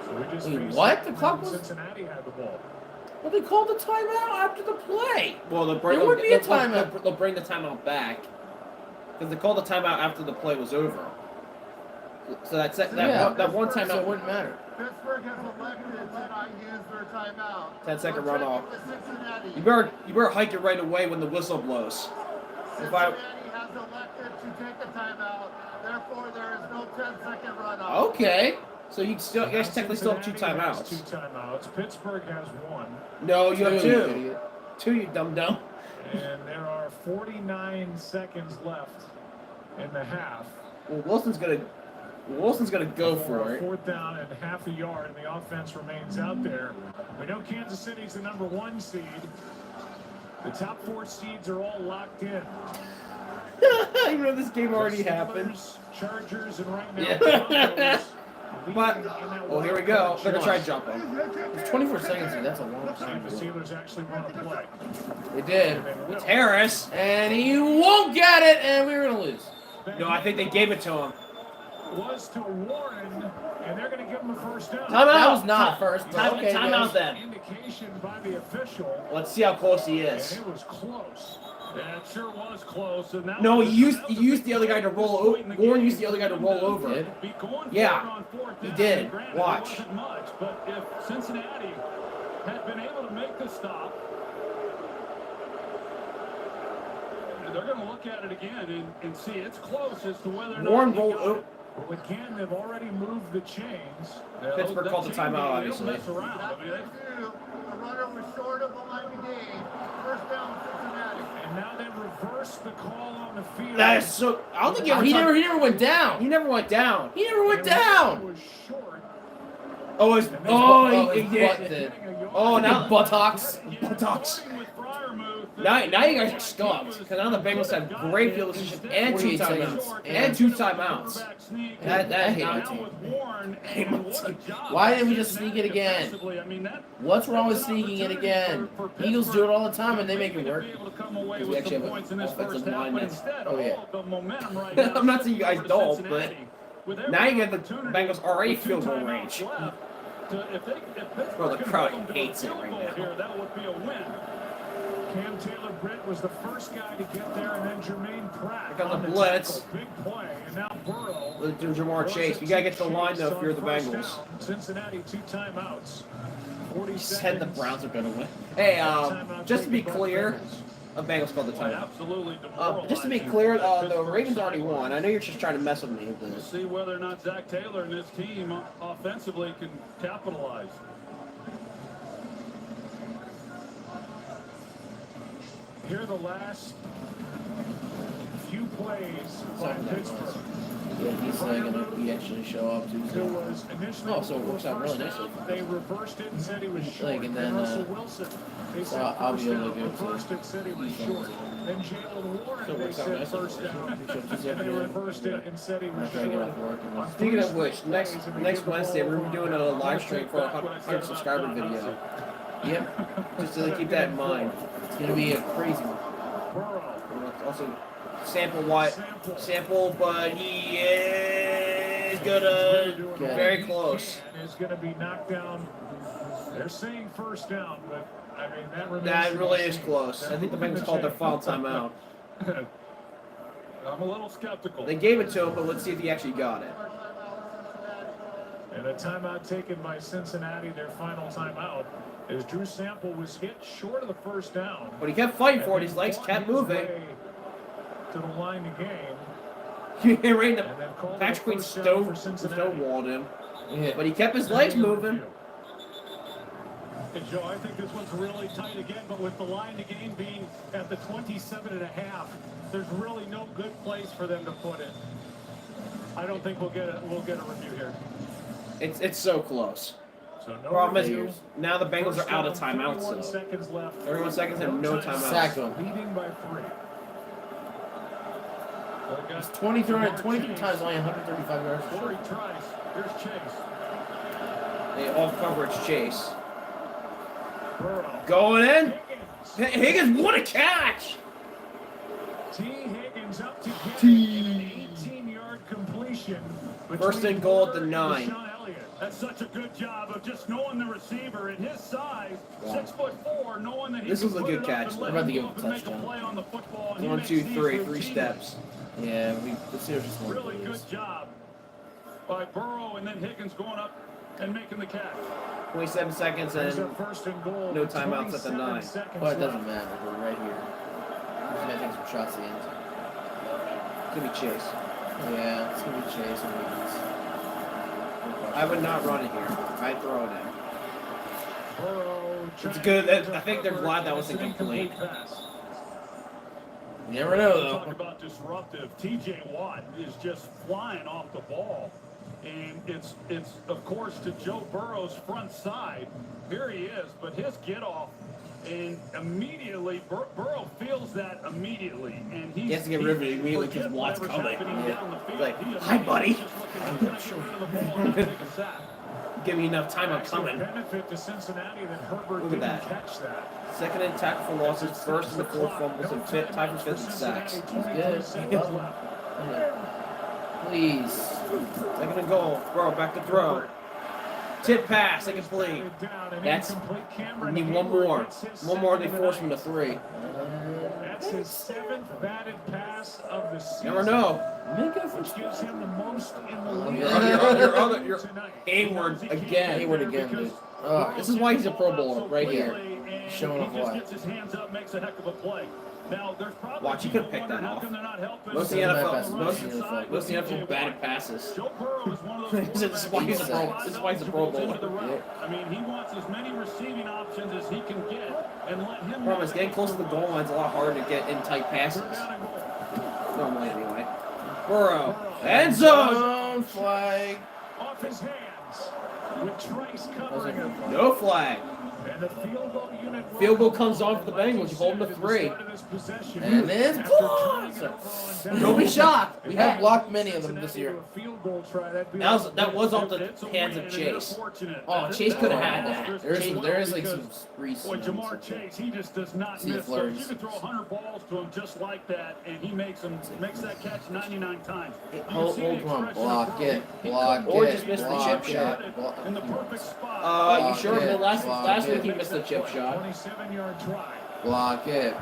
So we just Wait, faced what? The when clock was- Cincinnati had the ball. Well, they called the timeout after the play. Well, There would be a timeout. They'll bring the timeout back because they called the timeout after the play was over. So that one So it timeout, wouldn't matter. Pittsburgh has elected to not use their timeout. 10-second We're runoff. checking with Cincinnati. You better hike it right away when the whistle blows. If I, Cincinnati has elected to take a timeout. Therefore, there is no 10-second runoff. okay, so you guys technically still have 2 Cincinnati has timeouts. 2 timeouts. Pittsburgh has 1. No, you have Two, you 2. idiot. 2, you dum dum. And there are 49 seconds left in the half. Well, Wilson's gonna go for it. 4th down and half a yard, and the offense remains out there. We know Kansas City's the number 1 seed. The top 4 seeds are all locked in. Even though this game already happened. Steelers, Chargers, and right now Yeah. Broncos But, leading in that well, here we wild go. card They're gonna try race. and jump him. It's 24 seconds, dude. That's a long See time. if the Steelers actually want to play. They did. And they will. It's Harris. And he won't get it, and we're going to lose. No, I think they gave it to him. Was to Warren, and they're going to give him a first down. Timeout. That was not a first, but okay, Timeout guys. then. Indication by the official, Let's see how close he and is. it was close. Yeah, it sure was close. And that No, was- he used that was a the big other guy to roll point over. in the Warren game used the other guy to for roll them over. Did? Be going for Yeah, it on 4th he down. did. Granted, Watch. It wasn't much, but if Cincinnati had been able to make the stop, they're going to look at it again and see it's close as to whether or not Warren he rolled got over. it. Well, again, they've already moved the chains. Yeah, Pittsburgh that called the chain timeout, they don't obviously. mess around. I mean, The runner was short of the line of gain. First down, Cincinnati. And now they reverse the call on the field. That is so. I don't think he ever. He never went down. He never went down. He never went And the down. was short. Oh, his. And then- Oh, his he butt did. did. Oh, now buttocks. Buttocks. with Freiermuth, Now you guys are stumped because now the Bengals have great field position and 2 48 seconds. timeouts and 2 timeouts. That I hate my that team. with Warren, Hate my and what a team. job Why by didn't we just Cincinnati sneak it again? defensively. I mean, that What's wrong with that's an sneaking it opportunity again? for Eagles do it all the time, and they maybe make it to work. be able to come away Because we with actually some have points an in this offensive first half, but lineman. instead, Oh, yeah. all of the momentum right now. I'm not saying you guys over to don't, Cincinnati. With every now you get the opportunity, Bengals already with 2 field goal timeouts range. left, if Pittsburgh Bro, the can crowd hold them to a hates it field right goal now. here, that would be a win. Cam Taylor-Britt was the first guy to get there, and then Jermaine Pratt. Here comes on the the blitz. tackle. Big play, and now Burrow. Let's do Jamar Chase. You gotta get to the line though if you're the Bengals. Cincinnati 2 timeouts. 40 Said the seconds. Browns are gonna win. Hey, just to be clear, the Bengals called the timeout. Absolutely Just to be clear, the Ravens already won. I know you're just trying to mess with me. We'll see whether or not Zach Taylor and his team offensively can capitalize. Here are the last few plays by Pittsburgh. Yeah, he's gonna he actually show up There Tuesday. was initially Oh, so it works out really first nicely. down, they reversed it and said he was short. Like, and then, Russell Wilson, they so said I'll first be able down, to go to reversed it, said he was short. Then Jalen Warren, So it they works out said nicely. first down, So Tuesday and they afternoon, reversed it and said he was after I get off short. work. And then, Speaking of which, next Wednesday we're gonna be doing a live stream for a 100 subscriber video. yep, Just to keep that in mind. it's gonna be a crazy one. Burrow, Also, sample, but he is gonna very close. is going to be knocked down. They're saying first down, but I mean that remains. That to be really is seen. close. I think the Bengals called their final timeout. I'm a little skeptical. They gave it to him, but let's see if he actually got it. And a timeout taken by Cincinnati, their final timeout, as Drew Sample was hit short of the first down. But he kept fighting for it. And His he legs fought kept his moving. way to the line to gain. He ran the And then called it a Patrick Queen first down for Cincinnati. stonewalled him. Yeah. But he kept his legs moving. Hey, Joe, I think this one's really tight again, but with the line to gain being at the 27.5, there's really no good place for them to put it. I don't think we'll get a review here. It's so close. So no Problem review. is, now the Bengals First are out of down, timeouts. 31 So seconds left. 31 seconds and no timeouts. Sack him. Leading by 3. It's 23 times only 135 yards. for 4 sure. tries. Here's Chase. They off coverage chase. Burrow. Going in. Higgins. Higgins, what a catch! T. Higgins up to get T. it in an 18-yard completion. First and goal at the 9. That's such a good job of just knowing the receiver and his size, Wow. 6'4", knowing that he This can was a put good it catch, up and though. let I'm about to him give go him a up and make a touchdown. play on the football. And he 1, makes 2, these 3, for 3 teams. steps. Yeah, let's see if it's more. Really good job by Burrow, and then Higgins going up and making the catch. 27 seconds There's a and first and goal. no timeouts at the 27 9. seconds But it left. doesn't matter. We're right here. He's gonna take some shots at the end. could be Chase. Yeah, it's gonna be Chase and Higgins. I would not run it here. I'd throw it in. Burrow It's trying good. to I think they're cover, glad that and wasn't it's an complete. pass. You never know Talk though. about disruptive. T.J. Watt is just flying off the ball. And it's of course to Joe Burrow's front side. Here he is, but his get off, and immediately Burrow feels that immediately, and He has to get rid of it immediately because forgets Watt's whatever's coming. happening Yeah. down the field. Like, He hi, buddy. immediately is just looking to get rid of the ball and take a sack. Give me enough time. I'm Actual coming. benefit to Cincinnati that Herbert Look at didn't that. catch that. Second and tackle for losses. First and the 4 fumbles and fifth time for 5th and sacks. Cincinnati, Good. 23 seconds left. Please. Second and goal. Burrow back to throw. Tip pass. Incomplete. That's. We need one more. One more. They force him to 3. That's his 7th batted pass of the season. Never know. Which gives him the most in the league. Your Hayward again. Hayward again, dude. This is why he's a Pro Bowler right here. Showing off He just why. gets his hands up, makes a heck of a play. Now, there's probably Watch, he could people pick that wondering how off. come they're not helping Most of the him NFL, on the most right of side the with NFL TJ batted Watt. passes. Joe Burrow is one of those This is why he's a Pro- quarterbacks this is why he's a Pro that goes into the Bowler. route. I mean, he wants as many receiving options as he can get and let him. Problem is, getting close to the goal line's a lot harder to get in tight passes. Normally, anyway. Burrow. End zone. Flag. Off his hands. With Trice covering him. No flag. And the field goal unit. Field goal comes on for the Bengals. You hold them to 3. And then Don't be shocked. We have blocked many of them this year. That was off the hands of Chase. Oh, Chase could have had that. There is like some reason. Boy, Jamar Chase, he just does not See the miss. So flurries. you can throw 100 balls to him just like that, and he makes that catch 99 times. You Hold, see the come on, expression block of it, Burrow. block Or it, just miss the block chip it. shot. in the perfect spot. You sure? Yeah. Last week he missed a chip shot. 27-yard try. Block it.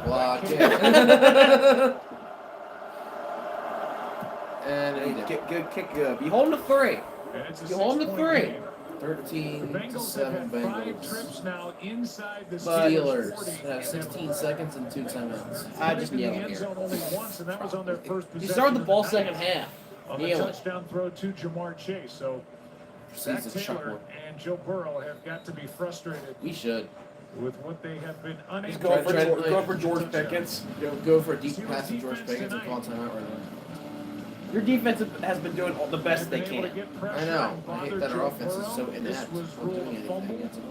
And he did. Good kick. You holding the 3. And it's a You holding the 3. game. 13 to Bengals 7 have had 5 Bengals. trips now inside the Steelers 40 have 16 seconds and 2 timeouts. I just in the kneel end here. zone only once, and that was on their first He possession. started the ball of the night second half. on the Kneeling. touchdown throw to Jamar Chase. So Zach Proceeds to Taylor chuckle. and Joe Burrow have got to be frustrated We should. with what they have been unable He's to going for George Pickens. Go for a deep pass to George Pickens and call timeout right now. Your defense has been doing the best they can. I know. I hate that our offense is so inept. Was Not doing anything fumble. against it.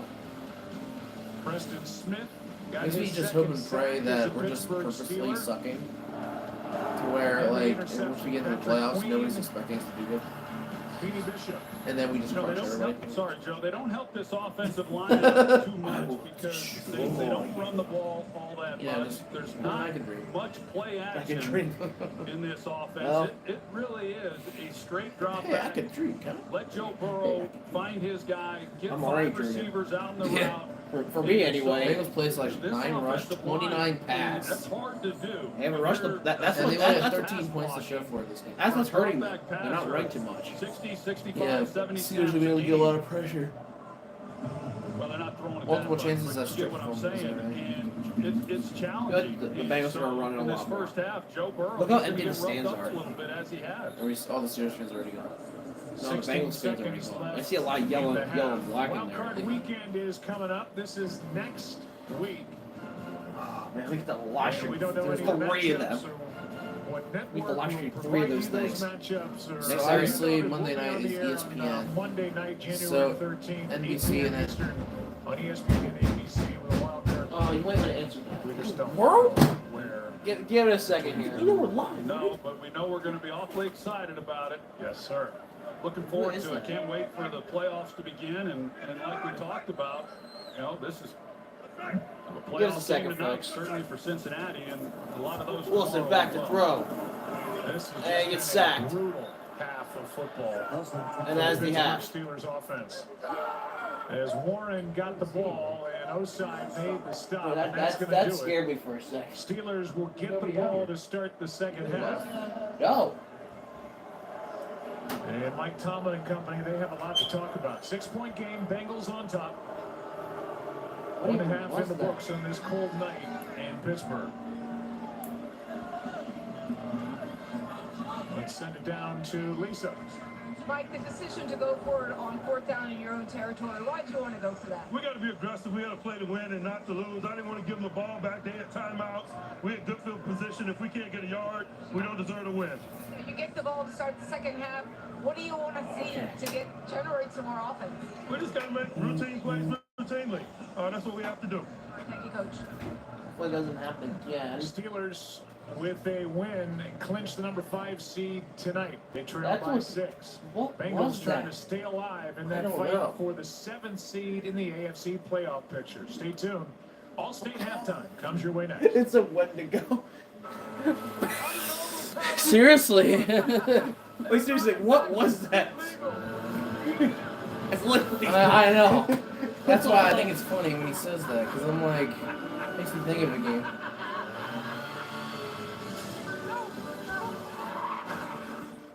Preston Smith got Makes me his just hope second and pray sack that as a we're just Pittsburgh purposely Steeler. sucking to where, And the like, interception. once we get into the playoffs, nobody's expecting us to do good. Beanie Bishop. And then we just No, they crush don't everybody. help, sorry, Joe. They don't help this offensive line out too much because they don't run the ball all that Yeah, much. just- There's I not can dream. much play I can action dream. in this offense. Well. It really is a straight drop Hey, I back. can dream, kind Let Joe Burrow find his guy, get I'm already 5 dreaming. receivers out in the Yeah. route. For me, anyway. Bengals plays like This 9 rush, offensive 29 line, pass. That's hard to do. They haven't rushed them. That's And what they only have that's 13 points to show for it this game. what's hurting them. They're not ranked too much. 60, 65, Yeah, 70 Steelers will snaps be able to a get a lot game. of pressure. Well, they're not throwing it Multiple that chances much, at but you strip get what I'm fumbles, saying. right? And it's challenging. The And Bengals so are running a in this lot more. first half, Joe Burrow Look how is empty gonna the get stands roughed up are. a little bit as he has. All the Steelers fans are already gone. No, the 16 Bengals fans are already seconds gone. I left see a lot of yellow in the and black in Wild there. card weekend is coming up. This is next week. Man, look at the live And stream. we don't know There's any of the 3 of matchups them. or what We have to network live will stream 3 of provide those you things. matchups or- So So obviously it will Monday be night on is the air on, ESPN. Monday night, January So 13th, NBC 8 and p.m. it- Eastern on ESPN and ABC with a wild card. Oh, you might want to answer Witherspoon, World? where Give it a second here. You know we're live. no, but we know we're going to be awfully excited about it. Yes, sir. Looking forward is to it. that? Can't wait for the playoffs to begin. And like we talked about, this is a Give playoff us a second, game tonight, folks. certainly for Cincinnati, and a lot of those. Wilson tomorrow back as to well. throw. This is And just he gets been a sacked. brutal half of football. And as the the half. Steelers offense. As Warren got the ball and Osai made the stop, and that's going to That do scared it. me for a second. Steelers will get the ball to start the second half. Go. And Mike Tomlin and company, they have a lot to talk about. 6-point game, Bengals on top. 1.5 in the books on this cold night in Pittsburgh. Let's send it down to Lisa. Mike, the decision to go for it on 4th down in your own territory, why do you want to go for that? We got to be aggressive. We got to play to win and not to lose. I didn't want to give them the ball back. They had timeouts. We had good field position. If we can't get a yard, we don't deserve to win. You get the ball to start the second half. What do you want to see to generate some more offense? We just got to make routine plays routinely. That's what we have to do. Thank you, Coach. What doesn't happen? Yeah. Steelers with a win clinch the number 5 seed tonight. They trail That by was- 6. what Bengals was trying that? to stay alive in I that don't fight know. for the 7th seed in the AFC playoff picture. Stay tuned. All-state halftime comes your way next. It's a when to go. Seriously? Wait, seriously, what was that? It's literally. I know. That's why I think it's funny when he says that, because I'm like, it makes me think of a game.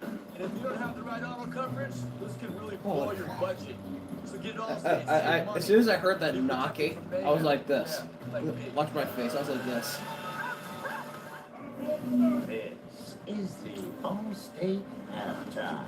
And if you don't have the right auto coverage, this can really blow your budget. So get all As soon as I heard that knocking, I was like this. Watch my face. I was like this. This is the All-State Halftime.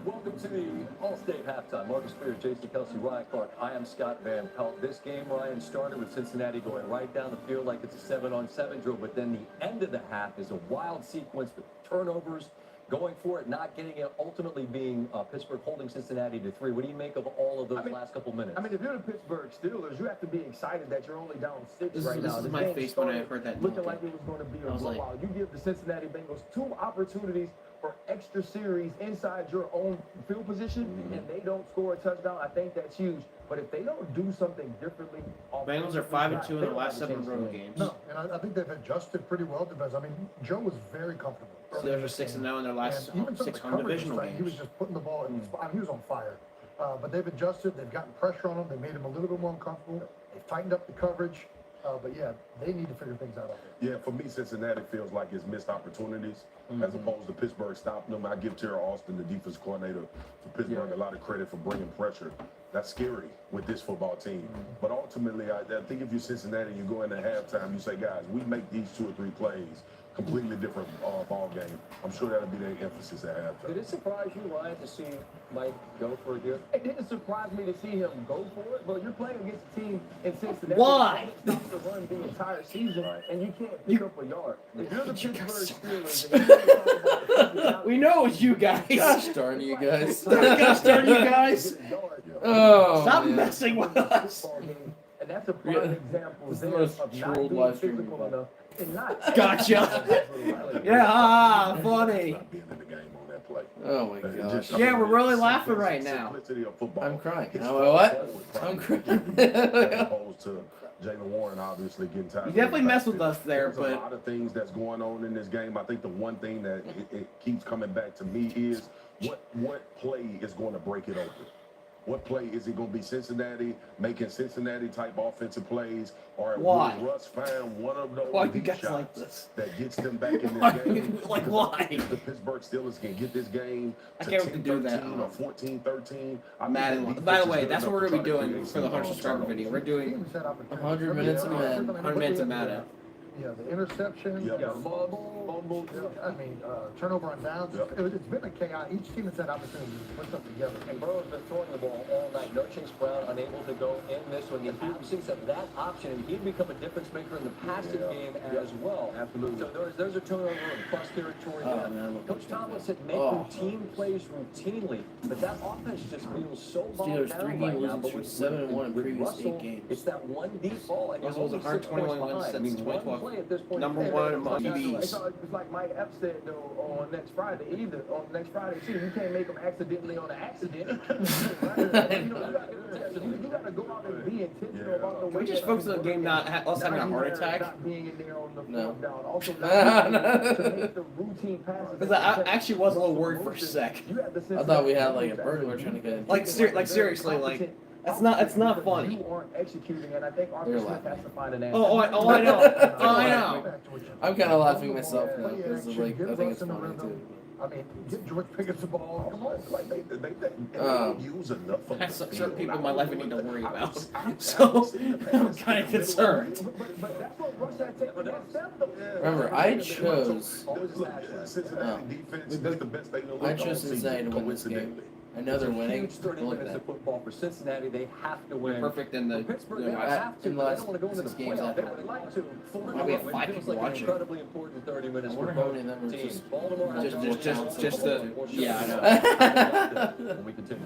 Welcome to the All-State Halftime. Marcus Spears, Jason Kelsey, Ryan Clark. I am Scott Van Pelt. This game, Ryan, started with Cincinnati going right down the field like it's a 7-on-7 drill, but then the end of the half is a wild sequence with turnovers, going for it, not getting it, ultimately being Pittsburgh holding Cincinnati to 3. What do you make of all of those last couple minutes? I mean, if you're the Pittsburgh Steelers, you have to be excited that you're only down 6 This right is now. The my game face when I started heard that looking knocking. like it was going to be a I was like- blowout. You give the Cincinnati Bengals 2 opportunities for extra series inside your own field position, and they don't score a touchdown. I think that's huge. But if they don't do something differently, Bengals are 5-2 in their last 7 road games. No, and I think they've adjusted pretty well defense. I mean, Joe was very comfortable. So they're 6-0 in their last And even some of 6 the home coverage divisional was like, he was games. just putting the ball in. He was on fire. But they've adjusted. They've gotten pressure on them. They made them a little bit more uncomfortable. They've tightened up the coverage. But yeah, they need to figure things out. Yeah, for me, Cincinnati feels like it's missed opportunities as opposed to Pittsburgh stopping them. I give Terry Austin, the defense coordinator for Pittsburgh, a lot of credit for bringing pressure. That's scary with this football team. But ultimately, I think if you're Cincinnati and you go into halftime, you say, guys, we make these 2 or 3 plays, completely different ball game. I'm sure that'll be their emphasis at halftime. Did it surprise you, Ryan, to see Mike go for it here? It didn't surprise me to see him go for it, but you're playing against a team in Cincinnati. Why? That stops the run the entire season, and you can't pick up a yard. If you're the Pittsburgh Steelers, and We know it's you guys. Gosh darn you guys. Gosh darn you guys. Oh, Stop man. messing with us. And that's a prime example This is the there most of not trolled being live stream physical we've enough and not. Gotcha. Yeah, funny. Oh my gosh. Yeah, we're really laughing right now. I'm crying. You know what? I'm crying. As opposed to Jalen Warren, obviously getting tired. You definitely messed with us there, There's but a lot of things that's going on in this game. I think the one thing that it keeps coming back to me is what play is going to break it open. What play is it going to be? Cincinnati making Cincinnati-type offensive plays, or why? will Russ find one of those Why you deep guys shots like this? that gets them back in this game? Like why? The Pittsburgh Steelers can get this game I to can't wait to do that. 10-13 or 14-13. Madden. By the way, that's what we're gonna be doing for the 100 subscriber video. We're doing 100 minutes of Madden. 100 minutes of Madden. Yeah, the interception, fumble, I mean, turnover on downs. It's been a chaos. Each team has had opportunities to put stuff together. And Burrow's been throwing the ball all night. No Chase Brown unable to go in this one. The absence of that option, and he'd become a difference maker in the passing game as well. Absolutely. So there's a turnover in cross territory. Coach Thomas had made routine plays routinely, but that offense just feels so bogged Steelers down 3 right game now. losing But streak, 7-1 in with previous Russell, 8 games. it's that one deep ball, and Russell was you're a hard 6 points 21 wins behind. I since mean, one 2012. play at this point. Number one among QBs. It's like Mike Epps said though on next Friday. Either on next Friday too, you can't make them accidentally on an accident. You gotta go out and be intentional about the way. Can we just focus on the game, not us having a heart attack? Not being in there on the No. fourth down. Also, not to make the routine passes. Because I actually was a little worried for a sec. I thought we had like a burglar trying to get in. Like seriously, like it's not funny. You aren't executing, and I think They're Arthur Smith laughing. has to find an answer. Oh, I know. Oh, I know. I'm kind of laughing myself now because like I think it's funny too. I mean, get George Pickens the ball. Come on, Like they don't use enough of That's the certain people in my life I need to worry about. field. So I'm kind of concerned. But that's what Russ had taken that step though. Remember, I chose. Cincinnati defense is the best thing to look I on chose Cincinnati to win this game. coincidentally. I know they're winning. Huge 30 but look at minutes that. of football for Cincinnati. They have to win. Perfect in the. Pittsburgh, the they West. have to. in the They last don't want to go into the 6 games playoffs. They after. would like to. We have 5 It feels people like an watching. incredibly important 30 minutes I for wonder how both many of them are teams. just- Baltimore has Just the. Yeah, I know. When we continue.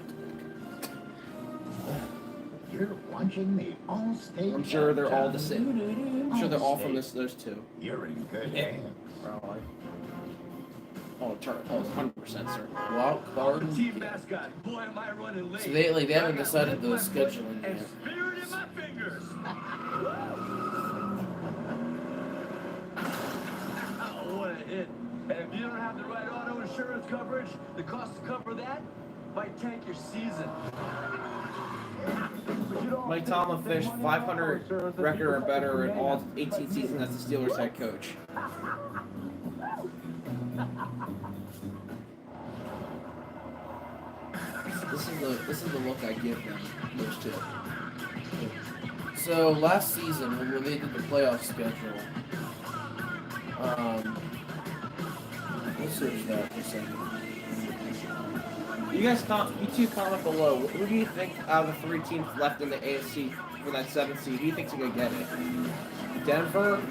You're watching the All-State. I'm sure they're all the same. I'm sure they're all from those two. You're in good Yeah. hands. Probably. Oh, 100%, sir. Wild card. Team mascot. Boy, am I running late. So they haven't decided the scheduling And yet. spirit in my fingers. Oh, what a hit. And if you don't have the right auto insurance coverage, the cost to cover that might tank your season. Mike Tomlin finished 500 record or better in all 18 seasons as the Steelers head coach. This is the look I give them. Those two. So last season when they did the playoff schedule, let's search that for a second. You two comment below. Who do you think out of the 3 teams left in the AFC for that 7th seed? Who do you think's gonna get it? Denver,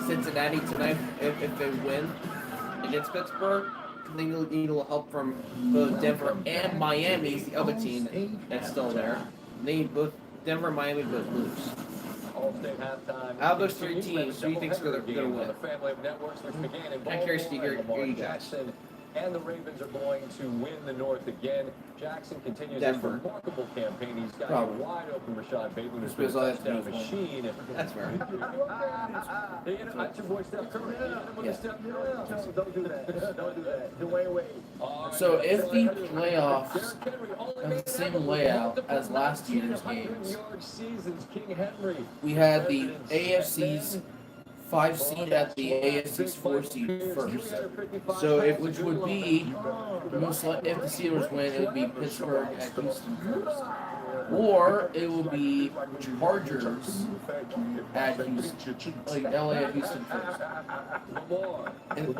Cincinnati tonight if they win against Pittsburgh. They need a little help from both Denver and Miami, the other team that's still there. They need both Denver and Miami both lose. All-state halftime. Out of those 3 teams, who do you think's gonna win? The family of networks which began in I'm curious to hear Baltimore, you and Lamar guys. Jackson and the Ravens are going to win the North again. Jackson continues Denver. his remarkable campaign. He's got Probably. a wide open Rashad Bateman, who's Just been a because all I have to do touchdown is machine. That's fair. That's your boy Steph Curry. Yeah. Don't do that. Don't do that. Dwayne Wade. So if the playoffs have the same layout as last year's games, we had the AFC's 5 seed at the AFC's 4 seed first. So if Which would be, most if the Steelers win, it would be Pittsburgh at Houston first. Or it will be Chargers at Houston, like LA at Houston first.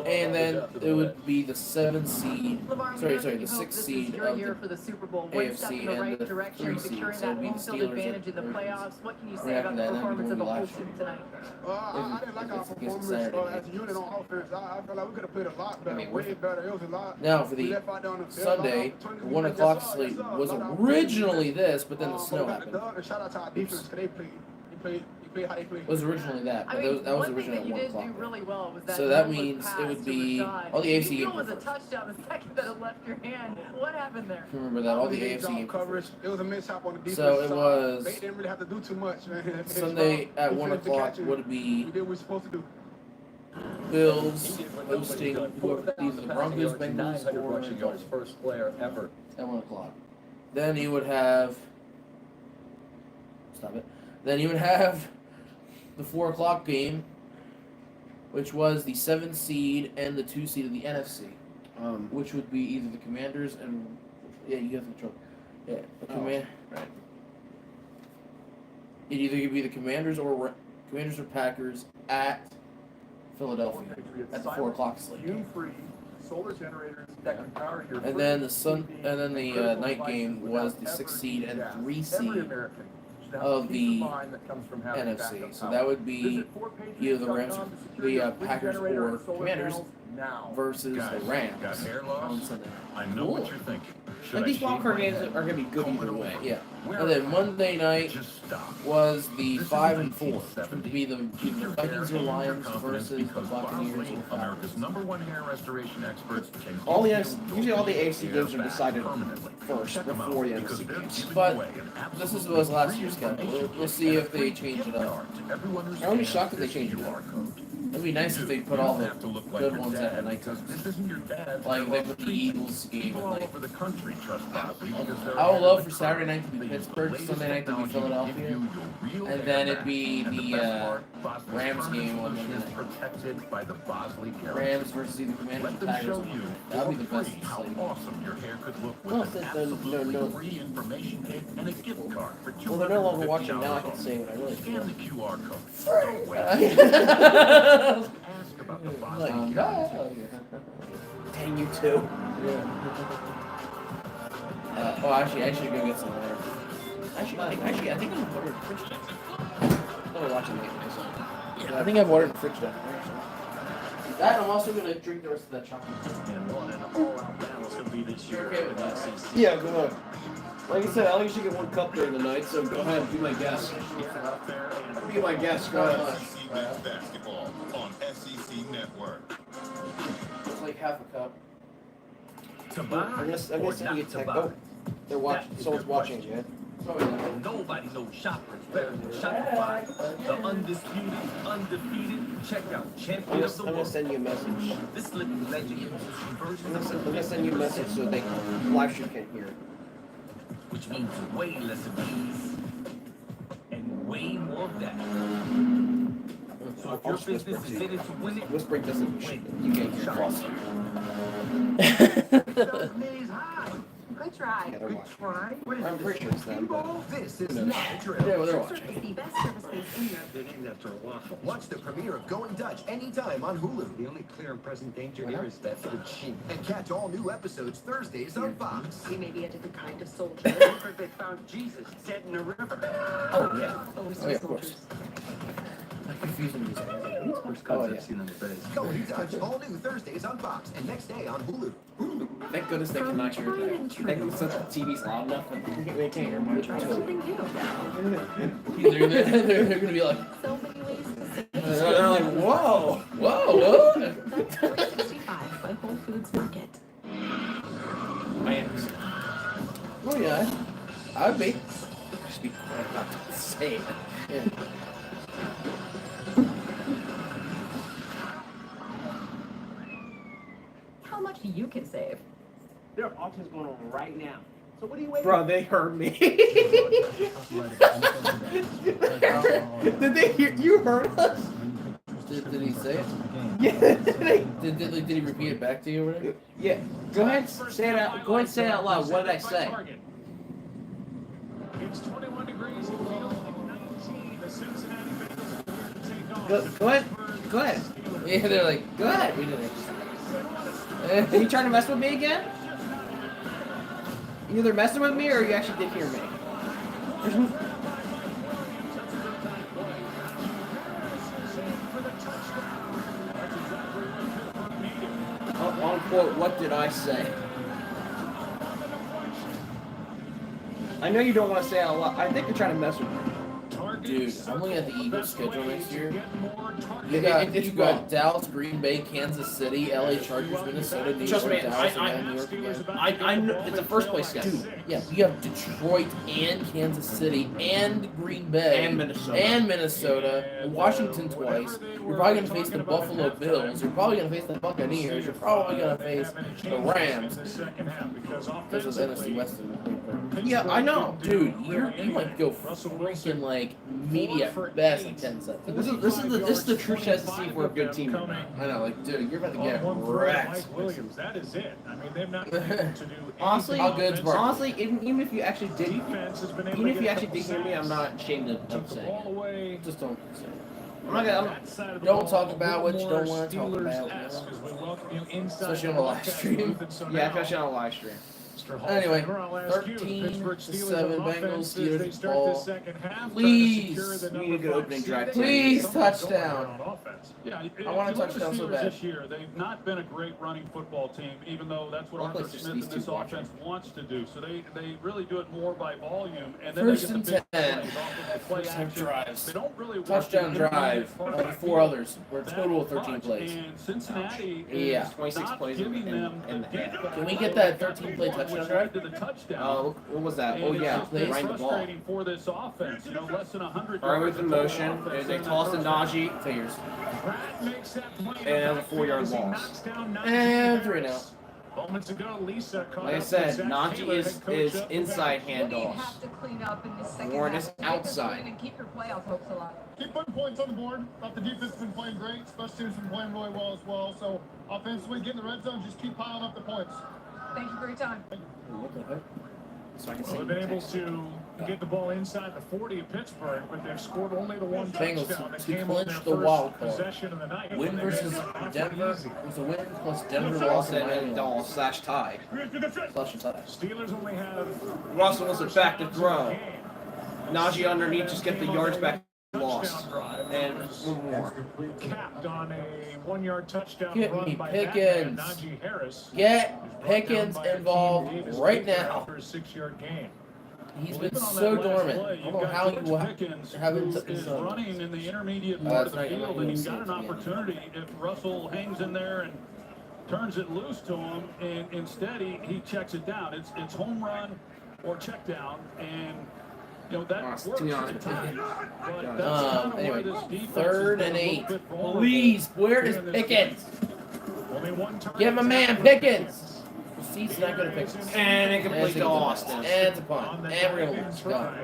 And then it would be the 7 seed, sorry, the 6 seed Your of year the for the Super Bowl. One step in AFC the and right the direction, 3 seed. securing So that it'd be the home field Steelers advantage in the and playoffs. What can you Right say after about that, the that'd be performance of the last whole year. team tonight? I didn't like our Against the performance Saturday as a unit on offense. I felt like we could have played a lot better, I mean, way better. It was a lot. Now for We the left out there on the field, Sunday, a lot of the opportunities. 1 Yes, o'clock sir, slate yes, sir. was A lot of originally this, but then the opportunities. snow But we got happened. the dub, and shout out to our defense because they played how they played. It was originally that, I but mean, that was one thing originally that you at 1 did do o'clock. really well was that So that no-look means pass it would to be Rashad. all the AFC You games feel it was were a first. touchdown the second that it left your hand. What happened there? Remember that all the They AFC dropped games were coverage. first. It was a mishap on the defense. So it side. was They didn't really have to do too much, man. Sunday at We 1 finished the o'clock catching. would be We did what we supposed to do. Bills hosting either the Broncos, Bengals, 900 or rushing yards, first player ever. at 1 o'clock. Then you would have Then you would have the 4 o'clock game, which was the 7 seed and the 2 seed of the NFC, which would be either the Commanders and you have control. Yeah, the right. It either could be the Commanders or Packers at Philadelphia at the 4 o'clock slate. Fume-free solar generators that can power your And then the night game was the 6 seed and 3 seed of the NFC. So that would be either the Rams, the Packers or Commanders versus the Rams on Sunday. I know what you're thinking. Like these wildcard games are going to be good either way. Yeah. And then Monday night was the 5 and 4, which would be the Vikings or Lions versus the Buccaneers or America's #1 hair restoration experts. Usually all the AFC games are decided first before the NFC games. But this was last year's schedule. We'll see if they change it up. I won't be shocked if they change it up. It'd be nice if they put all the good ones at the night times. Like they put the Eagles game at night. I would love for Saturday night to be Pittsburgh, Sunday night to be Philadelphia, and then it'd be the Rams game on Monday night. Rams versus either Commanders or Packers. That'd be the best slate. Well, since they're no free information kit and a gift card for well, they're no longer watching now. I can say what I really Scan the feel. QR code. Ask about the Bosley Dang you too. Actually, I should go get some water. I think I'm ordering fridge down. I'm watching it. Yeah, I think I've ordered fridge down. That I'm also gonna drink the rest of that chocolate. Yeah, go ahead. Like I said, I only usually get 1 cup during the night, so go ahead, be my guest. Be my guest, go ahead. SEC basketball on SEC Network. It's like half a cup. I'm gonna send you a text. Oh, they're watching. Someone's watching, yeah. Nobody knows shoppers better than Shopify. The undisputed, undefeated checkout champion of the I'm gonna world. send you a message. This living legend I'm gonna send you a message so they live stream can hear it. which means way less of these and way more of that. So if your business is in it to win it, Whispering doesn't. You can't hear it. Good try. Yeah, they're watching. Try. I'm pretty sure it's them, but This is who knows? not a drill. Yeah, well, they're watching. It's the best service base in Europe. They're named after a waffle. Watch the premiere of Going Dutch anytime on Hulu. The only clear and present danger here is that for the cheap. And catch all new episodes Thursdays on Fox. We may be a different kind of soldier. They found Jesus dead in a river. Oh yeah. Always Oh yeah, of course. I'm confusing these. Oh yeah. Seen on the face. Going Dutch, all new Thursdays on Fox and next day on Hulu. Thank goodness they cannot hear that. Thank goodness the TV's loud enough and they can't hear much. Try something new. They're gonna be like, So many ways to see. they're like, whoa, what? That's 365 by Whole Foods Market. I'd be. Just be quiet about to say it. Yeah. How much you can save? There are auctions going on right now. So what are you waiting? Bro, they heard me. Did they hear? You heard us? Did he say it? Yeah. Did he repeat it back to you or whatever? Yeah. Go ahead, say it out. Go ahead, and say it out loud. What did I say? It's 21 degrees and feels like 19. The Cincinnati Bengals take on. Go ahead. Go ahead. Yeah, they're like, go ahead. We did it. Are you trying to mess with me again? You either messing with me or you actually did hear me. Unquote, what did I say? I know you don't want to say it a lot. I think you're trying to mess with me. Dude, I'm looking at the Eagles' schedule next year. You got Dallas, Green Bay, Kansas City, LA Chargers, Minnesota, New Trust York, me, Dallas, and New York again. I know it's a first place schedule. Dude, yeah, you have Detroit and Kansas City and Green Bay And Minnesota. and Washington twice. You're probably gonna face the Buffalo Bills. You're probably gonna face the Buccaneers. You're probably gonna face the Rams because of the NFC West. Yeah, I know. Dude, you might go freaking like media best in 10 seconds. This is the true test to see if we're a good team. I know, like, dude, you're about to get wrecked. Williams, that is it. I mean, they've not been able to do Honestly, even if you actually did, defense has been able even to if you get actually did hear me, I'm not ashamed of saying it. away. Just don't say it. I'm not gonna. Don't talk about what you don't want to talk about. Especially on a live stream. Yeah, especially on a live stream. Anyway, 13-7 Bengals, Steelers ball. Please, we need a good opening drive. Please, touchdown. Yeah, I want a if you look at touchdown the so Steelers bad. This year, they've not been a great running football team, even though that's what Arthur Smith and this offense wants to do. So they really do it more by volume, and then First they and get the big 10. plays off of the play First and action. drives. They don't really work Touchdown the drive. intermediate part of the 4 field others. We're a total of 13 much. plays. And Cincinnati Yeah. is 26 not plays giving them in the the half. defense Can we get that 13-play touchdown drive? to the touchdown. Oh, what was that? Oh And yeah, it's they just ran the ball. frustrating for this offense. You know, less than 100 All right, yards with the of total motion, offense they in the toss to first Najee, Figures. and a 4-yard loss. And 3 now. Moments ago, Lisa caught Like I up said, with Zach Najee Taylor, is head coach is of the inside What do you handoffs. have to clean up in this second Warren half is to take us to outside. win and keep your playoff hopes alive? Keep putting points on the board. Thought the defense has been playing great. Special teams been playing really well as well. So offensively, get in the red zone, just keep piling up the points. Thank you for your time. What the heck? So I can Well, see they've been able to get the ball inside the 40 of Pittsburgh, but they've scored only the one Bengals touchdown that to came on their clinch the wild first card. possession of the night. Win versus Denver. It was a win plus Denver loss and Miami loss. slash tie. Slash and tie. Steelers only have Russell was it back to throw. Najee underneath, just get the yards back. Lost. And one more. capped on a 1-yard touchdown Get run me by Pickens. Batman, Najee Harris. Get Pickens involved right now. After a 6-yard gain. He's been Even on so that last dormant. play, I you've don't know got how George you Pickens, haven't who took his is running in the intermediate part of the that's right, field, I and he's see got it an again. opportunity if Russell hangs in there and turns it loose to him, and instead he checks it down. It's home run or check down, and you know that works at times. But that's kind of where Anyway, this defense 3rd has and been a 8. little bit vulnerable Please, where is during this Pickens? Only one turn. Get my man Pickens. He's not going to Pickens. And incomplete to Austin. And it's a punt. And we're going to lose. Go.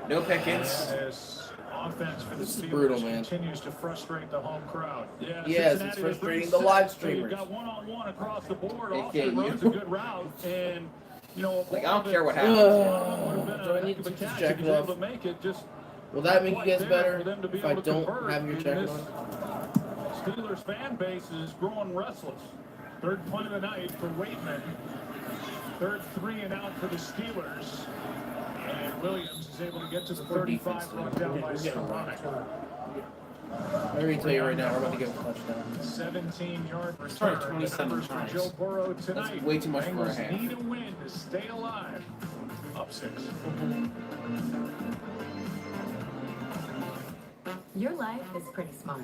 No Pickens. This offense for the This is Steelers brutal, man. continues to frustrate the home crowd. Yes, Cincinnati, it's they frustrating bring the live six, so streamers. You've got one-on-one across the board. AKA Austin runs a you. good route, and you know, Like, I don't care what happens. happens. Do I need to just jack it off? make it just Will that make you quite guys there better for them to be if I able to don't convert, have your and jacket this on? Steelers fan base is growing restless. Third punt of the night for Waitman. Third 3 and out for the Steelers. And Williams is able to get to the 35, brought down by Saronic. Let me tell you right now, we're about to get a touchdown. 17-yard return. Started 27 Numbers for times. Joe Burrow tonight. That's way too much for a Bengals half. need a win to stay alive. Up 6. Your life is pretty smart.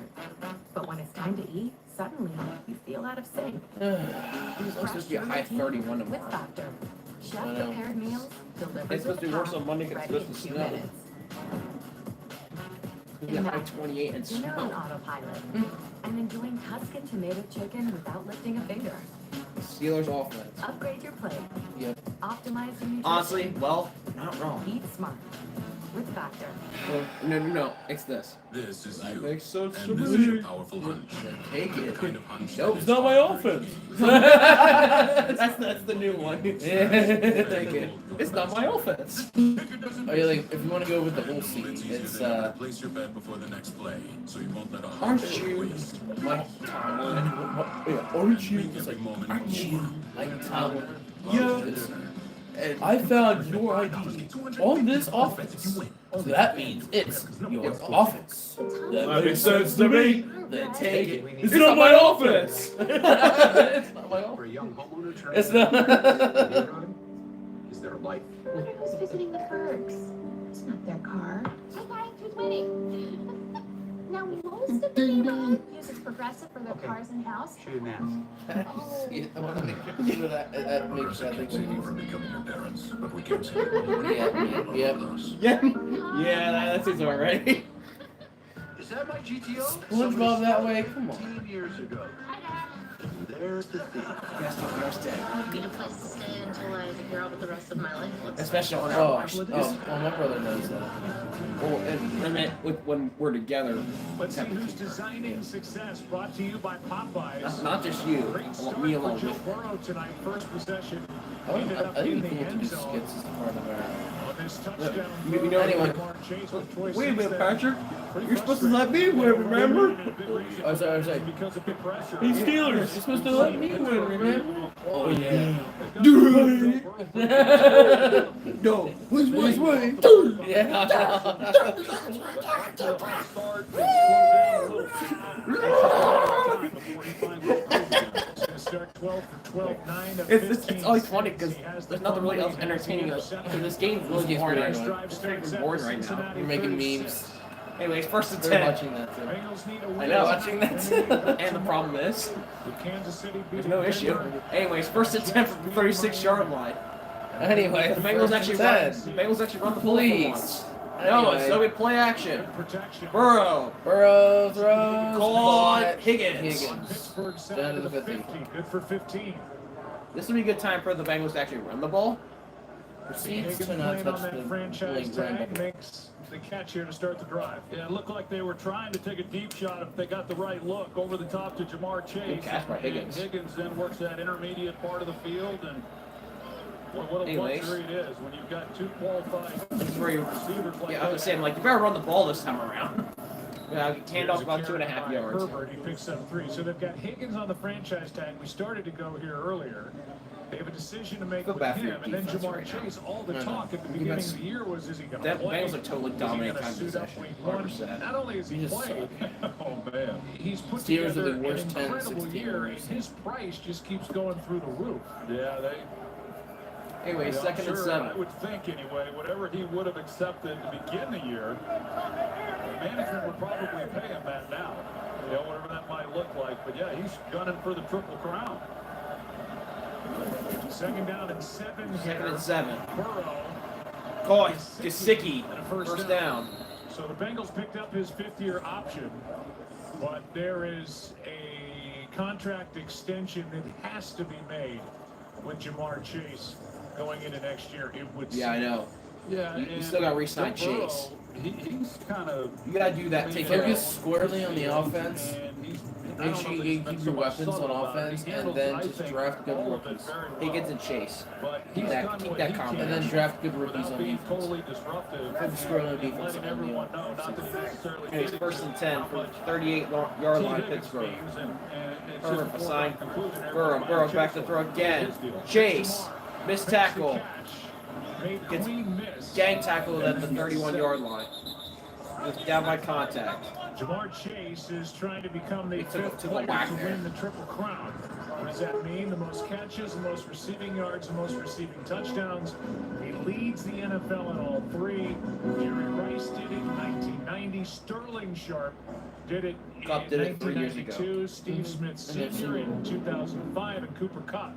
But when it's time to eat, suddenly you feel out of sync. It's supposed to be a high 31 With tomorrow. Factor. Chef prepared meals delivered It's supposed to be worse on Monday because it's ready supposed to in 2 snow. minutes. It's gonna be high 28 and Dinner on snow. autopilot. And enjoying Tuscan tomato chicken without lifting a finger. Steelers offense. Upgrade your plate. Yep. Optimize your nutrition. Honestly, well, not wrong. Eat smart. With Factor. No, it's this. This is That you. makes sense to And this is your me. powerful hunch. Take The it. kind of hunch Nope, that it's is not my powerful. offense. that's the new one. Take it. It's not my offense. Oh, yeah, like, if you want to go with the whole scene, it's, Place your bet before the next play, so you won't let a aren't hunch you waste. like Tomlin? Yeah, aren't you? It's like, aren't you like Tomlin? Yeah. And I found your ID on this offense. So that means it's your offense. That makes sense to me. Then take it. It's not my offense. It's not my offense. For a young homeowner trying It's not. is there life? I wonder who's visiting the Fergs. It's not their car. Hi, who's waiting? Now, most of the neighborhood uses Progressive for their cars and house. Shoot an ass. Yeah, I want to make sure that makes that thing Save you from becoming your parents, but we can't say Yeah, that seems alright. Is that my GTO? SpongeBob that way. Come on. 15 years ago. There's the thing. Yes, I need a place to stay until I figure out what the rest of my life looks Especially on Oh, my brother knows that. Well, and I meant when we're together. Let's see who's designing success. Brought to you by Popeyes. Not just you. Great I want start me for alone Joe with. Burrow tonight. First possession. I Ended up think in it'd the be cool to end do zone. skits as part of our. On this touchdown. You know anyway. Wait a minute, Patrick. You're supposed to let me win, remember? I was like, Because of the pressure. Hey, Steelers, you're supposed to let me win, remember? Oh, yeah. No, which way? Yeah. It's always funny because there's nothing really else entertaining us. This game's really boring right now. It's freaking boring right now. You're making memes. Anyways, first and They're 10. watching that too. I know, watching that too. And the problem is, there's no issue. Anyways, first and 10 from the 36-yard line. Anyway, The Bengals actually run the ball for Please. once. No, it's so good play action. Burrow. Burrow throws. Caught. Higgins. Down to the 50. Good for 15. This would be a good time for the Bengals to actually run the ball. Proceeds Higgins to not playing touch on that the franchise link tag right. makes the catch here to start the drive. Yeah, it looked like they were trying to take a deep shot if they got the right look over the top to Jamar Chase. Good catch by Higgins. And Higgins then works that intermediate part of the field, and boy, what a Anyways. luxury it is when you've got two qualified This is where you, receivers like yeah, I was that. saying, like, you better run the ball this time around. Hand off about Here's a 2.5 carry by yards. Herbert, he picks up 3. So they've got Higgins on the franchise tag. We started to go here earlier. They have a decision to make Feel with bad for him, your and then defense Jamar right now. Chase. All the No, no. talk at the You beginning guys- of the year was, is he going to That play? Bengals are totally Is he dominating gonna time suit up possession. week one? 100%. Not only is he You just playing, oh man, he's put Steelers are together the worst an 10, incredible 16 year, and years. his price just keeps going through the roof. Yeah, they. Anyway, Yeah, second and sure, 7. I would think anyway, whatever he would have accepted to begin the year, management would probably pay him that now. You know, whatever that might look like. But yeah, he's gunning for the Triple Crown. Second down and 7. Second and 7. Burrow. Caught. Gesicki. And a First down. So the Bengals picked up his 5th-year option, but there is a contract extension that has to be made with Jamar Chase going into next year. It would Yeah, I seem. know. Yeah, You and still got to re-sign Joe Burrow, Chase. He's kind of. You got to do that. Take care of Focus it. squarely on the offense. And he's, Make sure you keep your weapons on offense, and then just draft good rookies. Higgins and Chase. But Keep he's that- done keep what that he confidence. can And then draft good rookies without on being defense. totally disruptive. Focus squarely on and defense letting and on the everyone know not that he necessarily Anyways, did first it and 10 how from much 38-yard line, T. Higgins Pittsburgh. means, and it's Herbert just assigned. more conclusion there Burrow. by Burrow Chase. back to throw again. His deal. Chase. Missed tackle. Made Gets clean miss. gang tackled at the 31-yard line. It's down by contact. Jamar Chase is trying to become the He took it 5th to the player whack to there. win the Triple Crown. What does that mean? The most catches, the most receiving yards, the most receiving touchdowns. He leads the NFL in all 3. Jerry Rice did it in 1990. Sterling Sharp did it Cup in did it 3 years ago. 1992. Steve Smith Sr. in 2005, and Cooper Kupp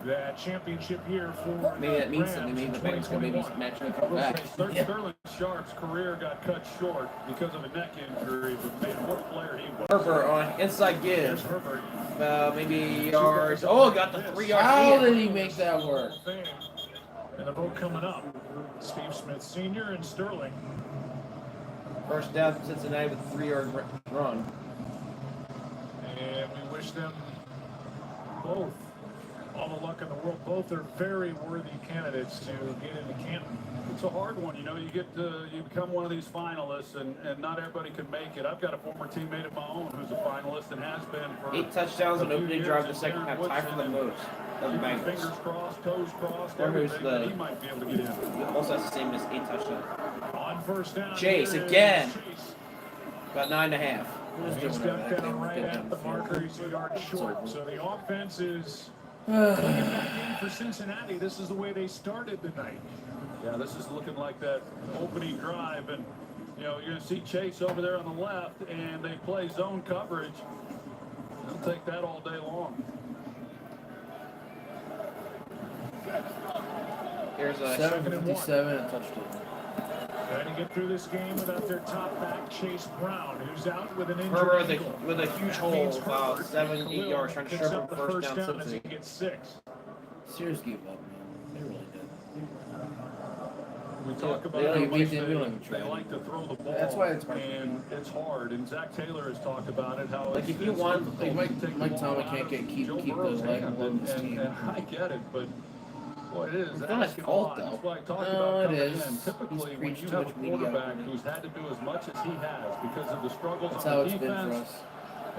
that championship year for Maybe that means Rams something. Maybe in the Bengals can maybe 2021. match and come back. Sterling Sharp's career got cut short because of a neck injury, but man, what a player he was. Herbert on inside Here's give. Herbert. Maybe yards. Oh, got the 3 yard. How did he make that work? And the vote coming up. Steve Smith Sr. and Sterling. First down for Cincinnati with a 3 yard run. And we wish them both all the luck in the world. Both are very worthy candidates to get into Canton. It's a hard one, you know. You become one of these finalists, and not everybody can make it. I've got a former teammate of my own who's a finalist and has been for 8 touchdowns on a few opening years, drive the and second Darren half, Woodson, tied for the and most of the Bengals. fingers crossed, toes crossed, Or who's everything that he might be able to get in. He also has the same as 8 touchdowns. On first down. Chase here is again. Chase. About 9.5. He's got down right at the marker. He's a yard short. So the offense is looking back in for Cincinnati. This is the way they started the night. Yeah, this is looking like that opening drive, and you know, you're going to see Chase over there on the left, and they play zone coverage. They'll take that all day long. Here's a 7:57 and touchdown. Trying to get through this game without their top back, Chase Brown, who's out with an injury. Herbert with a huge hole, about 7, 8 yards, trying to picks shove up him the first down. as he gets 6. Sears gave up, man. They really did. We talk about They how don't much even they like to throw the ball. That's why it's hard. And it's hard. And Zach Taylor has talked about it. How Like, if you want, like Mike Tomlin can't keep Burrow's the leg hand, on his team. and I get it, but boy, it is. It's not his asking a fault, lot. though. That's why I talked No, about it coming is. in. Typically, He's when preached you too have a much media quarterback already. who's had to do as much as he has because of the struggles That's on how the it's been for defense, us.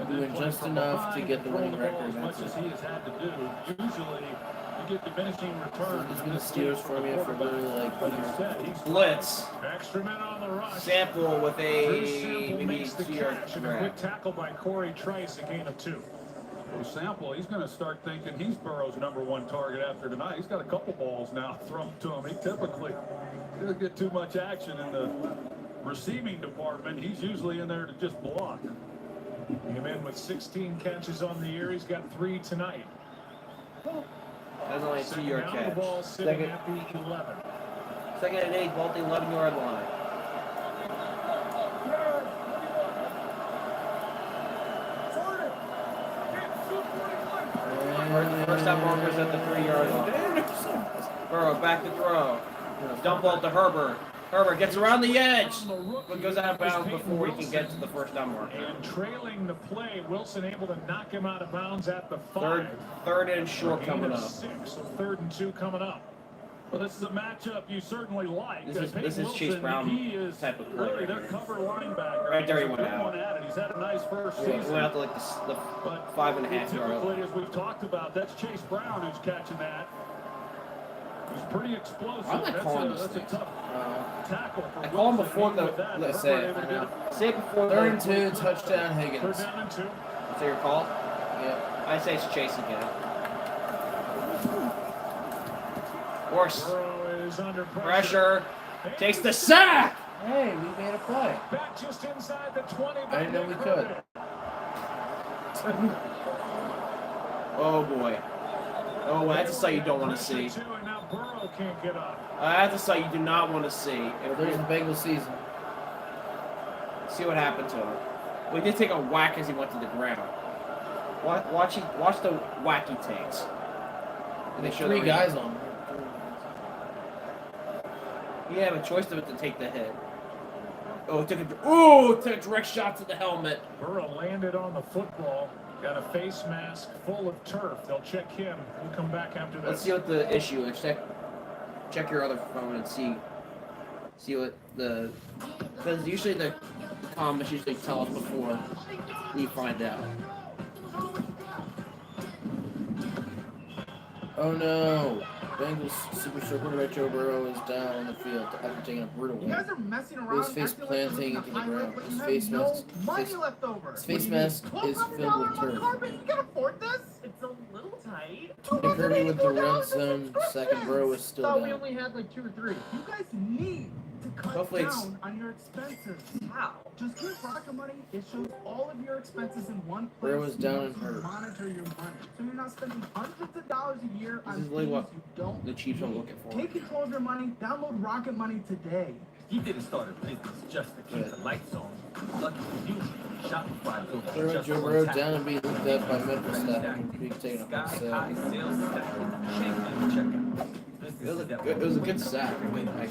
and Doing then playing just from enough to behind get the and throwing winning the ball record. as much That's as he has had to do. Usually, you get diminishing returns. He's in been the this Steelers case for me for quarterback. literally like But instead, he's Blitz. Extra men on the rush. Sample with Bruce a Sample maybe makes the 2 yard catch and a grab. quick tackle by Corey Trice, a gain of 2. Well, Sample, he's going to start thinking he's Burrow's #1 target after tonight. He's got a couple balls now thrown to him. He typically doesn't get too much action in the receiving department. He's usually in there to just block. Came in with 16 catches on the year. He's got 3 tonight. That's only a 2 yard Now the catch. ball sitting at the 11. Second and 8, ball at the 11 yard line. First down markers at the 3 yard line. Burrow back to throw. Dump ball to Herbert. Herbert gets around the edge, but goes out of bounds before he can get to the first down marker. And trailing the play, Wilson able to knock him out of bounds at the 5. Third and short Gain coming of up. 6, so 3rd and 2 coming up. Well, this is a matchup you certainly like. This is Peyton Chase Wilson, Brown he is type of play really right their here. cover linebacker. Right there he He's a went good out. one at it. He's had a nice first He season. went out to like the 5.5 yard Typically, line. as we've talked about, that's Chase Brown who's catching that. He's pretty explosive. I'm not calling this That's a thing. tough tackle for I call him Wilson. before Even the. with that, Let's Herbert say able to it. get it. Say it before 3rd and the. 2, touchdown 3rd Higgins. down and 2. Is that your call? Yeah. I say it's Chase again. Worse. Burrow is under Pressure. Takes the sack. Hey, we made a play. Back just inside the 20. I didn't know we could. Oh boy. Oh, that's a sight you don't want to see. And now Burrow can't get up. That's a sight you do not want to see. Well, there's the Bengals season. See what happened to him. Well, he did take a whack as he went to the ground. Watch the whack he takes. And they show 3 the guys replay. on. He didn't have a choice but to take the hit. Took a direct shot to the helmet. Burrow landed on the football. Got a face mask full of turf. They'll check him. We'll come back after this. Let's see what the issue is. Check your other phone and see what the, because usually the comments usually tell us before we find out. Oh no! Bengals superstar quarterback Joe Burrow is down on the field after taking a brutal You hit. guys are messing around. With his face acting like this planting is a into the pilot, ground. but His you have face no mask. money left over. His face mask is filled with $1,200 turf. carpet. You can afford this? It's a little tight. And Kirby with the red zone. Second Burrow is still Thought we down. only had like 2 or 3. You guys need to cut Hopefully it's- down on your expenses. How? Just give Rocket Money. It shows all of your expenses in one place. Where was down and in helps you her? monitor your money, so you're not spending hundreds of dollars a year This on is really things what you don't the Chiefs are need. looking for. Take control of your money. Download Rocket Money today. He didn't start a business just to keep the lights on. Lucky for you, Shopify built Where was just Joe on Burrow tap. down and being looked at by medical staff and being taken up by Sky high sack? sales stacking. Check. It was a good sack. I mean, I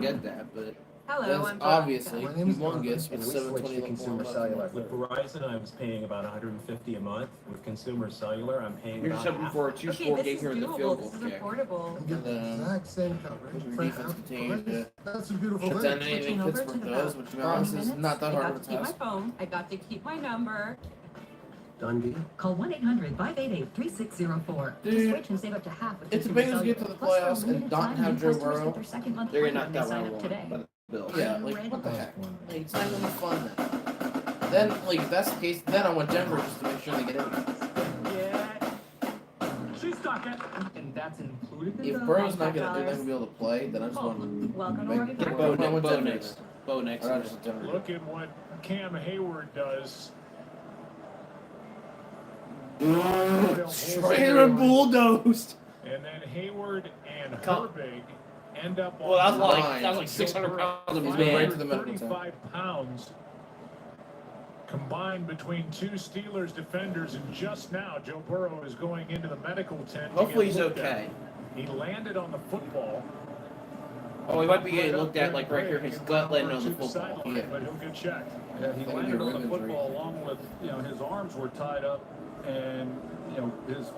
get that, but Hello, that's I'm obviously My name is humongous and with we 720 switched to Consumer bucks. Cellular. With Verizon, I was paying about $150 a month. With Consumer Cellular, I'm paying You're just about hoping half. for a two-score game here with the field goal kick. affordable. And then Exact same coverage. your defense continues to That's a beautiful shut thing. down anything Pittsburgh does, which to be honest is not that I hard got of to a keep my task. phone. I got to keep my number. Done deal. Call 1-800-588-3604. Dude, Just switch and save up to half with if the Consumer Bengals get to the Cellular. Plus, playoffs for a and limited don't time, have new Joe customers Burrow, get their second month they're free gonna when knock they that sign round up one today. by the Bills. Are Yeah, you like ready? what the heck? Like it's not gonna be fun then. Then, like if that's the case, then I want Denver just to make sure they get in. Yeah. She's stuck it. And that's included in If the Burrow's not gonna $5. be able to play, then I just want Welcome to make Oregon. get Bowl. Bo next. Bo next. Or just Denver. Look at what Cam Hayward does. Straight and bulldozed. And then Hayward and Come. Herbig end up on Well, line. that was like 600 pounds of his He's been man. right to the medical tent. 35 pounds combined between two Steelers defenders, and just now Joe Burrow is going into the medical tent. to Hopefully get he's looked okay. at. He landed on the football. Oh, he might be getting looked at like right here, his gut landing on the football. Sideline, Yeah. but he'll get checked. Yeah, he That would be landed a on the rib injury. football along with, his arms were tied up, and, his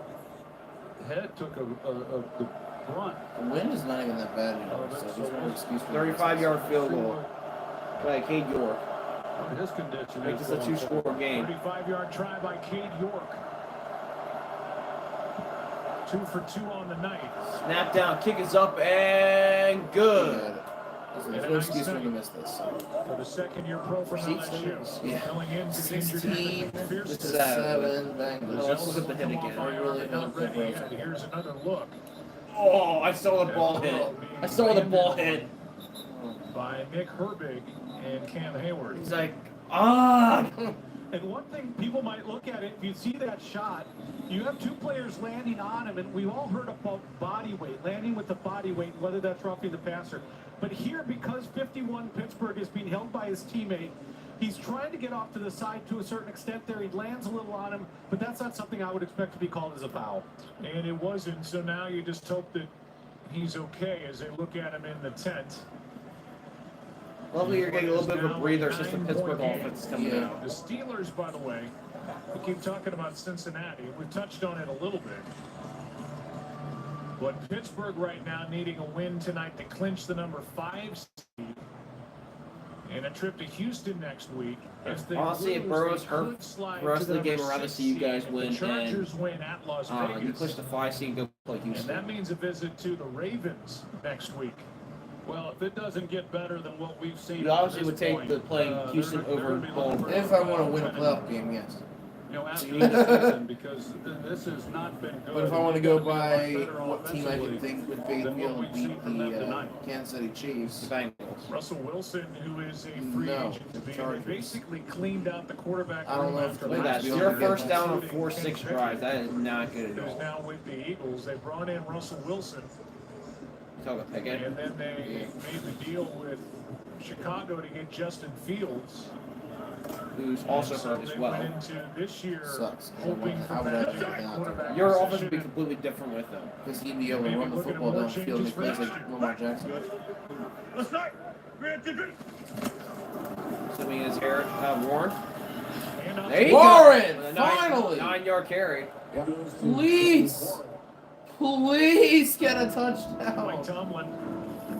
head took the brunt. The wind is not even that bad anymore, so there's no excuse for 35-yard field goal by Cade York. His condition Make is this a going two-score game. 35-yard try by Cade York. 2 for 2 on the night. Snap down, kick is up, and good. There's no excuse for him to miss this. For the second-year pro from LSU. Yeah. Going into the 16 injured to Fierce 7 Bengals. Let's look at the hit again. Really not good, bro. Here's another look Oh, I saw the ball hit. I saw the ball hit. by Nick Herbig and Cam Hayward. He's like, ah. And one thing people might look at it, if you see that shot, you have two players landing on him, and we've all heard about body weight, landing with the body weight, whether that's roughing the passer. But here, because 51 Pittsburgh is being held by his teammate, he's trying to get off to the side to a certain extent there. He lands a little on him, but that's not something I would expect to be called as a foul. And it wasn't, so now you just hope that he's okay as they look at him in the tent. Lovely, you're getting a little bit of a breather since the Pittsburgh offense is coming out. The Steelers, by the way, we keep talking about Cincinnati. We've touched on it a little bit. But Pittsburgh right now needing a win tonight to clinch the number 5 seed. And a trip to Houston next week. If they Honestly, if lose, Burrow's they hurt could slide the rest to of the game, number I'd rather 6 see you guys seed. win The Chargers and win at Las you Vegas. push the 5 seed and go play And Houston. that means a visit to the Ravens next week. Well, if it doesn't get better than what we've seen, You obviously at would this take point, the playing Houston they're over gonna be Baltimore. looking If I want to win a playoff game, yes. after this season, because this has not been good. But if I want to go by They're gonna be a lot what better team I offensively can think would be than able what to we've seen beat from them the tonight. Kansas City Chiefs, Bengals. Russell Wilson, who is a free No, agent to the be, Chargers. basically cleaned out the quarterback I don't room know if after the Look at that. last Bengals year, 0 be able first to down on including 4-6 Ken drives. That is not good Pickett, at who's all. now with the Eagles. They brought in Russell Wilson, Talk about Pickett. and then they made the deal with Chicago to get Justin Fields. Who's also And so hurt as they well. went into this year Sucks. hoping for I would that have to get down quarterback Your offense would position. be completely different with them. because he'd be able to Maybe run the looking at football more downfield and changes make for plays next like year. Lamar Jackson. Let's start. Assuming his hair Warren. And up There you Warren, go. With a finally! 9-yard carry. Please, please get a Mike touchdown. Tomlin.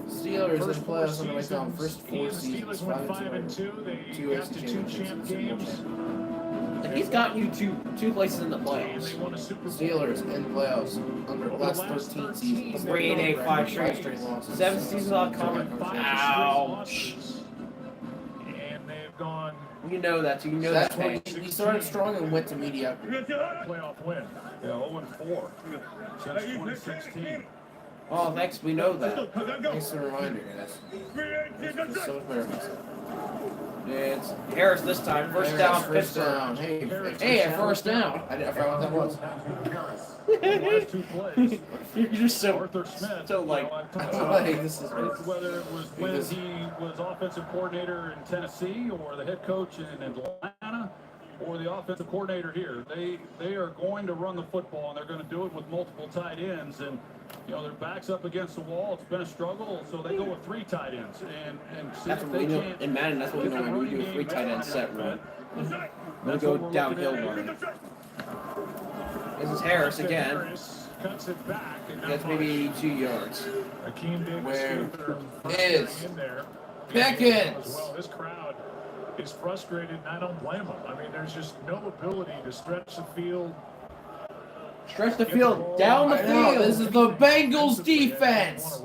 Steelers in First four playoffs under Mike Tomlin. seasons, First he 4 and the seasons, Steelers went 5-2. 5-2. They Two got AFC to 2 championships champ and Super Bowl games. champions. Like, he's gotten you two places in the And playoffs. they won a Super Bowl. Steelers in playoffs under the Over the last last 13 13 seasons. 3-8, 5 straight. losses. 7 seasons on common. Five straight Ouch. losses. And they've gone You know that, so you know That's that when pain. he started strong and went to mediocrity. playoff win. Yeah, 0-4 since 2016. Oh, thanks. We know that. Thanks for the reminder, guys. It's so much better myself. It's Harris this time. First down. First down. Hey, a first down. I forgot what that was. Last 2 plays. You're just so Arthur Smith. so like. This is Whether it was when he was offensive coordinator in Tennessee or the head coach in Atlanta or the offensive coordinator here, they are going to run the football, and they're going to do it with multiple tight ends. And you know, their back's up against the wall. It's been a struggle, so they go with 3 tight ends. And see That's if what we they do can't. in Madden. That's what we normally do. 3 tight end set run. We go downhill run. This is Harris again. Harris cuts it back. And That's maybe 2 yards. Akeem Davis Where Jr. is in there. Pickens? As well, this crowd is frustrated, and I don't blame them. I mean, there's just no ability to stretch the field. Stretch the field down the field. This is the Bengals defense.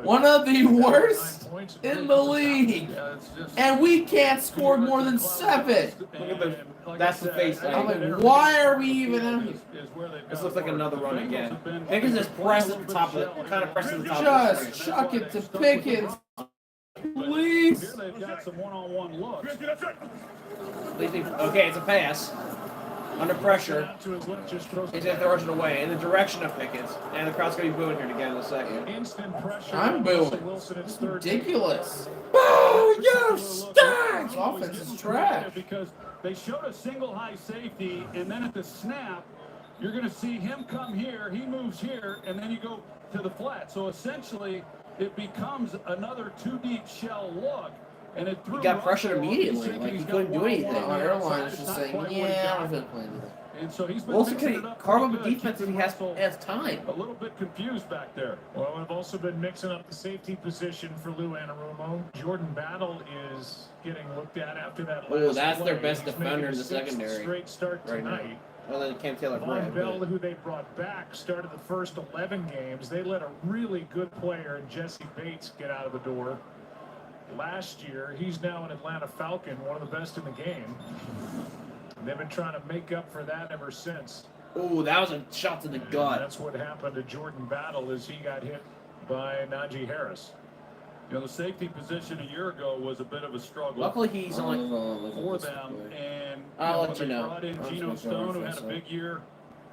One of the worst in the league. And we can't score more than 7. Look at the. That's the face. I'm like, why are we even out here? This looks like another run again. Pickens just pressed at the top of it. Kind of pressing the top of the Just chuck it to Pickens. Please. Here they've got some one-on-one looks. Okay, it's a pass. Under pressure. He's going to throw it away in the direction of Pickens. And the crowd's going to be booing here again in a second. Instant pressure. I'm booing. It's ridiculous. Oh, you stink! Offense is trash. Because they showed a single high safety, and then at the snap, you're going to see him come here, he moves here, and then you go to the flat. So essentially, it becomes another 2-deep shell look. And it He got pressured immediately. Like, he couldn't do anything. Our airline is just saying, yeah, I'm going to play with it. And so he's been Wilson mixing can it up carve pretty up a good. defense if he has time. A little bit confused back there. Well, we've also been mixing up the safety position for Lou Anarumo. Jordan Battle is getting looked at after that last Oh, that's their play. best He's defender making in the a 6th secondary straight start right now. tonight. Well, then Cam Taylor Von Brad. Bell, who they brought back, started the first 11 games. They let a really good player in Jesse Bates get out of the door last year. He's now an Atlanta Falcon, one of the best in the game. And they've been trying to make up for that ever since. Oh, that was a shot to the gut. That's what happened to Jordan Battle as he got hit by Najee Harris. You know, the safety position a year ago was a bit of a struggle. Luckily, he's only for them. And I'll let when you they know. brought in Geno Stone, who had a big year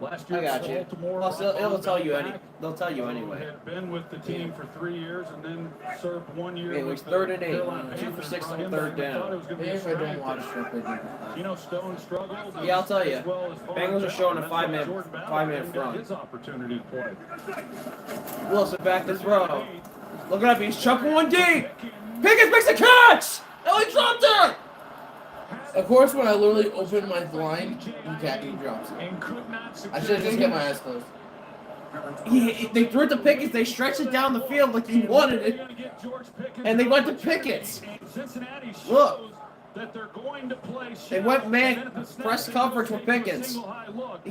last year I got in you. Baltimore. Plus, they'll tell you back, they'll tell you who anyway. had been with the team for 3 years and then served 1 year. Okay, it with was the 3rd and 8. Carolina 2 for Panthers. 6 Brought on him 3rd back and thought it down. was gonna be a If I don't strength watch there. Shrimp, I do. Geno Stone struggled. Yeah, I'll tell you. as well as Von Bengals are Bell. showing a That's why 5-man Jordan Battle 5-man didn't get front. his opportunity to play. Wilson back to throw. Look it up, he's chucking one deep. Pickens makes a catch! Oh, he dropped it! Of course, when I literally open my blind, he drops it. I should have just kept my eyes closed. They threw it to Pickens. They stretched it down the field like he wanted it. And they went to Pickens. Look. That they're going to play. They went man press coverage with Pickens.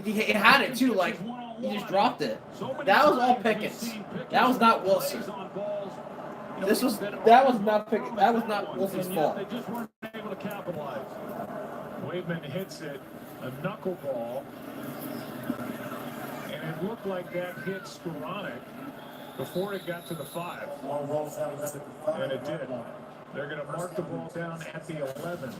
He had it too, like he just dropped it. That was all Pickens. That was not Wilson. That was not Pickens. That was not Wilson's fault. They just weren't able to capitalize. Waveman hits it, a knuckleball, and it looked like that hit Skoranek before it got to the 5. And it did. They're going to mark the ball down at the 11.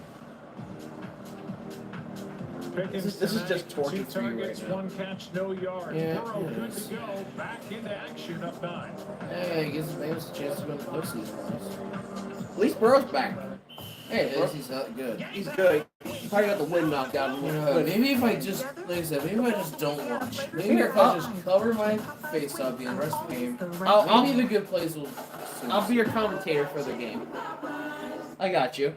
Pickens This is just tonight, torture 2 for you targets, right now. 1 catch, no yards. Yeah, Burrow it good is. to go. Back into action, up 9. Hey, it gives the Bengals a chance to win the postseason. At least Burrow's back. Hey, At bro. least he's not good. He's good. He probably got the wind knocked out of him. Maybe if I just, like I said, maybe if I just don't watch. Maybe if I just cover my face up the rest of the game. Maybe the good plays will. I'll be your commentator for the game. I got you.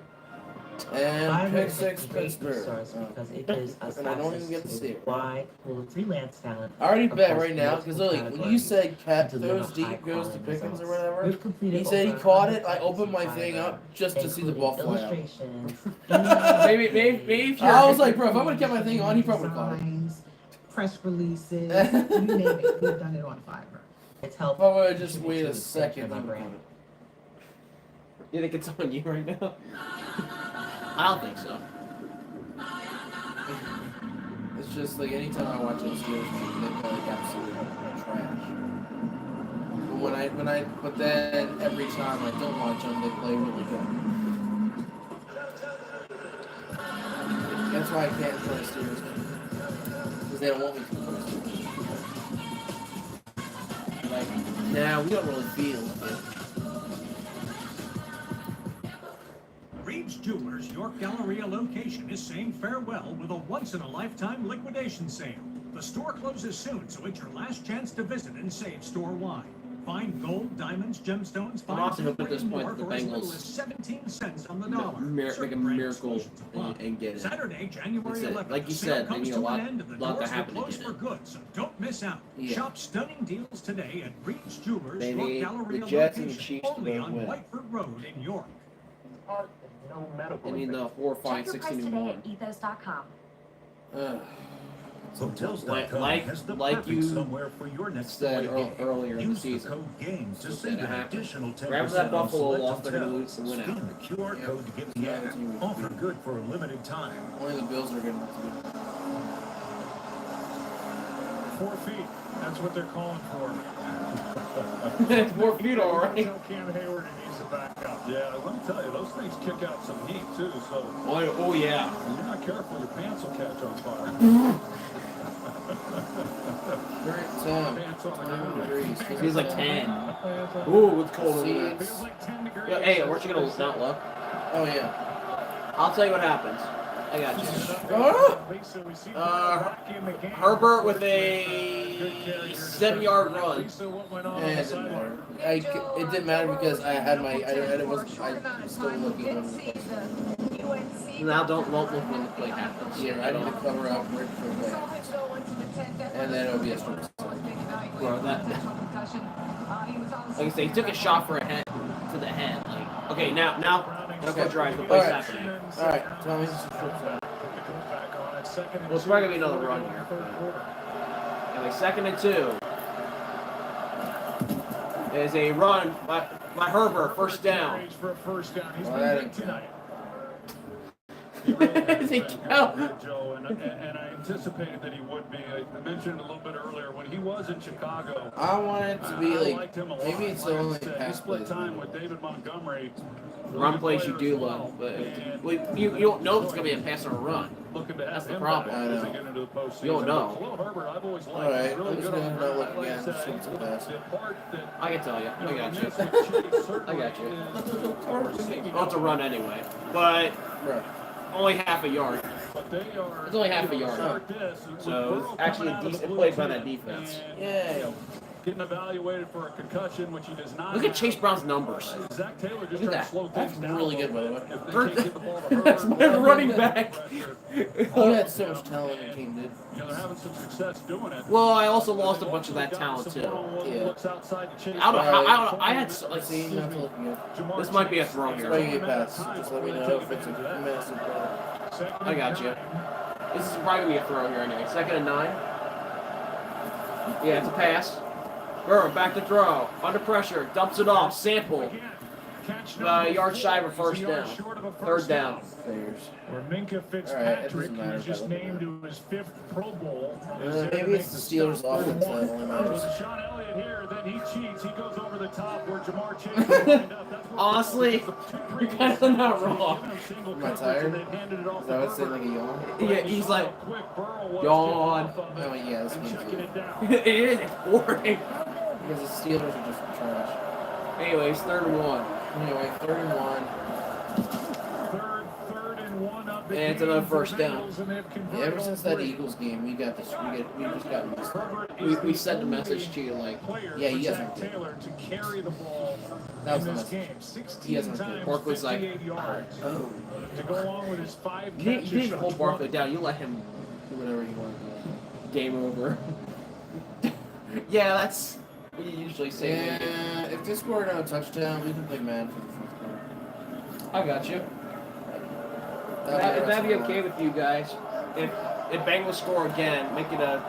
And pick 6 Pittsburgh. Because it gives us And I don't access even get to see a it. wide pool of freelance talent. I already bet across right now because literally multiple when you said cat categories throws to deliver deep goes to high-quality Pickens or results. whatever. We've completed He said he over caught it. I 165 opened my thing up just to see the ball fly out. illustrations, Maybe if you're. I was like, bro, if I'm gonna get my thing on, he probably caught it. designs, press releases, you name it. We've done it on Fiverr. It's If helped. I would have just contribute waited to a the expansion second, of he our would brand. caught it. You think it's on you right now? I don't think so. It's just like anytime I watch those Steelers games, they play like absolute trash. But then every time I don't watch them, they play really good. That's why I can't enjoy Steelers games. Because they don't want me to enjoy Steelers. Like, nah, we don't really feel it. Reed's Jewelers York Galleria location is saying farewell with a once-in-a-lifetime liquidation sale. The store closes soon, so it's your last chance to visit and save store-wide. Find gold, diamonds, gemstones, I'm also hoping at this point the for as little as Bengals 17 cents on the dollar. make a miracle and get it. Saturday, January 11th. Like you said, they need a lot to happen to get for it. good, so don't miss out. Yeah. Shop stunning deals today at Reed's Jewelers They York need Galleria the Jets and the location, Chiefs to only both on win. Whiteford Road in York. No medical. They need the 4, 5, Check your 6, price and today 1. at ethos.com. Hotels.com has the like perfect you somewhere for your next said getaway. earlier in the Use season. code GAME to Just save that an happened. additional 10% Grab that on Buffalo select loss, they're gonna hotels. lose and win Scan out. the QR code to get the ad. Offer good for a limited time. Only the Bills are going to 4 feet. That's what they're calling for. It's 4 feet, all right. Tell Cam Hayward he needs to back up. Yeah, let me tell you, those things kick out some heat too. So Oh yeah. if you're not careful, your pants will catch on fire. Current Pants on the ground. degrees. Feels like 10. Ooh, it's cold over there. Feels like 10 degrees. Yeah, hey, weren't you gonna not look? Oh yeah. I'll tell you what happens. I got you. Herbert with a 7-yard run. It didn't matter. It didn't matter because I had my. I was still looking on the play. Now won't look when the play happens. Yeah, I need to cover up right before the play happens. And then it'll be a strong side. Bro, that. Like I say, he took a shot for a head to the head. Like, okay, now, close your eyes. The play's happening. All right, tell me. Well, it's probably gonna be another run here. Anyway, 2nd and 2. Is a run by Herbert, first down. For a first down. He's Well, been that good tonight. Joe, and I anticipated that he would be. I mentioned a little bit earlier when he was in Chicago. I want it to be I like liked him a lot. maybe it's Like I only said, he pass split plays. time with David Montgomery. Run plays you do love, but you don't know if it's gonna be a pass or a run. That's the problem. I know. You don't know. Herbert, I've always liked. All right, He's really I'm just good gonna on not the look ground. again. Like I See what's said, the pass. the part that I can tell you. I got you. I got you. Well, it's a run anyway, but only half a yard. It's only half a yard. So it's actually a decent play by that defense. Yay. Getting evaluated for a concussion, which he does not. Look at Chase Brown's numbers. Zach Taylor just Look trying at to slow that. things That's down. really good, by the way. That's That's my running back. He He had so much talent in the team, dude. You know, they're having some success doing it. Well, I also lost a bunch of that talent too. Yeah. Looks outside to chase. I don't know. I had like. See, you have to look again. This might be a throw here. Just let me know if it's a massive throw. I got you. This is probably gonna be a throw here anyway. 2nd and 9. Yeah, it's a pass. Burrow back to throw. Under pressure. Dumps it off. Sample. Yard shy of a first down. 3rd down. Where Minka Fitzpatrick, who was just named to his 5th Pro Bowl. Maybe it's the Steelers' offense that only matters. Sean Elliott here, then he cheats. He goes over the top where Jamar Chase will wind up. Honestly, you're kind of not wrong. Am I tired? Is that what it's saying, like a yawn? Yeah, he's like, yawn. Oh, yeah, this game's good. It is. It's boring. Because the Steelers are just trash. Anyways, 3rd and 1. Anyway, 3rd and 1. Third and 1 up. And it's another first down. Yeah, ever since that Eagles game, we got this. We just got this. We sent a message to you like, yeah, he hasn't. Taylor to carry the ball That was in the this message. game. 16 He hasn't. times, Barkley's like, 58 yards. oh. To go along with his 5 You catches. didn't even hold Barkley down. You let him do whatever he wanted to do. Game over. Yeah, that's what you usually say. Yeah, if they score a touchdown, we can play man for the 4th quarter. I got you. If that'd be okay with you guys, if Bengals score again, make it a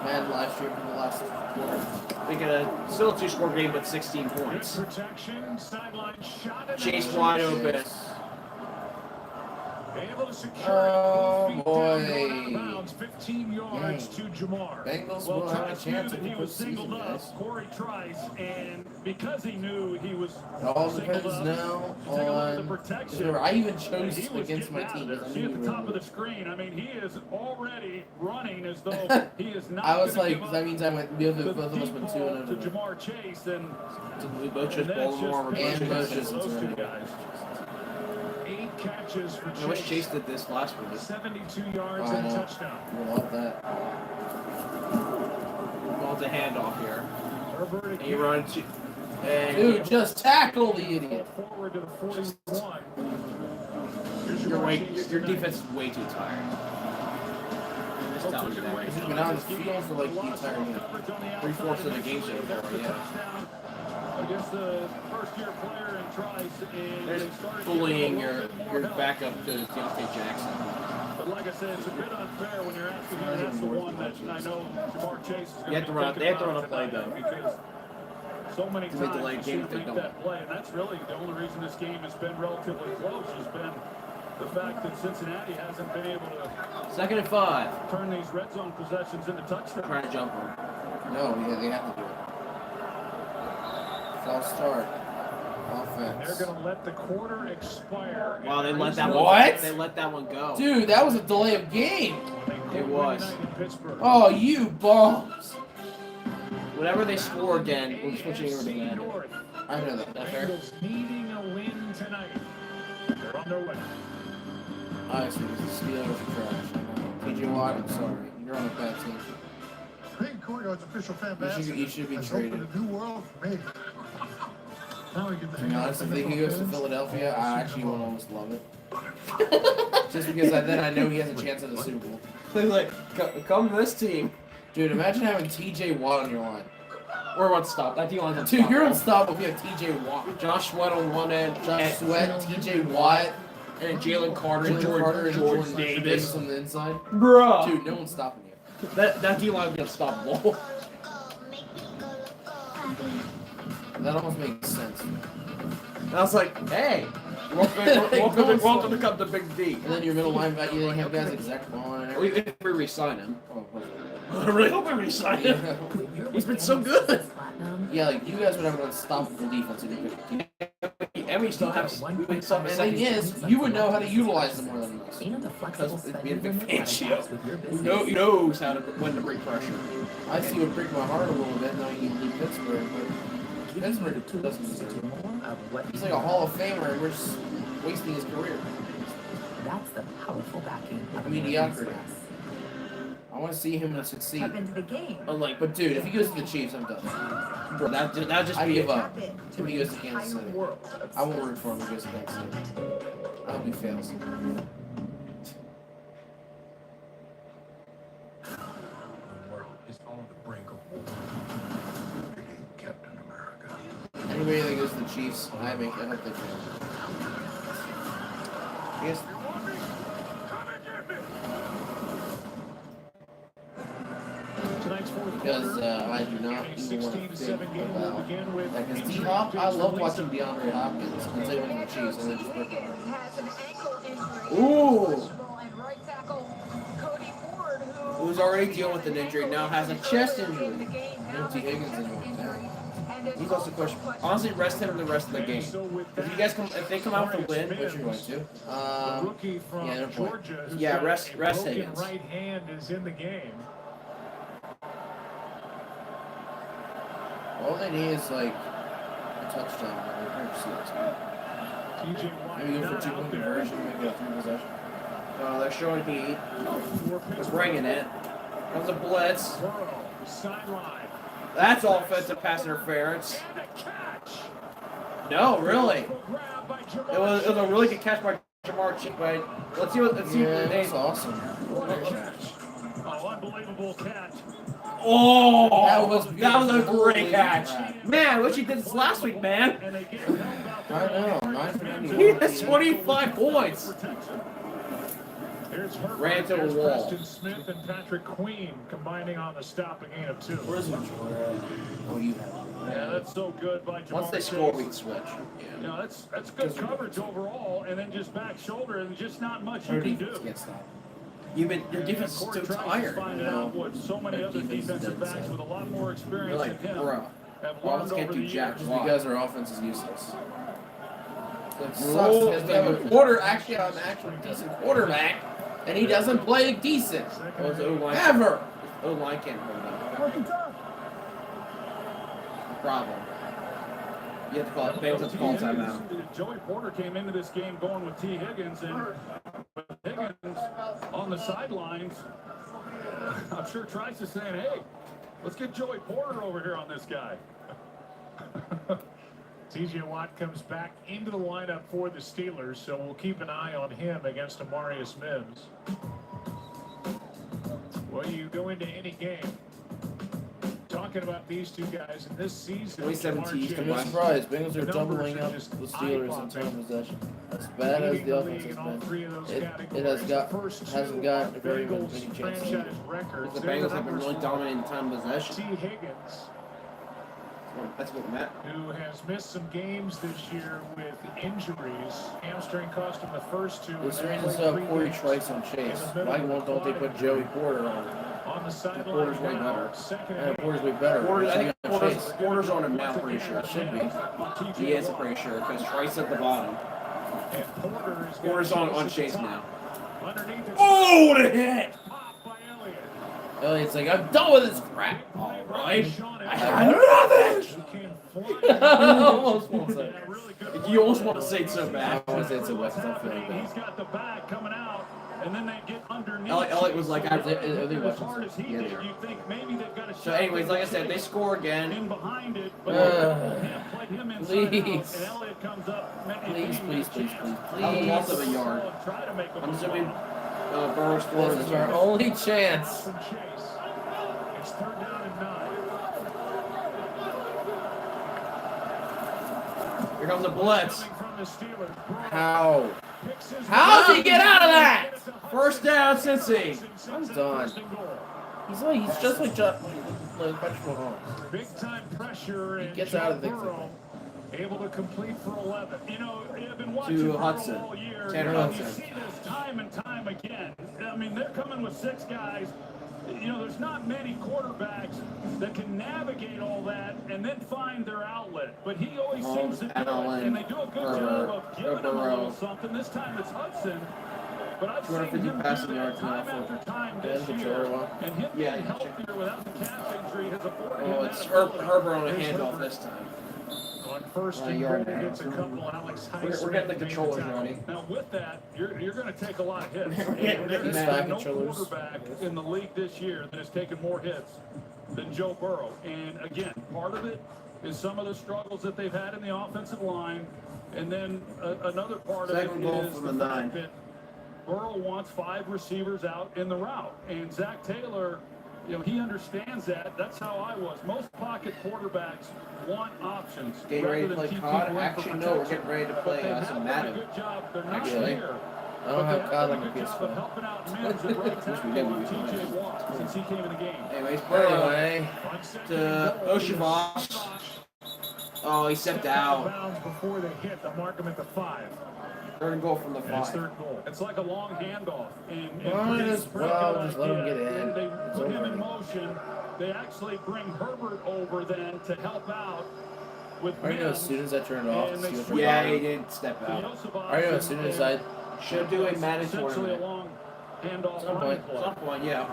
man live stream from the last quarter. Make it a still 2-score game, but 16 points. Protection, sideline shot. Chase wide open. Able to secure Oh, it, boy. going out of bounds, 15 yards to Jamar. Bengals Well, will have a Trice knew chance that in the he was singled postseason, guys. up, Corey Trice, and because he knew he was It all singled depends up, now you take a look at the on. protection. I even and chose he was against my getting out of team. there. because I See knew at we the were top of gonna the screen, I mean, he is already running as though he is not I was gonna like, give that up means I went. Both the of us deep went ball 2-0. to Jamar Chase, and We both chose then it's Baltimore. We just both both chose chose those two Cincinnati. guys. 8 catches for I wish Chase. Chase did this last week. 72 yards I and a know. touchdown. I love that. Well, it's a handoff here. Herbert And again. you run to. And Dude, just tackle the idiot. Forward to the 41. your defense is way too tired. I'm just telling you that. He's been on the field for like the entire game. 3/4 of the game so far, yeah. Against the first-year player in Trice, and There's they started bullying getting a your little bit more help. backup to Deontay Jackson. But like I said, it's a bit unfair when you're asking him. That's the one that I know Jamar Chase is going You have to run. They have to run a play though. because so many To make the times late you game see if they make don't. that play, and that's really the only reason this game has been relatively close has been the fact that Cincinnati hasn't been able to 2nd and 5. turn these red zone possessions into touchdowns. Trying to jump him. No, yeah, they have to do it. False start. They're Offense. going to let the quarter expire. Wow, they let that What? They let that one go. Dude, that was a delay of game. It was. Oh, you bombs. Whenever they score again, we're switching over to that. I know that. That fair? Bengals needing a win tonight. They're on their way. Honestly, this is Steelers are trash. TJ Watt, I'm sorry. You're on a bad team. Peyton Courtyard's official fan You should be has traded. opened a new world for me. Now we get to To be hang out honest, if with he goes to Philadelphia, I actually will almost love it. Just because then I know he has a chance at the Super Bowl. They're like, come to this team. Dude, imagine having TJ Watt on your line. Or what stop? That D-line's Dude, unstoppable. you're unstoppable if you have TJ Watt. Josh Sweat on one end, Josh Sweat, TJ Watt, and Jalen Carter, and Jordan Jordan Davis Davis. on the inside. Bruh. Dude, no one's stopping you. That D-line would be unstoppable. That almost makes sense. And I was like, hey, welcome to come to Big D. And then your middle linebacker, you have guys like Zach Bond and everything. If we re-sign him. Oh, I really hope we re-sign him. He's been so good. yeah, like you guys would have an unstoppable defense in your team. And we still have The thing is, you would know how to utilize them more than us. Because it'd be a big fan shield. Who knows how to when to break pressure. I see what break my heart a little bit knowing you leave Pittsburgh, but Pittsburgh doesn't deserve it. He's like a Hall of Famer, and we're just wasting his career. That's the powerful backing of Mediocrity. I want to see him succeed. Step into the game. Unlike, but dude, if he goes to the Chiefs, I'm done. Bro, that'd just I be give it. up. If he goes to Kansas City, I won't root for him if he goes to Kansas City. I hope he fails. Is on the brink of war. Captain America. Anybody that goes to the Chiefs, I hope they fail. Yes. Because I do not even want to think about that. Because D-Hop, I love watching DeAndre Hopkins until he went to the Chiefs and then just ripped him. Ooh! Who's already dealing with an injury, now has a chest injury. T. Higgins anymore. He's also questionable. Honestly, rest him the rest of the game. If they come out with a win, Which you're going to? Rookie from yeah, no point. Georgia. who's Yeah, got a rest broken Higgins. right hand is in the game. All they need is like a touchdown. Maybe go for 2-point conversion, maybe a 3 possession. They're showing heat. They're bringing it. Comes a blitz. Sideline. That's offensive pass interference. No, really. It was a really good catch by Jamar Chase. But let's see what That's awesome. Oh, unbelievable catch. Oh, that was a great Holy catch. crap. Man, what you did this last week, man. I know. 9 for He has 25 points. Here's Herbert Ran to a against wall. Preston Smith and Patrick Queen combining on the stop, a gain of 2. Where's the Oh, you have it. Yeah, that's so good by Jamar Once they Chase. score, we can switch. You know, that's good coverage overall, and then just back shoulder, and just not much you can do. Can't stop. Your defense is Corey so Trice is tired. finding out what so many other defensive backs with a lot more experience They're like, than him bro, have offense learned can't over do the jack years. Just because our offense is useless. It sucks Roll because we have a quarter, actually an actual decent quarterback, and he doesn't play decent. Ever. O-line can't hold up. Problem. You have to call it. Bengals have to call timeout. Joey Porter came into this game going with T. Higgins, and with Higgins on the sidelines, I'm sure Trice is saying, hey, let's get Joey Porter over here on this guy. TJ Watt comes back into the lineup for the Steelers, so we'll keep an eye on him against Amarius Mims. Well, you go into any game talking about these two guys in this season. 2017 I'm not surprised. Bengals are doubling up the Steelers in time of possession. As bad as the offense has been, it hasn't got very many chances. The Bengals have been really dominating time of possession. T. Higgins, that's what Matt. who has missed some games this year with injuries. Hamstring cost him the first two. There's a reason to have Corey Trice on Chase. Why don't they put Joey Porter on the sideline? Porter's way better. Porter's way better. I think Porter's on him now, pretty sure. Should be. He is pretty sure, because Trice at the bottom. Porter's on Chase now. Oh, what a hit! Elliott's like, I'm done with this crap. All right. I have nothing. Almost won't say. You almost want to say it so bad. I want to say it so bad because I feel like He's got the back coming out, and then they get underneath. Elliott was like, Are they as hard as he weapons? did, you think maybe they've got a shot. So anyways, like I said, they score again. In behind it, but played him inside Please. out, and Elliott comes up. Please. That was loss of a yard. I'm assuming Burrow's throwing This is our only chance. It's 3rd down and 9. Here comes a blitz. How? How does he get out of that? First down, Cincy. I'm done. He's just like Patrick Mahomes. Big time pressure. He gets out of the Burrow able to complete for 11. You know, I've been watching To Burrow Hudson. all year. Tanner You Hudson. see this time and time again. I mean, they're coming with 6 guys. You know, there's not many quarterbacks that can navigate all that and then find their outlet. But he always seems to do it, and they do a good job of giving him a little something. This time it's Hudson. But I've seen 250 him passing do that yards now time after for time Ben this year. Ventura. And him being healthier without the calf injury has afforded him Oh, that it's ability. Herbert on a Here's handoff Herbert. this time. On first and goal, gets a couple. Alex Heisman. We're getting the controllers ready. Now with that, you're going to take a lot of hits. Yeah, And there's back no controllers. quarterback in the league this year that has taken more hits than Joe Burrow. And again, part of it is some of the struggles that they've had in the offensive line, and then another part Second of goal it is from the the fact 9. that Burrow wants 5 receivers out in the route, and Zach Taylor, you know, he understands that. That's how I was. Most pocket quarterbacks want options. Getting ready to rather play than keep COD? people in for Actually, no, we're protection. getting ready to But play they have some done Madden. a good job. They're not Actually, here. I don't have COD on But the they have done a good job of PS4. helping out Mims at right tackle on TJ Watt since he came in the game. Anyways, Burrow Anyway, to Oshavon. Oh, he stepped out. Bounds before they hit. They'll mark him at the 5. 3rd goal from the And it's 5. 3rd goal. It's like a long handoff. And might pretty- as pretty well good just let him idea. get in. And they It's put him over. in motion. They actually bring Herbert over then to help out with I already know as Mims. soon as I turn it off, And see they what's switch Yeah, wrong. he did step out. Yosef I already know as soon as I Should do a Madden essentially a tournament. long handoff Some running point. play. At some point, yeah.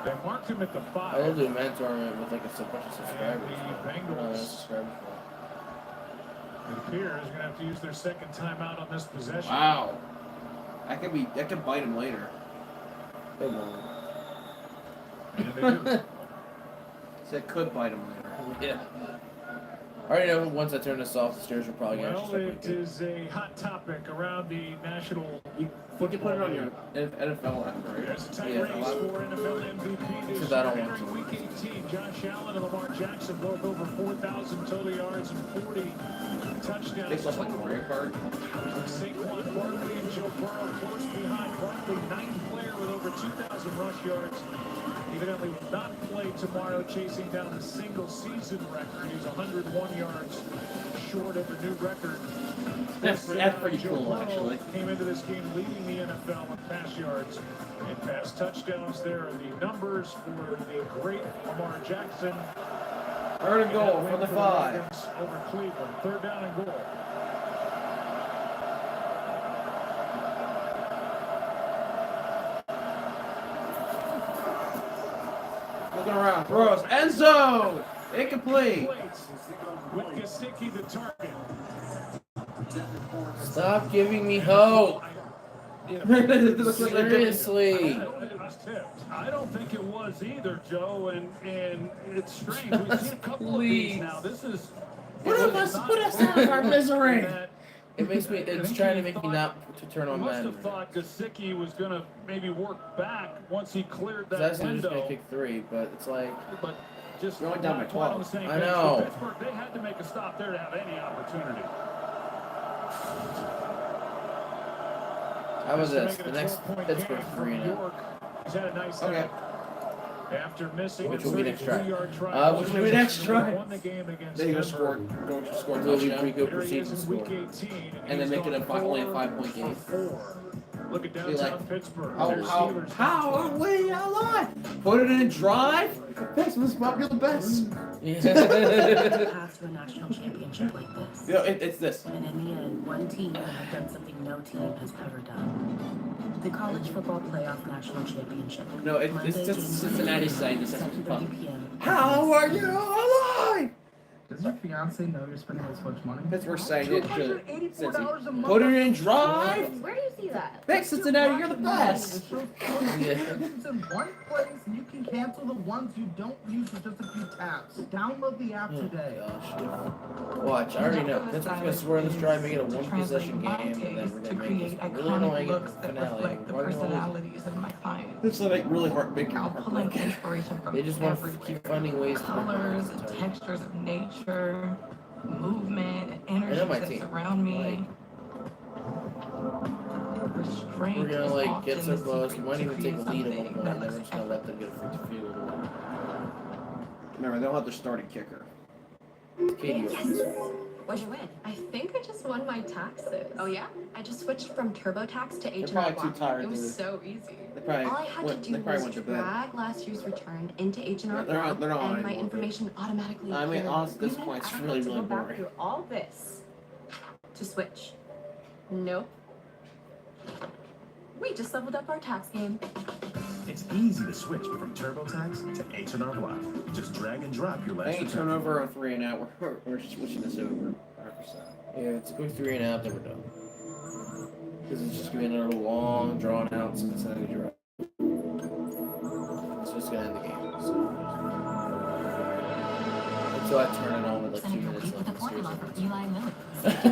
They marked him at the 5. I will do a man tournament with like a bunch of subscribers. The Bengals, Subscribers. it appears, are going to have to use their second timeout on this possession. Wow. That could bite him later. It won't. And they do. Said could bite him later. Yeah. I already know once I turn this off, the Steelers are probably going to Well, it is a hot topic around the national. You can put it on your NFL app, right? There's a tight Yeah, race for NFL MVP this Except I don't year. want Entering week 18, Josh Allen and Lamar Jackson both over 4,000 total yards and 40 touchdowns. They look like a rare card. Saquon Barkley and Joe Burrow close behind. Barkley, ninth player with over 2,000 rush yards evidently will not play tomorrow, chasing down a single season record. He's 101 yards short of the new record. That's pretty cool, actually. Came into this game leading the NFL in pass yards and pass touchdowns. There are the numbers for the great Lamar Jackson. Third and goal for the 5. Over Cleveland. 3rd down and goal. Looking around, throws, end zone, incomplete. With Gesicki the target. Stop giving me hope. Seriously. I don't think it was either, Joe, and it's strange. We've seen a couple of these now. This is Put us out of our misery. It makes me. It's trying to make me not to turn on must Madden. have thought Gesicki was going to maybe work back once he cleared that That's just window. gonna kick 3, but it's like. But just going down by 12. I know. Pittsburgh, they had to make a stop there to have any opportunity. How was this? The next Pittsburgh 3 now. He's had a nice Okay. After missing Which a will be next try? 33-yard try. Which will be next try? Won the game against They go Denver. score Will we touchdown. go proceed to score? And then make it only a 5-point game. Look at Be downtown like, Pittsburgh. how are we alive? Put it in drive. That's what's probably the best. Path to a national championship like this. You know, it's this. And in the end, one team has done something no team has ever done. The College Football Playoff National Championship. No, it's just Cincinnati saying this. 7:30 p.m. How are you alive? Does your fiance know you're spending this much money? Pittsburgh saying it to $284 a month. Put it in drive. Where do you see that? Thanks, Cincinnati. You're the best. It's in one place, and you can cancel the ones you don't use with just a few taps. Download the app today. Watch, I already know. Pittsburgh's gonna score on this drive, make it a 1-possession game, and then we're gonna make it really annoying at the finale. The personalities of my clients. It's like really I'll pull in inspiration from They just want to keep finding ways to colors and textures of nature, movement, and energy my that team. surround me. Restraint We're gonna is like get so often close, we secret might to even take a lead at something one point, that and then we're looks just gonna let them get a free field goal. Remember, they don't have their starting kicker. Katie, What'd you win? I think I just won my taxes. Oh yeah? I just switched from TurboTax to H&R probably too Block. tired It was to- so easy. They probably All I had went- to they do probably was went to bed. drag last year's return into H&R They're Block, not and my anymore. information automatically I mean, appeared. honestly, at this You point, it's I don't really, have to really go back boring. through all this to switch. Nope. We just leveled up our tax game. It's easy to switch from TurboTax to H&R Block. Just drag and drop your last Any return. turnover on 3 and out, we're switching this over. 100%. yeah, it's go 3 and out, then we're done. Because it's just gonna be another long, drawn out Cincinnati drive. It's just gonna end the game. So. Until I turn it on with like 2 minutes left. Formula for Eli Lilly.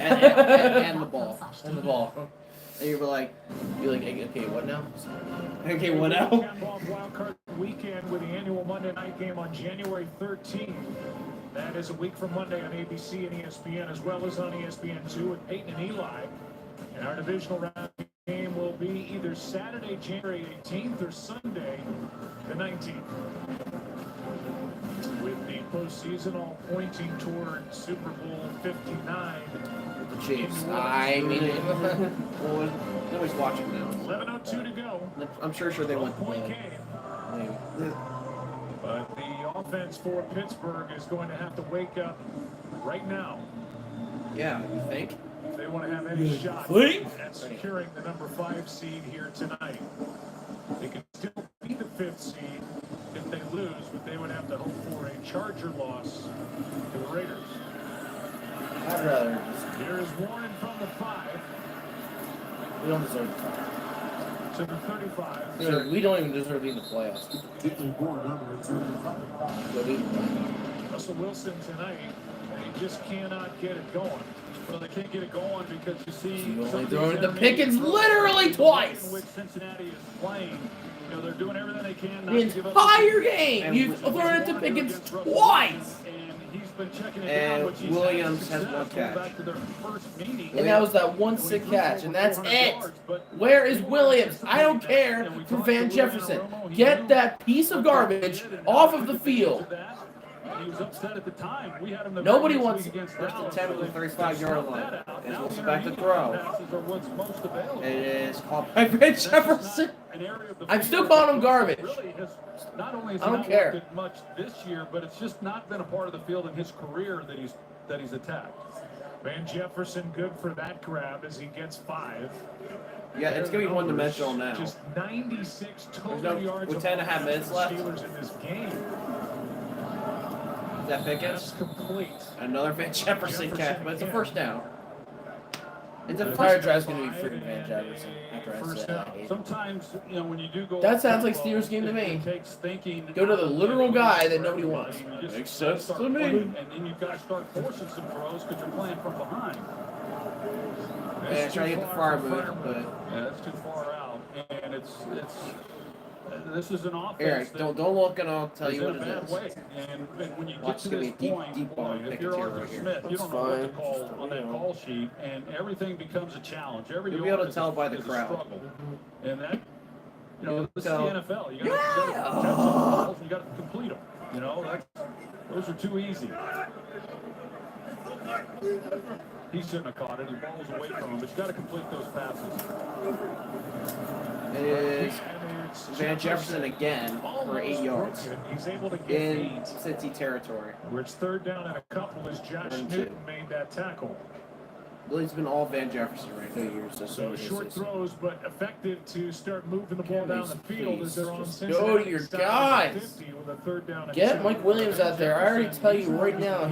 and the ball. And the ball. And you'll be like, okay, what now? okay, what now? Wild Card Weekend with the annual Monday night game on January 13th. That is a week from Monday on ABC and ESPN, as well as on ESPN2 with Peyton and Eli. And our divisional round game will be either Saturday, January 18th, or Sunday, the 19th. With the postseason all pointing toward Super Bowl 59. The Chiefs. I mean, well, nobody's watching now. 11:02 to go. I'm sure they went. Point game. But the offense for Pittsburgh is going to have to wake up right now. Yeah, you think? If they want to have any shot think? at securing the number 5 seed here tonight. They can still be the 5th seed if they lose, but they would have to hope for a Charger loss to the Raiders. I'd rather just. Here is Warren from the 5 We don't deserve the 5. to the 35. So we don't even deserve to be in the playoffs. Go do the Russell Wilson tonight, they just cannot get it going. Well, they can't get it going because you see You only some of thrown these it to enemy Pickens throws literally twice. in which Cincinnati is playing. You know, they're doing everything they can not The to give up entire the- game, And you've with thrown it to Warren Pickens against Russell twice. Wilson, and he's been checking it And down, which he's Williams had has one success going catch. back to their first meeting. And that was that one sick catch, and that's it. Where is Williams? I don't care for Van Jefferson. Get that piece of garbage off of the field. He was upset at the time. We had him the Nobody wants against first Dallas, attempt at the 35-yard line. And Now it's the back to intermediate throw. passes are what's most available. It is caught by Van Jefferson. An area of the I'm field still calling him that garbage. Really has, not only has I he don't not care. worked it much this year, but it's just not been a part of the field in his career that he's attacked. Van Jefferson good for that grab as he gets 5. Yeah, it's going to be one-dimensional now. Just 96 total There's no- yards with 10.5 minutes left. Steelers in this game. Is that That's Pickens? complete. Another Van Jefferson catch, but it's a first down. It's a The first entire down. drive's going to be freaking Van Jefferson. After I First said down. I hate it. Sometimes, when you do go. That sounds like tempo, Steelers game to me. It takes thinking. Go to the literal guy that nobody wants. You just Makes sense start to me. putting- And then you've got to start forcing some throws because you're playing from behind. Yeah, trying to get the fire move, but Yeah, that's too far out, and it's this is an offense. Eric, that don't look, and I'll tell is you in what a it bad is. way. And when you get Watch, to it's gonna this be a point, deep boy, ball if pick you're here Arthur right here. Smith, you That's don't know what to fine. call on that call sheet, and everything becomes a challenge. Every You'll be able to yard tell by the is a crowd. struggle. And that, You'll this is the tell. NFL. You got to catch some balls, and you got to complete them. Those are too easy. He shouldn't have caught it. He balls away from him, but you got to complete those passes. It is Van Jefferson again for 8 yards He's able to get in 8. Cincy territory. Where it's 3rd down and a couple as Josh Run Newton two. made that tackle. Really, it's been all Van Jefferson right For now. years, that's So what it short is. throws, but effective to start moving the ball Can't down be the field as they're on just Cincinnati. go to your guys. 50 with a 3rd down and Get 2. Mike Williams out there. I already tell you right now,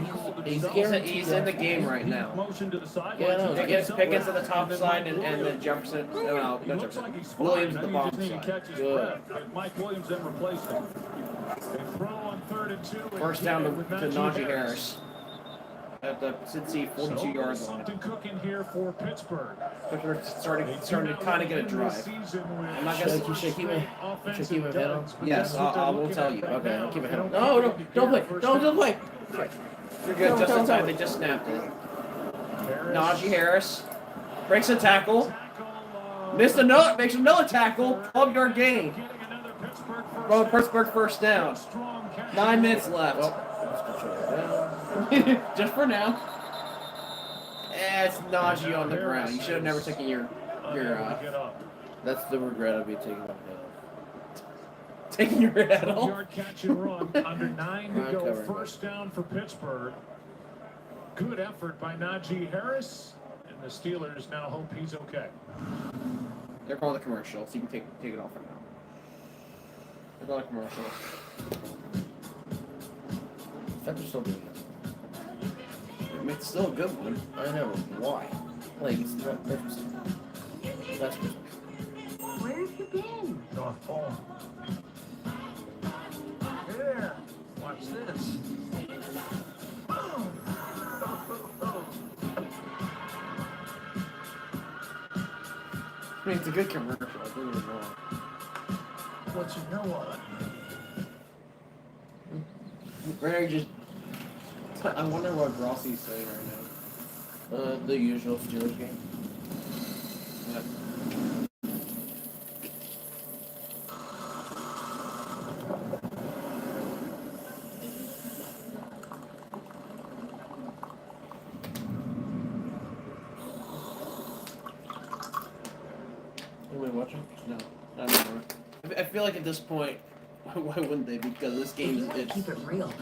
he's guaranteed. He's in the game right now. Motion to the sideline. Yeah, I know. Pickens on the top side, and then Jefferson. No, not He looks Jefferson. like he's Williams fine. at the Now you bottom just need to side. catch his Good. breath. But Mike Williams then replaced him. They throw on 3rd and 2. and First down with to Najee Harris at the Cincy 42-yard line. Something cooking here for Pittsburgh. They're starting to kind of get a drive. I'm not gonna. You should keep him ahead on. Yes, I will tell you. Okay, keep it head on. No, don't play. Don't play. You're good. Just in time. They just snapped it. Najee Harris breaks a tackle. Missed another. Makes another tackle. 12-yard gain. Well, Pittsburgh first down. 9 minutes left. Just for now. It's Najee on the ground. You should have never taken your That's the regret of me taking my head off. taking your head off. 12-yard catch and run. Under 9 to Run go. cover, First down for Pittsburgh. Good effort by Najee Harris. And the Steelers now hope he's okay. They're calling the commercial, so you can take it off for now. They're calling a commercial. That's still doing this. It's still a good one. I know. Why? Like, it's not Christmas. That's Christmas. Where have you been? North Pole. Here, watch this. I mean, it's a good commercial. Don't get me wrong. What you know on? Greg just. I wonder what Rossi's saying right now. The usual Steelers game. Yeah. Anybody watching? No, not anymore. I feel like at this point, why wouldn't they? Because this game is Keep it real.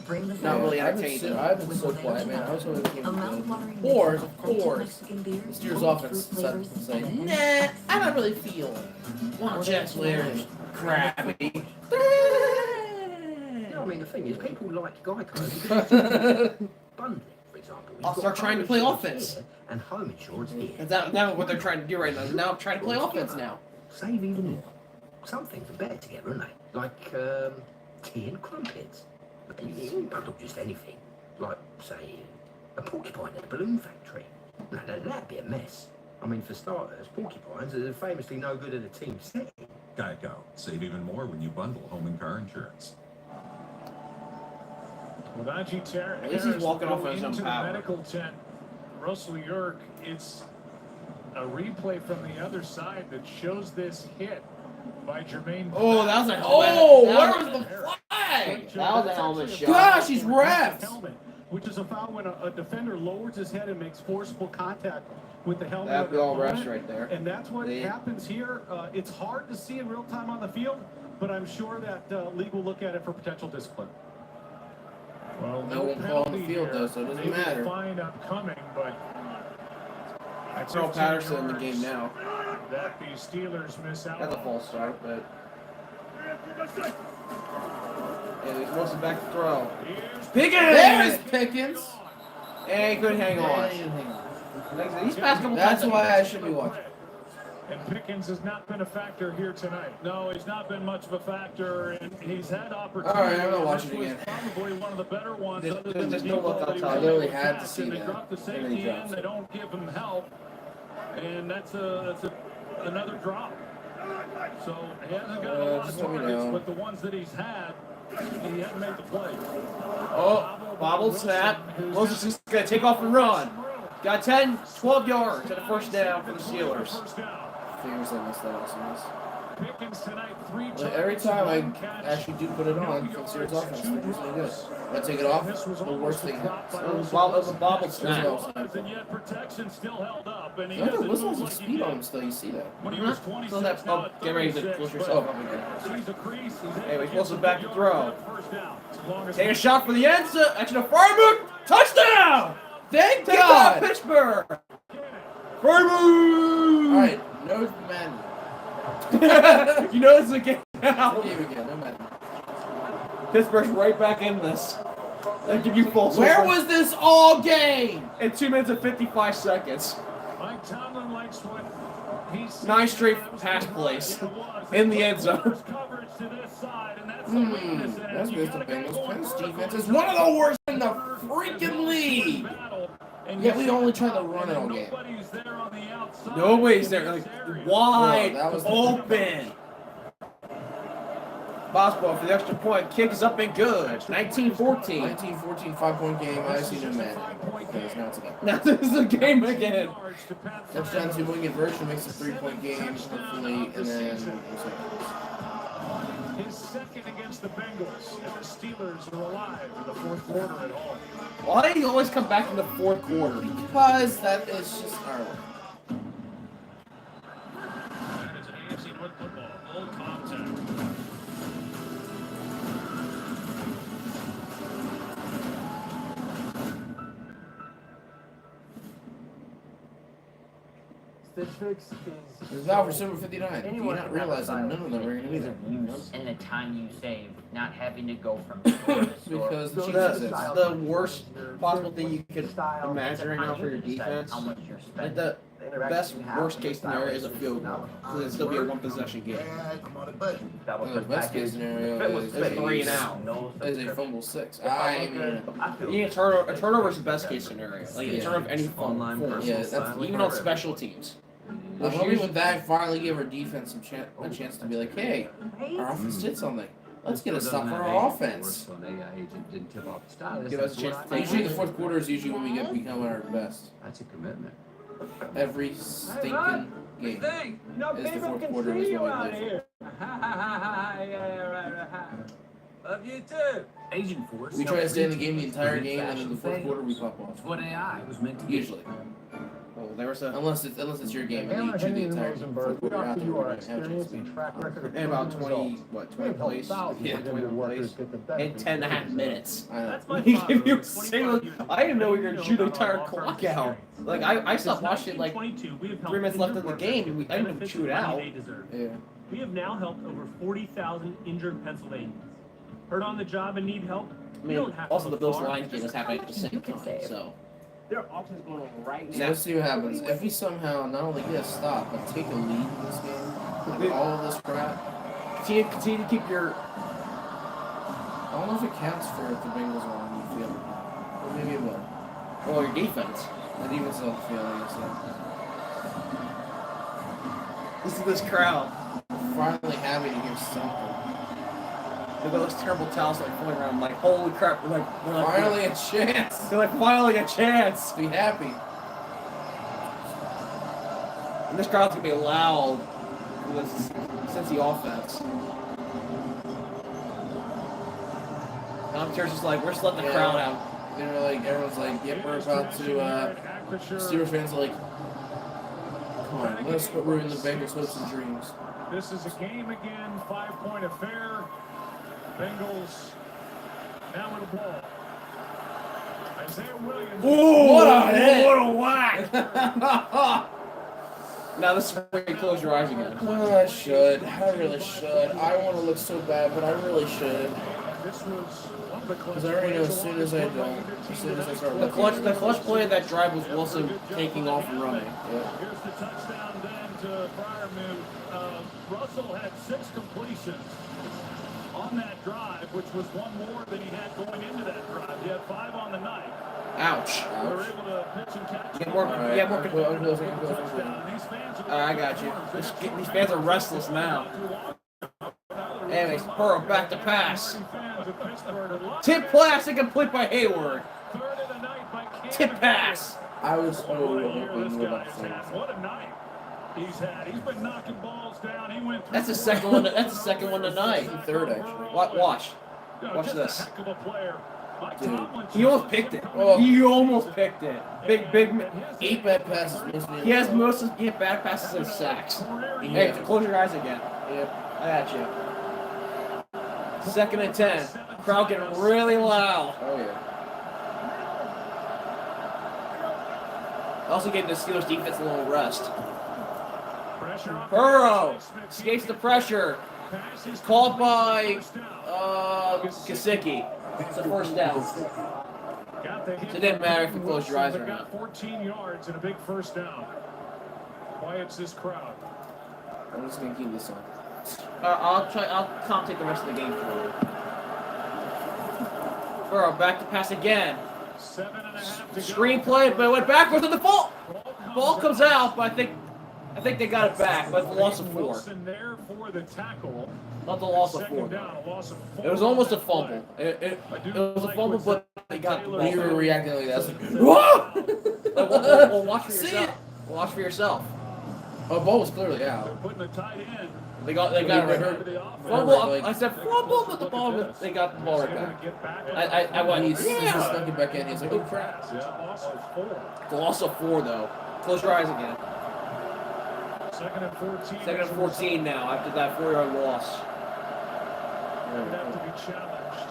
Bring the not really I've been entertaining. I've been so quiet, man. I was hoping the game A was mouth-watering good. Or, mix of authentic course, Mexican beers, the Steelers bold offense fruit decided flavors, to say, and nah, I don't really feel it. Watch players crabby. No, I mean, the thing is, people like Geico because bundling, for example. You've I'll got start trying to home play insurance offense. here and home insurance here. Is that now what they're trying to do right now? Now I'm trying to play offense now. Save even more. Some things are better together, aren't they? Like tea and crumpets. But you wouldn't bundle just anything. Like, say, a porcupine at a balloon factory. No, that'd be a mess. I mean, for starters, porcupines are famously no good at a team setting. Geico. Save even more when you bundle home and car insurance. With Najee At least he's walking off on his own into the power. medical tent. Russell York, it's a replay from the other side that shows this hit by Jermaine. Oh, that was a where was the flag? That was a helmet shot. Gosh, he's wrapped. Which is a foul when a defender lowers his head and makes forcible contact with the helmet. That'd of be the all refs opponent. right there. And that's what happens here. It's hard to see in real time on the field, but I'm sure that league will look at it for potential discipline. Well, No one call on the field though, so it doesn't matter. Fine upcoming, but that's Earl Patterson in the game now. That the Steelers miss out. That's a false start, but yeah, he's mostly back to throw. Pickens! There's Pickens. And he couldn't hang on. He's passed a couple That's times. why I should be watching. And Pickens has not been a factor here tonight. No, he's not been much of a factor, and he's had opportunities. All right, I'm gonna watch it again. Probably one of the better ones. Just other than don't the look ball that he outside. was I literally able had to catch, see and they that. drop the And then he safety in. drops They it. don't give him help, and that's another drop. So he hasn't got a lot of just let me targets, know. but the ones that he's had, he hasn't made the play. Oh, bobble snap. Moses is going to take off and run. Got 10, 12 yards at a first down for the Steelers. Fingers I missed that awesomeness. Pickens tonight, 3 Like, every time I catch. actually do put it on, for Steelers offense, they're usually good. When I take it off, the worst thing happens. It was a bobble snap. And yet protection still held up, and he You have to doesn't whistle move some like he speed on did him still, you see that. when he was 26. So that's, now at get ready to 36, push but yourself up again. sees a crease, he's able Anyway, to Wilson get back the to yard, throw. first down. As long as Take a shot for the end zone. Actually, a Freiburg touchdown! Thank Take God! that, Pittsburgh! Freiburg! Alright, no Madden. You know it's a game now. Game again, no Madden. Pittsburgh's right back in this. They give you full Where support. was this all game? In 2 minutes and 55 seconds. Mike Tomlin likes what he's 9 straight pass plays in the end zone. coverage to this side, and that's the weakness in it. That's You good. The gotta get Bengals going defense first. defense is one of the worst in the freaking league. Yet we only try to run it all game. Nobody's there on the outside. Nobody's there. Like, wide Well, that was the- open. Boswell for the extra point. Kick is up and good. 19-14. 19-14, 5-point game. I see no Madden. Because now it's a game. Now this is a game again. Touchdown to wing conversion makes a 3-point game, hopefully, and then we'll see. His second against the Bengals, and the Steelers are alive in the fourth quarter at home. Why do you always come back in the fourth quarter? Because that is just our way. That is an AFC North football, full contact. Stitch Fix It's is... valid for Silver 59. Do you Anyone not can realize that have a none of them are going to be there? And the time you save, not having to go from store to store. Because the So Chiefs that's exist. the worst possible thing you could imagine right now for your defense. How much you're Like spending. the best worst case scenario is a field goal. Because it'd still be a 1-possession game. That was The best case scenario is It's 3 and out. Is a fumble 6. I mean, You need a turnover is the best case scenario. Like a turnover of any form. Yeah, that's Even on special teams. I'm hoping with that finally give our defense a chance to be like, hey, our offense did something. Let's get a stop for our offense. Give us a chance to take Usually the fourth quarter is usually when we become our best. That's a commitment. Every stinking game is the fourth quarter is when we play. Love you too. Agent Force. We try to stay in the game the entire game, and in the fourth quarter we pop off. That's what AI was meant to be. Usually. Oh, there was a... Unless it's your game and you chew the entire game. Fourth quarter out there, we're going to have a chance to beat. And about 20 plays. Yeah, 20 plays. In 10.5 minutes. I know. That's my We father, give you a 25 single... years I didn't know we were going to chew the ago, entire our clock firm out. Like, I stopped watching it like 22, we have 3 minutes left in the helped game. injured I didn't even benefits chew it the money out. they deserve. Yeah. We have now helped over 40,000 injured Pennsylvanians. Hurt on the job and need help? I We don't mean, have also to the look Bills far. Lions game is happening at the same time, so... There are options going on right So now. let's see what happens. If we somehow not only get a stop, but take a lead in this game, with all of this crap, Continue to keep your... I don't know if it counts for if the Bengals are on the field. But maybe it will. Well, your defense. The defense is on the field, I guess. Listen to this crowd. Finally having to hear something. Look at those terrible towels like floating around. I'm like, holy crap! We're like Finally a chance. They're like, finally a chance. Be happy. And this crowd's gonna be loud for this Cincy offense. Commentators just like, we're just letting the crowd out. They're like, everyone's like, yep, we're about to. Steelers fans are like, come on, let us quit ruining the Bengals' hopes and dreams. This is a game again, 5-point affair. Bengals now with the ball. Isaiah Williams. Ooh, what a hit! What a whack! Now this is where you close your eyes again. Oh, I should. I really should. I want to look so bad, but I really should. This was one of the Because I already know as soon as I don't, as soon as I start The clutch play of that drive was Wilson taking off and running. Yeah. Here's the touchdown then to Briarman. Russell had 6 completions on that drive, which was one more than he had going into that drive. He had 5 on the night. Ouch. They were able to pitch and catch. Get more. I got you. These fans are restless now. Anyways, Burrow back to pass. Tip pass incomplete by Hayward. Tip pass. I was hoping What a night he's had. He's been knocking balls down. He went through. That's the second one. That's the second one tonight. Third actually. Watch this. Heck of a player. Dude. He almost picked it. Oh. He almost picked it. Big. 8 bad passes. He has most of his bad passes and sacks. Hey, close your eyes again. Yep. I got you. 2nd and 10. Crowd getting really loud. Oh yeah. Also gave the Steelers defense a little rest. Burrow escapes the pressure. Called by Gesicki. It's a first down. So it didn't matter if you close your eyes or not. 14 yards and a big first down. Quiets this crowd. I'm just gonna keep this on. I'll commentate the rest of the game for you. Burrow back to pass again. 7.5 to go. Screenplay, but it went backwards and the ball comes out, but I think they got it back, but it's a loss of 4. Wilson there for the tackle. Not the loss of 4. Down, a loss of 4. It was almost a fumble. It was a fumble, but they got the ball. When you were reacting like that, I was like, whoa! Well, watch for yourself. Watch for yourself. Oh, ball was clearly out. Putting the tight end. They got it right. Fumble. I said fumble, but the ball. They got the ball right back. I went. He snuck it back in. He's like, oh crap. Loss of 4. The loss of 4 though. Close your eyes again. 2nd and 14. 2nd and 14 now after that 4-yard loss. Would have to be challenged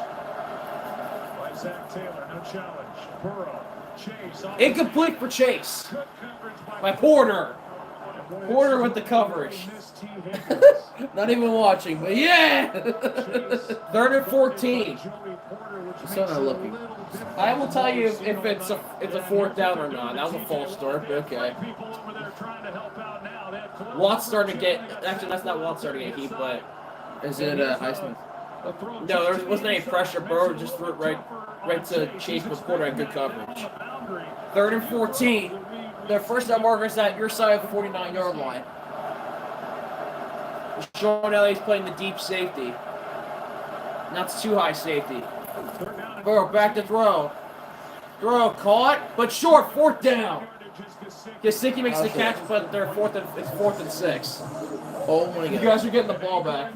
by Zach Taylor. No challenge. Burrow. Chase. Incomplete for Chase. By Porter. Porter with the coverage. Not even watching, but yeah! 3rd and 14. So not looking. I will tell you if it's a 4th down or not. That was a false start, but okay. Watt's starting to get. Actually, that's not Watt starting to get heat, but. Is it Highsmith? No, there wasn't any pressure. Burrow just threw it right to Chase, but Porter had good coverage. 3rd and 14. Their first down markers at your side of the 49-yard line. Sean Elliott's playing the deep safety. Not too high safety. Burrow back to throw. Throw caught, but short. 4th down. Gesicki makes the catch, but they're 4th and 6. Oh my god. You guys are getting the ball back.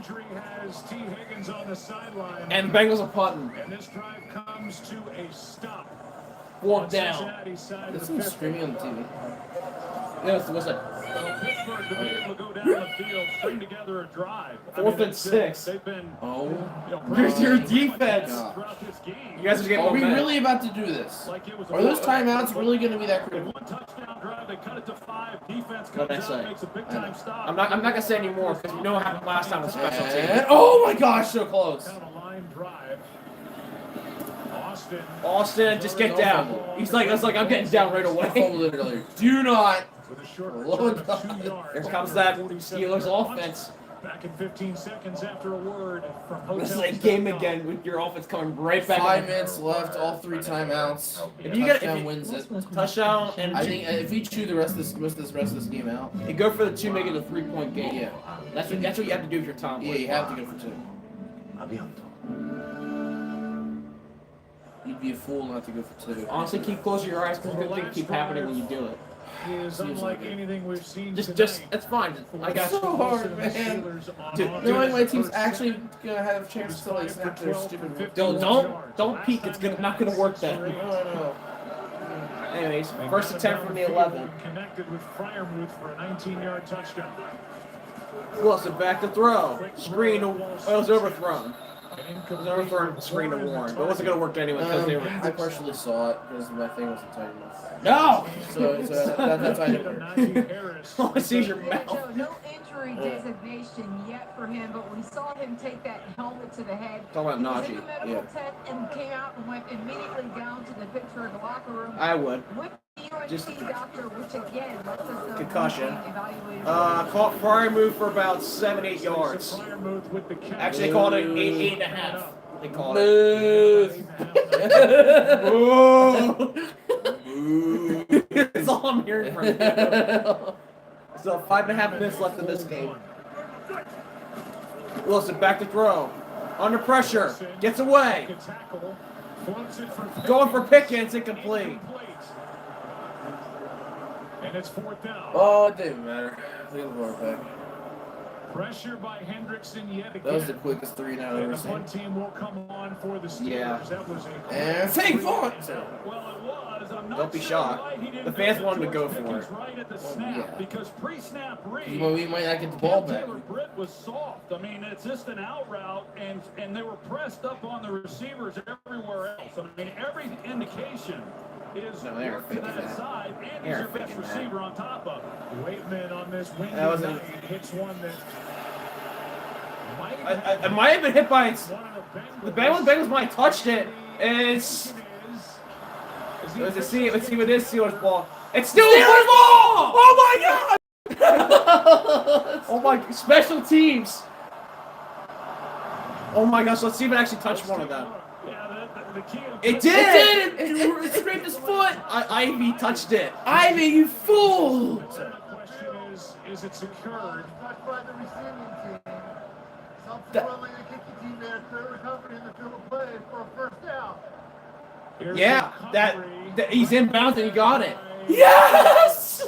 And the Bengals are punting. And this drive comes to a stop. 4th down. This one's screaming on the TV. Yes, what's that? Pittsburgh to be able to go down the field, string together a drive. 4th and 6. They've been. Oh. Here's your defense. You guys are getting Are we really about to do this? Are those timeouts really going to be that critical? One touchdown drive, they cut it to 5. Defense What comes did I out, say? makes a big time stop. I'm not gonna say anymore because you know what happened last time with special teams. And, oh my gosh, so close. Kind of a line drive. Austin, just get down. He's like, I'm getting down right away. Fumbled it earlier. Do not. With a short Lord return of 2 yards. Here comes that Steelers offense. Back in 15 seconds after a word from This is like game again with your offense coming right back. 5 minutes left, all 3 timeouts. If you get touchdown wins it. Touchdown and I think if we chew the rest of this game out, you go for the 2, make it a 3-point game. Yeah. That's what you have to do if you're Tom. Yeah, you have to go for 2. I'll be on top. You'd be a fool not to go for 2. Honestly, close your eyes because good things keep happening when you do it. Is unlike anything we've seen Just, tonight. it's fine. I got so you. hard, man. Dude, Knowing my team's actually gonna have a chance to like snap their stupid. Don't peek. It's not gonna work then. No. Anyways, first attempt from the 11. Connected with Fryermuth for a 19-yard touchdown. Wilson back to throw. Screen. It was overthrown. It was overthrown. Screen to Warren, but it wasn't gonna work anyway because they were. I partially saw it because my thing wasn't tight enough. No. So that's why I didn't work. All I see is your mouth. Joe, no injury designation yet for him, but we saw him take that helmet to the head. Talk about He was in Najee. the medical tent and came out and went immediately down to the Pittsburgh locker room. I would. With the UNC Just doctor, which again lets us know concussion. he's being evaluated. Caught Fryermuth for about 7-8 yards. Actually, they called it 8.5. They called it. That's all I'm hearing from you. So 5.5 minutes left in this game. Wilson back to throw. Under pressure. Gets away. Going for Pickens. Incomplete. And it's 4th down. Oh, it didn't matter. Look at the ball back. Pressure by Hendrickson yet again. That was the quickest 3 now I've And ever the seen. punt team will come on for the Steelers. Yeah. That was a And fake punt. Well, it was. I'm not Don't be sure shocked. why he didn't The fans go wanted to go George for Pickens it. right at the snap, yeah. because pre-snap read. Well, we might not get the ball back. Taylor Britt was soft. I mean, it's just an out route, and they were pressed up on the receivers everywhere else. I mean, every indication is No, they are work to faking that that. side, and They he's are your best faking that. receiver on top of it. Waitman on this windy That wasn't- night hits one that It might have been hit by the Bengals might have touched it. Let's see what this Steelers ball. It's still Steelers ball! Oh my god! Oh my special teams! Oh my gosh, let's see if it actually touched one of them. It did! It scraped his foot! Ivy touched it. Ivy, you fool! The question is it secured? Touched by the receiving team. Subsequently, the kicking team made a clear recovery in the field of play for a first down. Yeah, that he's inbounds and he got it. Yes!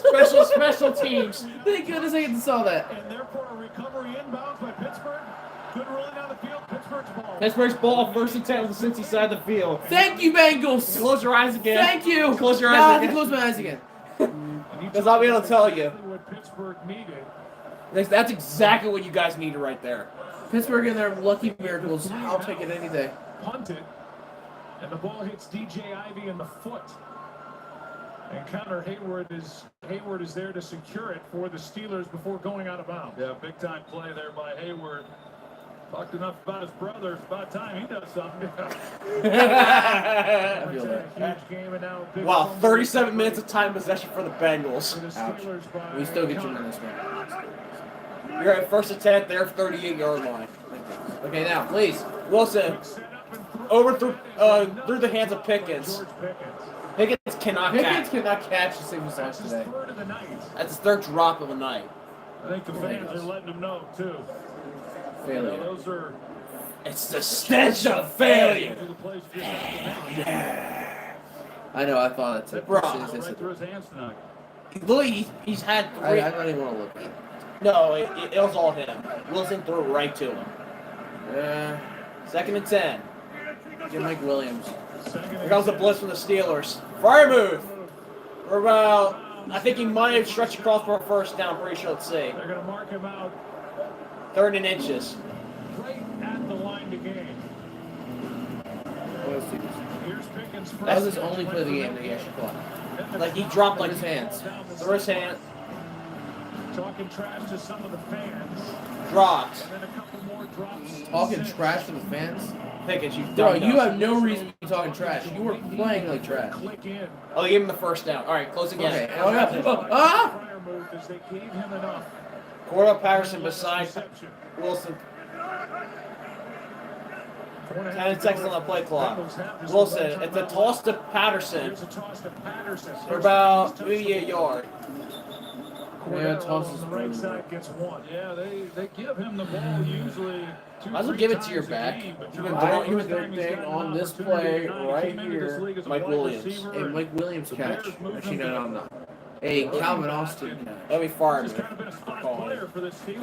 Special teams. Thank goodness I saw that. And therefore a recovery inbounds by Pittsburgh. Good ruling on the field. Pittsburgh's ball. Pittsburgh's ball, first and 10 on the Cincy side of the field. Thank you, Bengals. Close your eyes again. Thank you. Close your Now I eyes have to again. close my eyes again. Because I'll be able to tell you. What Pittsburgh needed. That's exactly what you guys needed right there. Pittsburgh and their lucky miracles. I'll take it any day. Punted. And the ball hits DJ Ivy in the foot. And Connor Hayward is there to secure it for the Steelers before going out of bounds. Yeah, big time play there by Hayward. Talked enough about his brother. It's about time he does something. I feel that. Huge game and now a big Wow, fumble 37 minutes of time possession for the Bengals. for the Ouch. Steelers by We still get you in Connor. this one. You're at first and 10, their 38-yard line. Okay, now, please. Wilson overthrew through the hands of Pickens. George Pickens. Pickens cannot Pickens catch. cannot catch the same That's size his today. third of the night. That's his third drop of the night. I think the fans are letting him know too. Failure. Those are It's the stench of failure. the plays you just have to make. I know, I thought it too. Bro. Right through his hands tonight. Look, he's had I 3. don't even want to look at it. No, it was all him. Wilson threw it right to him. Second and 10. Get Mike Williams. Here comes the blitz from the Steelers. Fryermuth. For about, I think he might have stretched across for a first down. Pretty sure. Let's see. They're going to mark him out 3rd and inches. right at the line to gain. Let's see. Here's Pickens first. That was his only play of the game that he actually caught. Like he dropped like His hands. through his hand, Talking trash to some of the fans. dropped. And then a couple more drops. Talking trash to the fans? Pickens, you Bro, dumb you nuts. have no reason to be talking trash. You were playing like trash. Click in. Oh, they gave him the first down. All right, close again. Okay. Oh, yeah. Ah! Fryermuth as they gave him enough. Cordell Patterson beside Reception. Wilson. 4.5 10 seconds on the play clock. Wilson, it's a toss to Patterson Here's a toss to Patterson. for about maybe a yard. Cordero tosses on the right Burrow. side gets one. Yeah, they give him the ball usually. Might as well give it to your back. He was thing on this play right here. Mike Williams. Hey, Mike Williams catch. Actually, no, no. Hey, Calvin Austin catch. Let me fire me.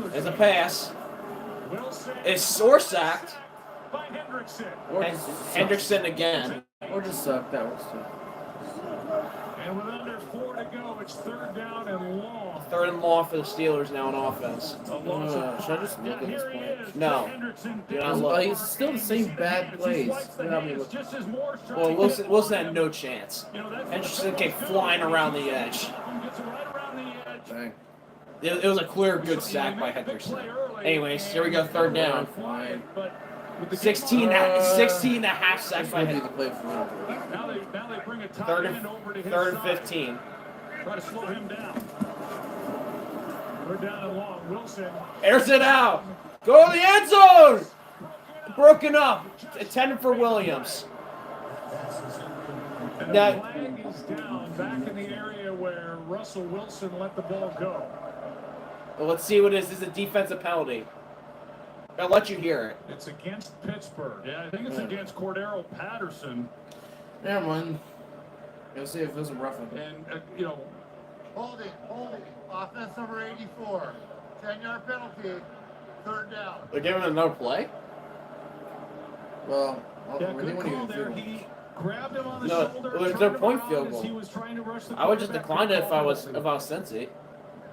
There's a pass. It's sore sacked. By And Hendrickson again. Or just suck. That works too. And with under 4 to go, it's 3rd down and long. 3rd and long for the Steelers now on offense. Should I just look at this play? No. You're not looking. He's still the same bad plays. Well, Wilson had no chance. Hendrickson came flying around the edge. Dang. It was a clear good sack by Hendrickson. Anyways, here we go, 3rd down. 16 and a half sacks by Hendrickson. Now they bring a tight 3rd end over to his and side. 15. Try to slow him down. We're down and long. Wilson. Airs it out. Go to the end zone. Broken up. Intended for Williams. And Now, the flag is down back in the area where Russell Wilson let the ball go. well, let's see what it is. This is a defensive penalty. I'll let you hear it. It's against Pittsburgh. Yeah, I think it's against Cordero Patterson. Never mind. Go see if there's a roughing. And, Holding. Offense number 84. 10-yard penalty. 3rd down. They're giving him another play? Well, yeah, were they good winning call the there. field? He grabbed him on the No, shoulder. it was turned their him point around field as goal. He was trying to rush the I would just quarterback. decline it if I was Cincy.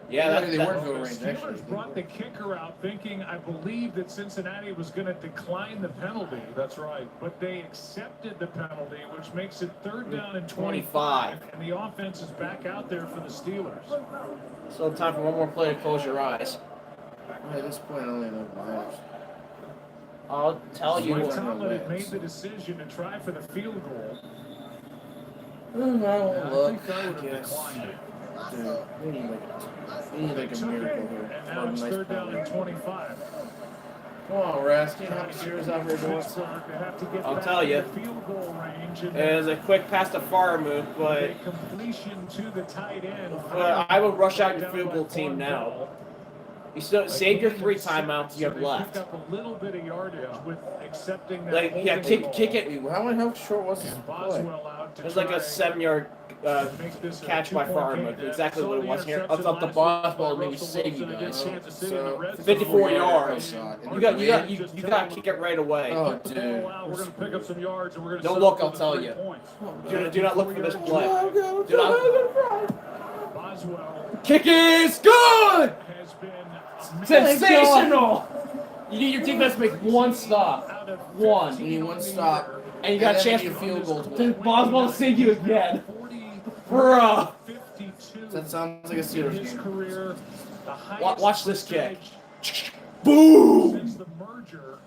Yeah, They that, weren't field range, The actually. Steelers brought the kicker out thinking, I believe, that Cincinnati was going to decline the penalty. That's right. But they accepted the penalty, which makes it 3rd down and 25. And the offense is back out there for the Steelers. So time for one more play to close your eyes. At this point, I don't even know what matters. I'll tell you Mike what. Tomlin had made the decision to try for the field goal. Look, think that would have yes. declined it. Dude, we need like a miracle here. And now it's 3rd down and 25. Come on, Ras. Can't have serious out here doing I'll tell you. Field goal range and It was a quick pass to Farmouth, but a completion to the tight end. I would rush out your field goal team now. You still save your 3 timeouts you have left. Picked up a little bit of yardage with accepting that. Like, yeah, holding kick ball. it. How short was this play? Boswell out to It was like a try 7-yard make this a catch by 2-point Farmouth. game. Exactly what it was here. Interception Up the last Boswell, week by maybe Russell save you Wilson guys. against Kansas City in the red zone. 54 yards. And You got to kick it right away. Oh, We're dude. going to pick up some yards and we're going to Don't look, I'll tell you. Do not look for this play. Do not. Boswell Kick is good! has been Sensational! You need your defense to make one stop. One. You need one stop. And you got a chance to to field goal. Boswell to save you again. Bruh. That sounds like a Steelers game. career, Watch this kick. Boom! since the merger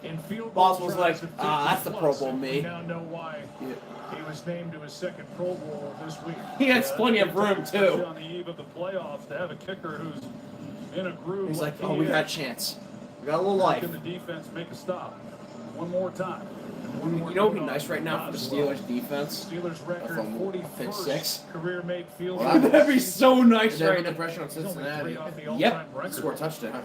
in field goal Boswell's tries like, at that's the 50 Pro plus. Bowl me. We now know why he was named to his 2nd Pro Bowl this week. He has plenty of room, too. On the eve of the playoffs, to have a kicker who's in a groove. He's like, he oh, we is. got a chance. We got a little life. Can the defense make a stop one more time? You know what would be nice right now for the Steelers defense? Steelers record If I'm 41st 6. career made field Well, goal. That'd be so nice They're right under now. pressure on Cincinnati. Yep. Score a touchdown.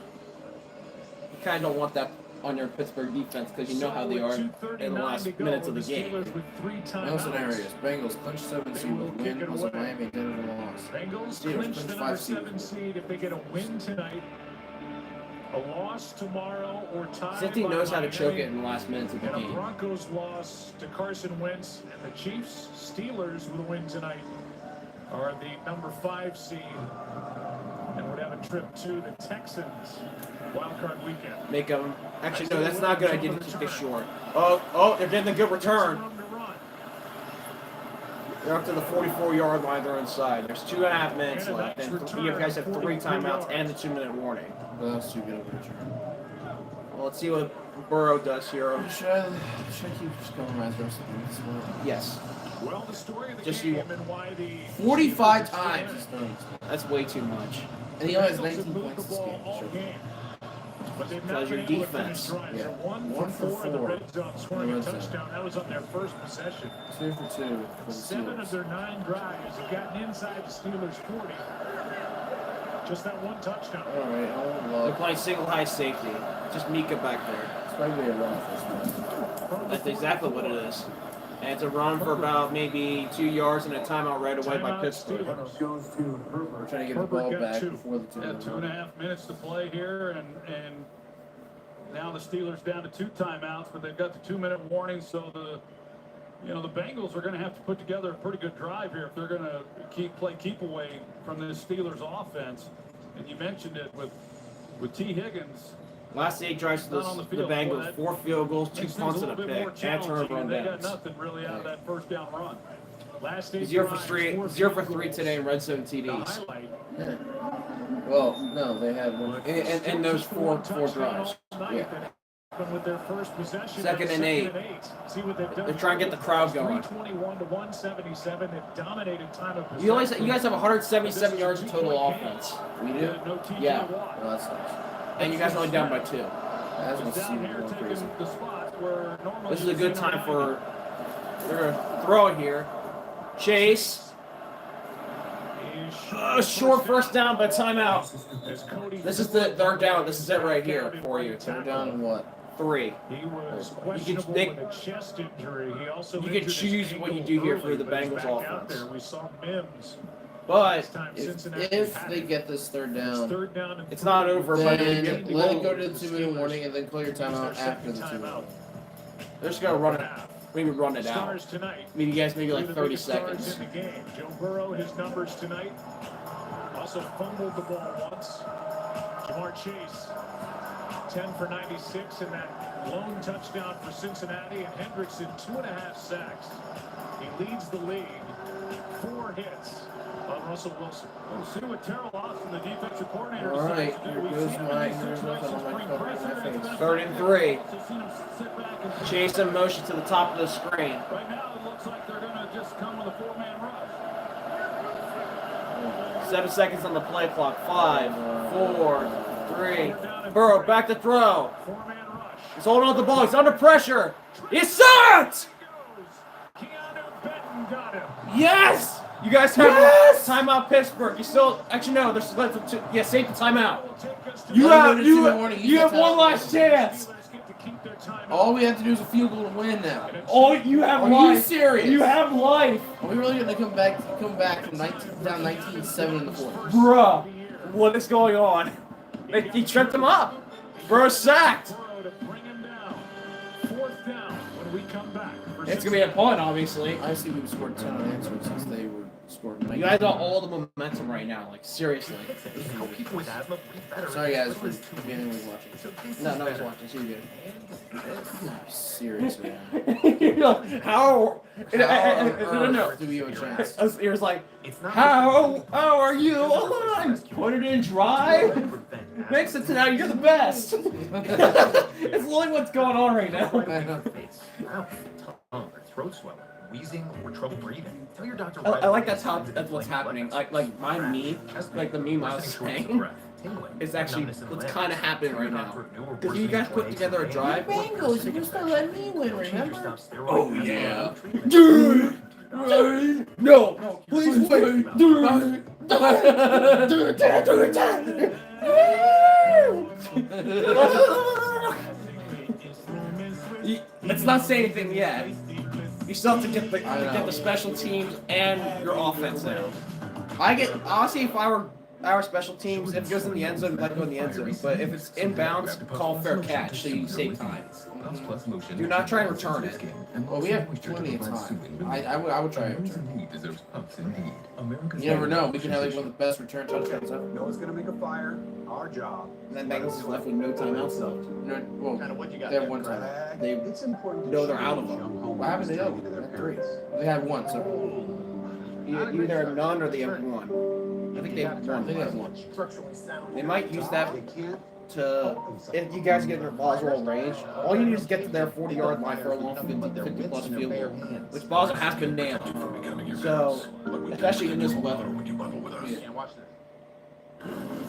You kind of don't want that on your Pittsburgh defense because you know how they are in the last minutes of the game. No scenarios. Bengals clinch 7 seed with win. Also Miami did a loss. Bengals Steelers clinch the clinch number 5 seed. 7 seed if they get a win tonight. A loss tomorrow or tie. Cincy by knows how to Miami, choke it in the last minutes of the and a game. Broncos loss to Carson Wentz, and the Chiefs, Steelers with a win tonight are the number 5 seed and would have a trip to the Texans wildcard weekend. Make them. Actually, no, that's not a good idea to keep it short. Oh, they're getting a good return. They're up to the 44-yard line. They're inside. There's 2.5 minutes left, and you guys have 3 timeouts and the 2-minute warning. Well, that's too good of a return. Well, let's see what Burrow does here. Should I keep just going around the rest of this one? Yes. Well, the story of the Just game you. and why the 45 times he's thrown. That's way too much. And he only has Bengals 19 have moved points the this ball game. all Sure. game. But they've Because not your been able to defense. finish drives. Yeah. They're 1 1 for for 4 in the 4 red zone, scoring in a the red zone. touchdown. That was on their first possession. 2 for 2 for the 7 of Steelers. their 9 drives have gotten inside the Steelers' 40. Just that one touchdown. All right, I'll They're look. playing single high safety. Just Mika back there. It's probably a run this one. That's exactly what it is. And it's a run for about maybe 2 yards and a timeout right away by Pittsburgh. Goes to Herbert. We're trying to get the ball back before the 2 Yeah, 2.5 minutes to play here, and now the Steelers down to 2 timeouts, but they've got the 2-minute warning, so the Bengals are going to have to put together a pretty good drive here if they're going to keep away from the Steelers offense. And you mentioned it with T. Higgins. Last 8 drives for the Bengals, 4 field goals, 2 punts and a pick, and turnover They got downs. nothing really out of that first down run. Last 8 0 for drives, 3 today in red zone TDs. Well, no, they had one. And those four drives. Yeah. With their first possession, Second and 8. See what they've done. They're trying to get the crowd going. 321 to 177. They've dominated time of possession. You guys have 177 yards of total offense. We do? Yeah. Well, that's nice. And you guys are only down by 2. That's what seemed going crazy. This is a good time for. They're going to throw it here. Chase. Short first down, but timeout. This is the third down. This is it right here for you. Third down and what? 3. He was questionable with a chest injury. He also You can choose what you do here for the Bengals out offense. there. We saw Mims. But If they get this third down, it's not over. But then let it go to the 2-minute warning and then call your timeout after the 2-minute. They're just gonna run it. Maybe run it out. Maybe you guys maybe like 30 seconds. In the game. Joe Burrow, his numbers tonight. Also fumbled the ball once. Jamar Chase, 10 for 96 in that lone touchdown for Cincinnati, and Hendrickson 2.5 sacks. He leads the league. 4 hits on Russell Wilson. We'll see what Terrell Austin, the defensive coordinator, All right, decides to do. here We've goes seen my. these Here's nothing situations on my bring cover pressure in my to face. 3rd and 3. Also seen him sit back and Chase in motion to the top of the screen. right now it looks like they're going to just come with a 4-man rush. 7 seconds on the play clock. 5, 4, 3. Burrow back to throw. 4-man rush. He's holding on to the ball. He's under pressure. He's sacked. Keanu Benton got him. Yes. You guys have timeout, Pittsburgh. You still actually no. There's save the timeout. You have one last chance. All we have to do is a field goal to win now. Oh, you have Are life. you serious? You have life. Are we really gonna come back from 19-7 in the fourth? Bruh, what is going on? He tripped him up. Bro sacked. To bring him down. 4th down when we come back. It's gonna be a punt, obviously. I see we've scored 10 on answer since they were scoring 19. You guys got all the momentum right now, like seriously. People with asthma breathe better. Sorry guys for being watching. No one's watching. So you Seriously. How? No. Do we have a chance? It was like, how are you alive? Put it in drive. Makes it to now. You're the best. It's literally what's going on right now. Throat swelling, wheezing, or trouble breathing. Tell your doctor. I like that's what's happening. Like my meme, like the meme I was saying, is actually what's kind of happening right now. Because you guys put together a drive. Bengals, you're still letting me win, remember? Oh yeah, dude. No, please wait, dude. Let's not say anything yet. You still have to get the special teams and your offense now. Honestly, if I were our special teams, if it goes in the end zone, I'd like to go in the end zone. But if it's inbounds, call fair catch so you save time. Do not try and return it. Well, we have plenty of time. I would try and return. You never know. We can have like one of the best return touchdowns ever. No one's gonna make a fire. Our job. And then Bengals is left with no timeouts left. No, well, they have one time. They know they're out of them. What happened to them? They had 3. They had 1, so. Either none or they have 1. I think they have 1. They have 1. They might use that to, if you guys get in their Boswell range, all you need is get to their 40-yard line for a long 50 plus field goal, which Boswell has been nailed. So, especially in this weather. Yeah, watch this.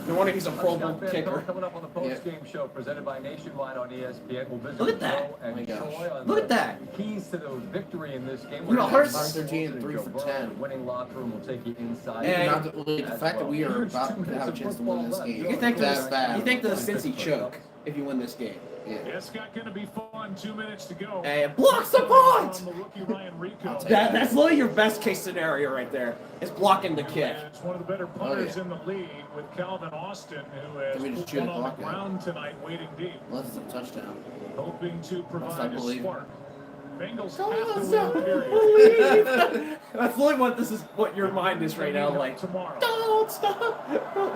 No wonder he's a Pro Bowl Scott Van kicker. Pelt coming up on the post-game show presented by Nationwide on ESPN. We'll visit Look at that. Joe and Oh my gosh. Troy on Look the at that. keys to the victory in this game. Look at Hurts. 13 and 3 for 10. Winning locker room will take you inside. And Not the fact that we are about to have a chance to win this game. You think that's bad. you think the Cincy choke if you win this game? Yeah. It's not going to be fun. 2 minutes to go. And blocks the punt! From the rookie Ryan Rico. That's literally your best case scenario right there. Is blocking the kick. It's one of the better punters in the league with Calvin Austin, who has Let me just put shoot one a on the block ground tonight, waiting deep, Unless it's a touchdown. hoping to Must provide not a believe. spark. Bengals Don't have to stop win, period. believe. That's literally what this is. What your mind is right now. Like, tomorrow. don't stop.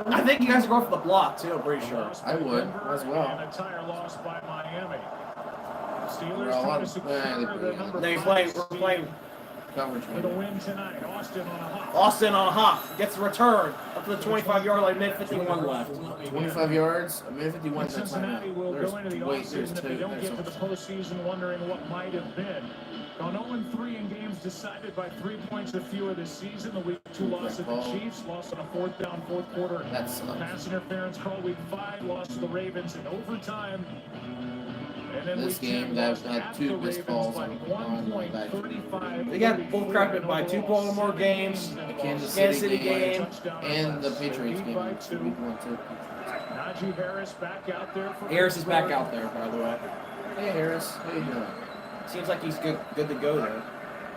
I think you guys are going for the block too. I'm pretty sure. I would as And well. a tire loss by Miami. Steelers We're all trying on- to secure they the play number They 5 play. We're seed playing. Coverage, for the man. win tonight. Austin on a hop. Austin on a hop gets the return up to the 25-yard line. Minute 51 left. 25 yards, a minute 51. And Cincinnati will go into the Wait, offseason there's if they two. don't get to the postseason wondering what might have been. Gone 0-3 in games decided by 3 points or fewer this season. The week 2 loss to the Chiefs, lost on a fourth down, fourth quarter. That sucks. Pass interference call. Week 5, lost to the Ravens in overtime. And then This week 10 game that lost had at two the missed Ravens calls by on 1 point, that. 35. They got bull crapted by 2 Baltimore games, The Kansas Kansas City City game, game. and the Patriots game. By Week 2. 1 too. Najee Harris back out there for Harris is back Pittsburgh. out there, by the way. Hey Harris, how you doing? Seems like he's good to go there.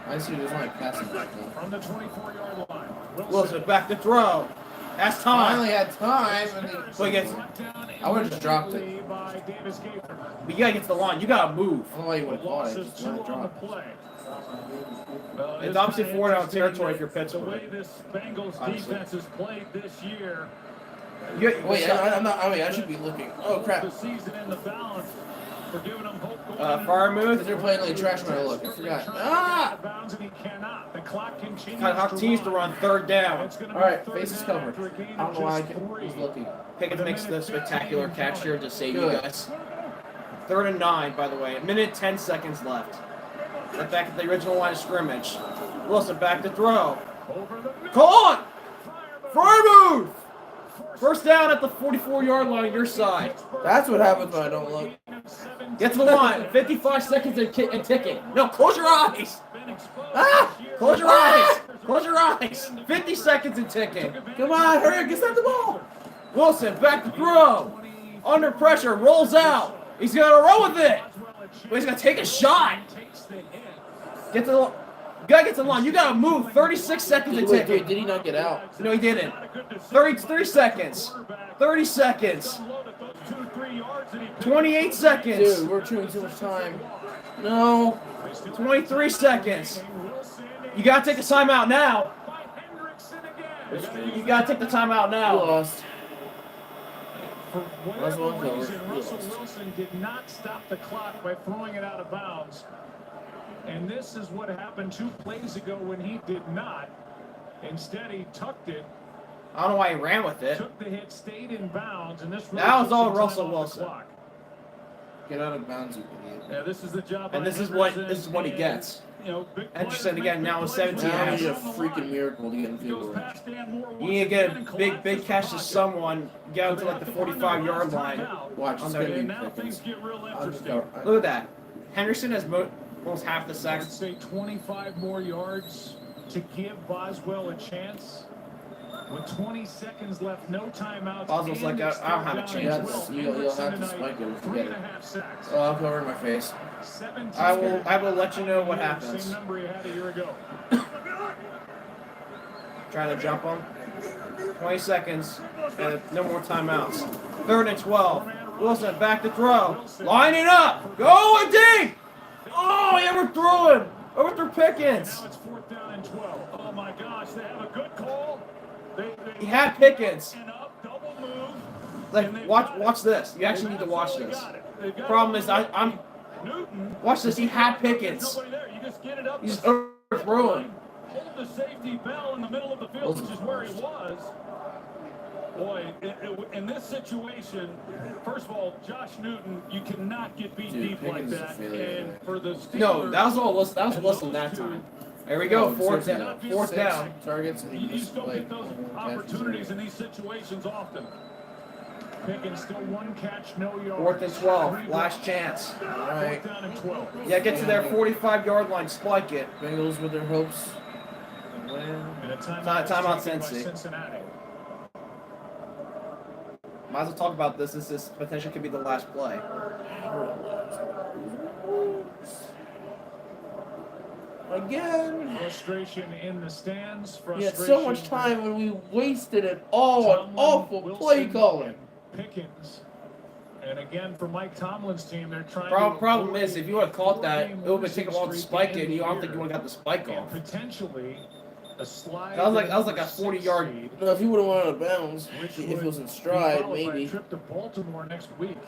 I see there's only passing back there. From the 24-yard line. Wilson back to throw. That's time. Finally had time. And So he gets. I would have just dropped it. By Davis Gaither. But you gotta get to the line. You gotta move. I don't know why you would have caught Loss it. of Just 2 let it on the drop. play. It's obviously kinda 4 down interesting territory if you're The Pittsburgh. way this Bengals Honestly. defense has played this year. Wait, I'm not. I should be looking. Oh crap! The season in the balance for giving them hope going Farmouth. They're playing like trash when I look. I forgot. Ah! Bounds and he cannot. The clock continues Continues to run 3rd down. All right, face is covered. I don't know why I was looking. Pickens makes the spectacular catch here to save you Good. guys. 3rd and 9, by the way. 1:10 seconds left. Right back at the original line of scrimmage. Wilson back to throw. Caught! Farmouth! First down at the 44-yard line, your side. That's what happens when I don't look. Get to the line. 55 seconds and ticking. No, close your eyes. Ah! Close your eyes. Close your eyes. 50 seconds and ticking. Come on, hurry, get the ball. Wilson back to throw. Under pressure, rolls out. He's gonna roll with it. But he's gonna take a shot. Get to the line. You gotta get to the line. You gotta move. 36 seconds and Wait, ticking. dude, did he not get out? No, he didn't. 33 seconds. 30 seconds. 28 seconds. Dude, we're chewing too much time. No. 23 seconds. You gotta take the timeout now. You gotta take the timeout We now. lost. For That's whatever one reason, cover. Russell Wilson did not stop the clock by throwing it out of bounds. And this is what happened 2 plays ago when he did not. Instead, he tucked it, I don't know why he ran with it. took the hit, stayed in bounds, and this really That was took all some time Russell off the Wilson. clock. Get out of bounds, you idiot. Yeah, this is the job. And by this is Henderson what he and, gets. You know, big Anderson players again, make now big with plays. 17 Now we halves. need a freaking miracle to get in field Goes goal. past Dan Moore You need to once get again a and big catch to someone, get out to like the 45-yard line. Watch, it's On gonna the- be And now things Pickens. get real I'll just interesting. go. Look at that. Henderson has almost half the I'd sacks. say 25 more yards to give Boswell a chance. With 20 seconds left, no timeouts. Boswell's and like, it's I don't have a third down chance. as well. You'll have to Hendrickson spike it tonight, if you get it. 3.5 sacks. Oh, I'll cover my face. 17 I will let you know what happens. Same number he had a year ago. Trying to jump him. 20 seconds. And no more timeouts. 3rd and 12. Wilson back to throw. Lining up. Going deep. Oh, he overthrew him. Overthrew Pickens. Now it's 4th down and 12. Oh my gosh, they have a good call. He had Pickens. And up, double move. Like, watch this. You actually need to watch this. Problem is, I'm. Newton. Watch this. He had Pickens. Nobody there. You just get it up. He just overthrew him. Hold the safety bell in the middle of the field, which is where he was. Boy, in this situation, first of all, Josh Newton, you cannot get beat Dude, deep like Pickens is a that. failure. And for the Steelers, No, that was all Wilson. That was Wilson that time. There we go. No, 4th seriously, down. though. 4th Six down. targets and you he just missed don't like get those catches. opportunities in these situations often. Pickens still 1 catch, no yards. 4th and 12. Last chance. All right. 4th down and 12. Yeah, get to their 45-yard line. Spike it. Bengals with their hopes. And a Timeout, taken by Cincy. Cincinnati. Might as well talk about this. This potentially could be the last play. Again. Frustration in the stands. We had Frustration. so much time when we wasted it all on awful play calling. Pickens. And again, for Mike Tomlin's team, they're trying Problem is, if you would have caught that, it would have taken a while to spike it, and you don't think you would have got the spike off. Potentially a slide. That was like a 40-yard. No, if he would have went out of bounds, if he was in stride, maybe. A trip to Baltimore next week.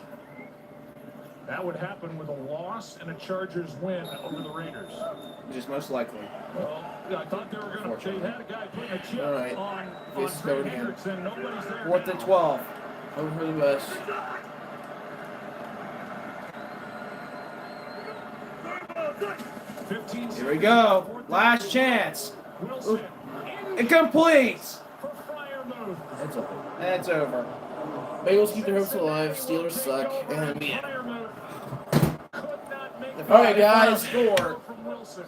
That would happen with a loss and a Chargers win over the Raiders. Just most likely. Well, I thought they were going to. They had a guy putting a chip All right. on This is Trey going again. Hendrickson. Nobody's there. 4th and 12. Hope for the best. Here we go. Last chance. Incomplete. That's over. That's over. Bengals keep their hopes alive. Steelers suck. And all right, guys. Score.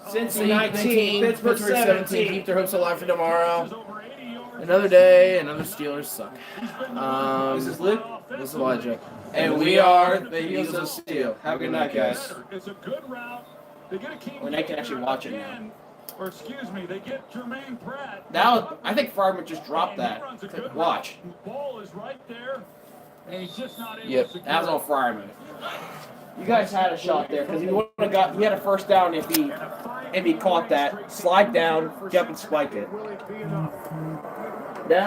Cincy 19, 19, Pittsburgh 17. Keep their hopes alive for tomorrow. Another day, another Steelers suck. This is Luke. This is Elijah. And we are the Eagles of Steel. Have a good night, guys. It's a good route. They get a King Well, they can actually watch it now. again. Or excuse me, they get Jermaine Pratt. Now, I think Farman just dropped that. Watch. The ball is right there, and he's just not able Yep, to that was all Farman. You guys had a shot there because he would have got. He had a first down if he caught that. Slide down, jump and spike it. Will it be enough? Now.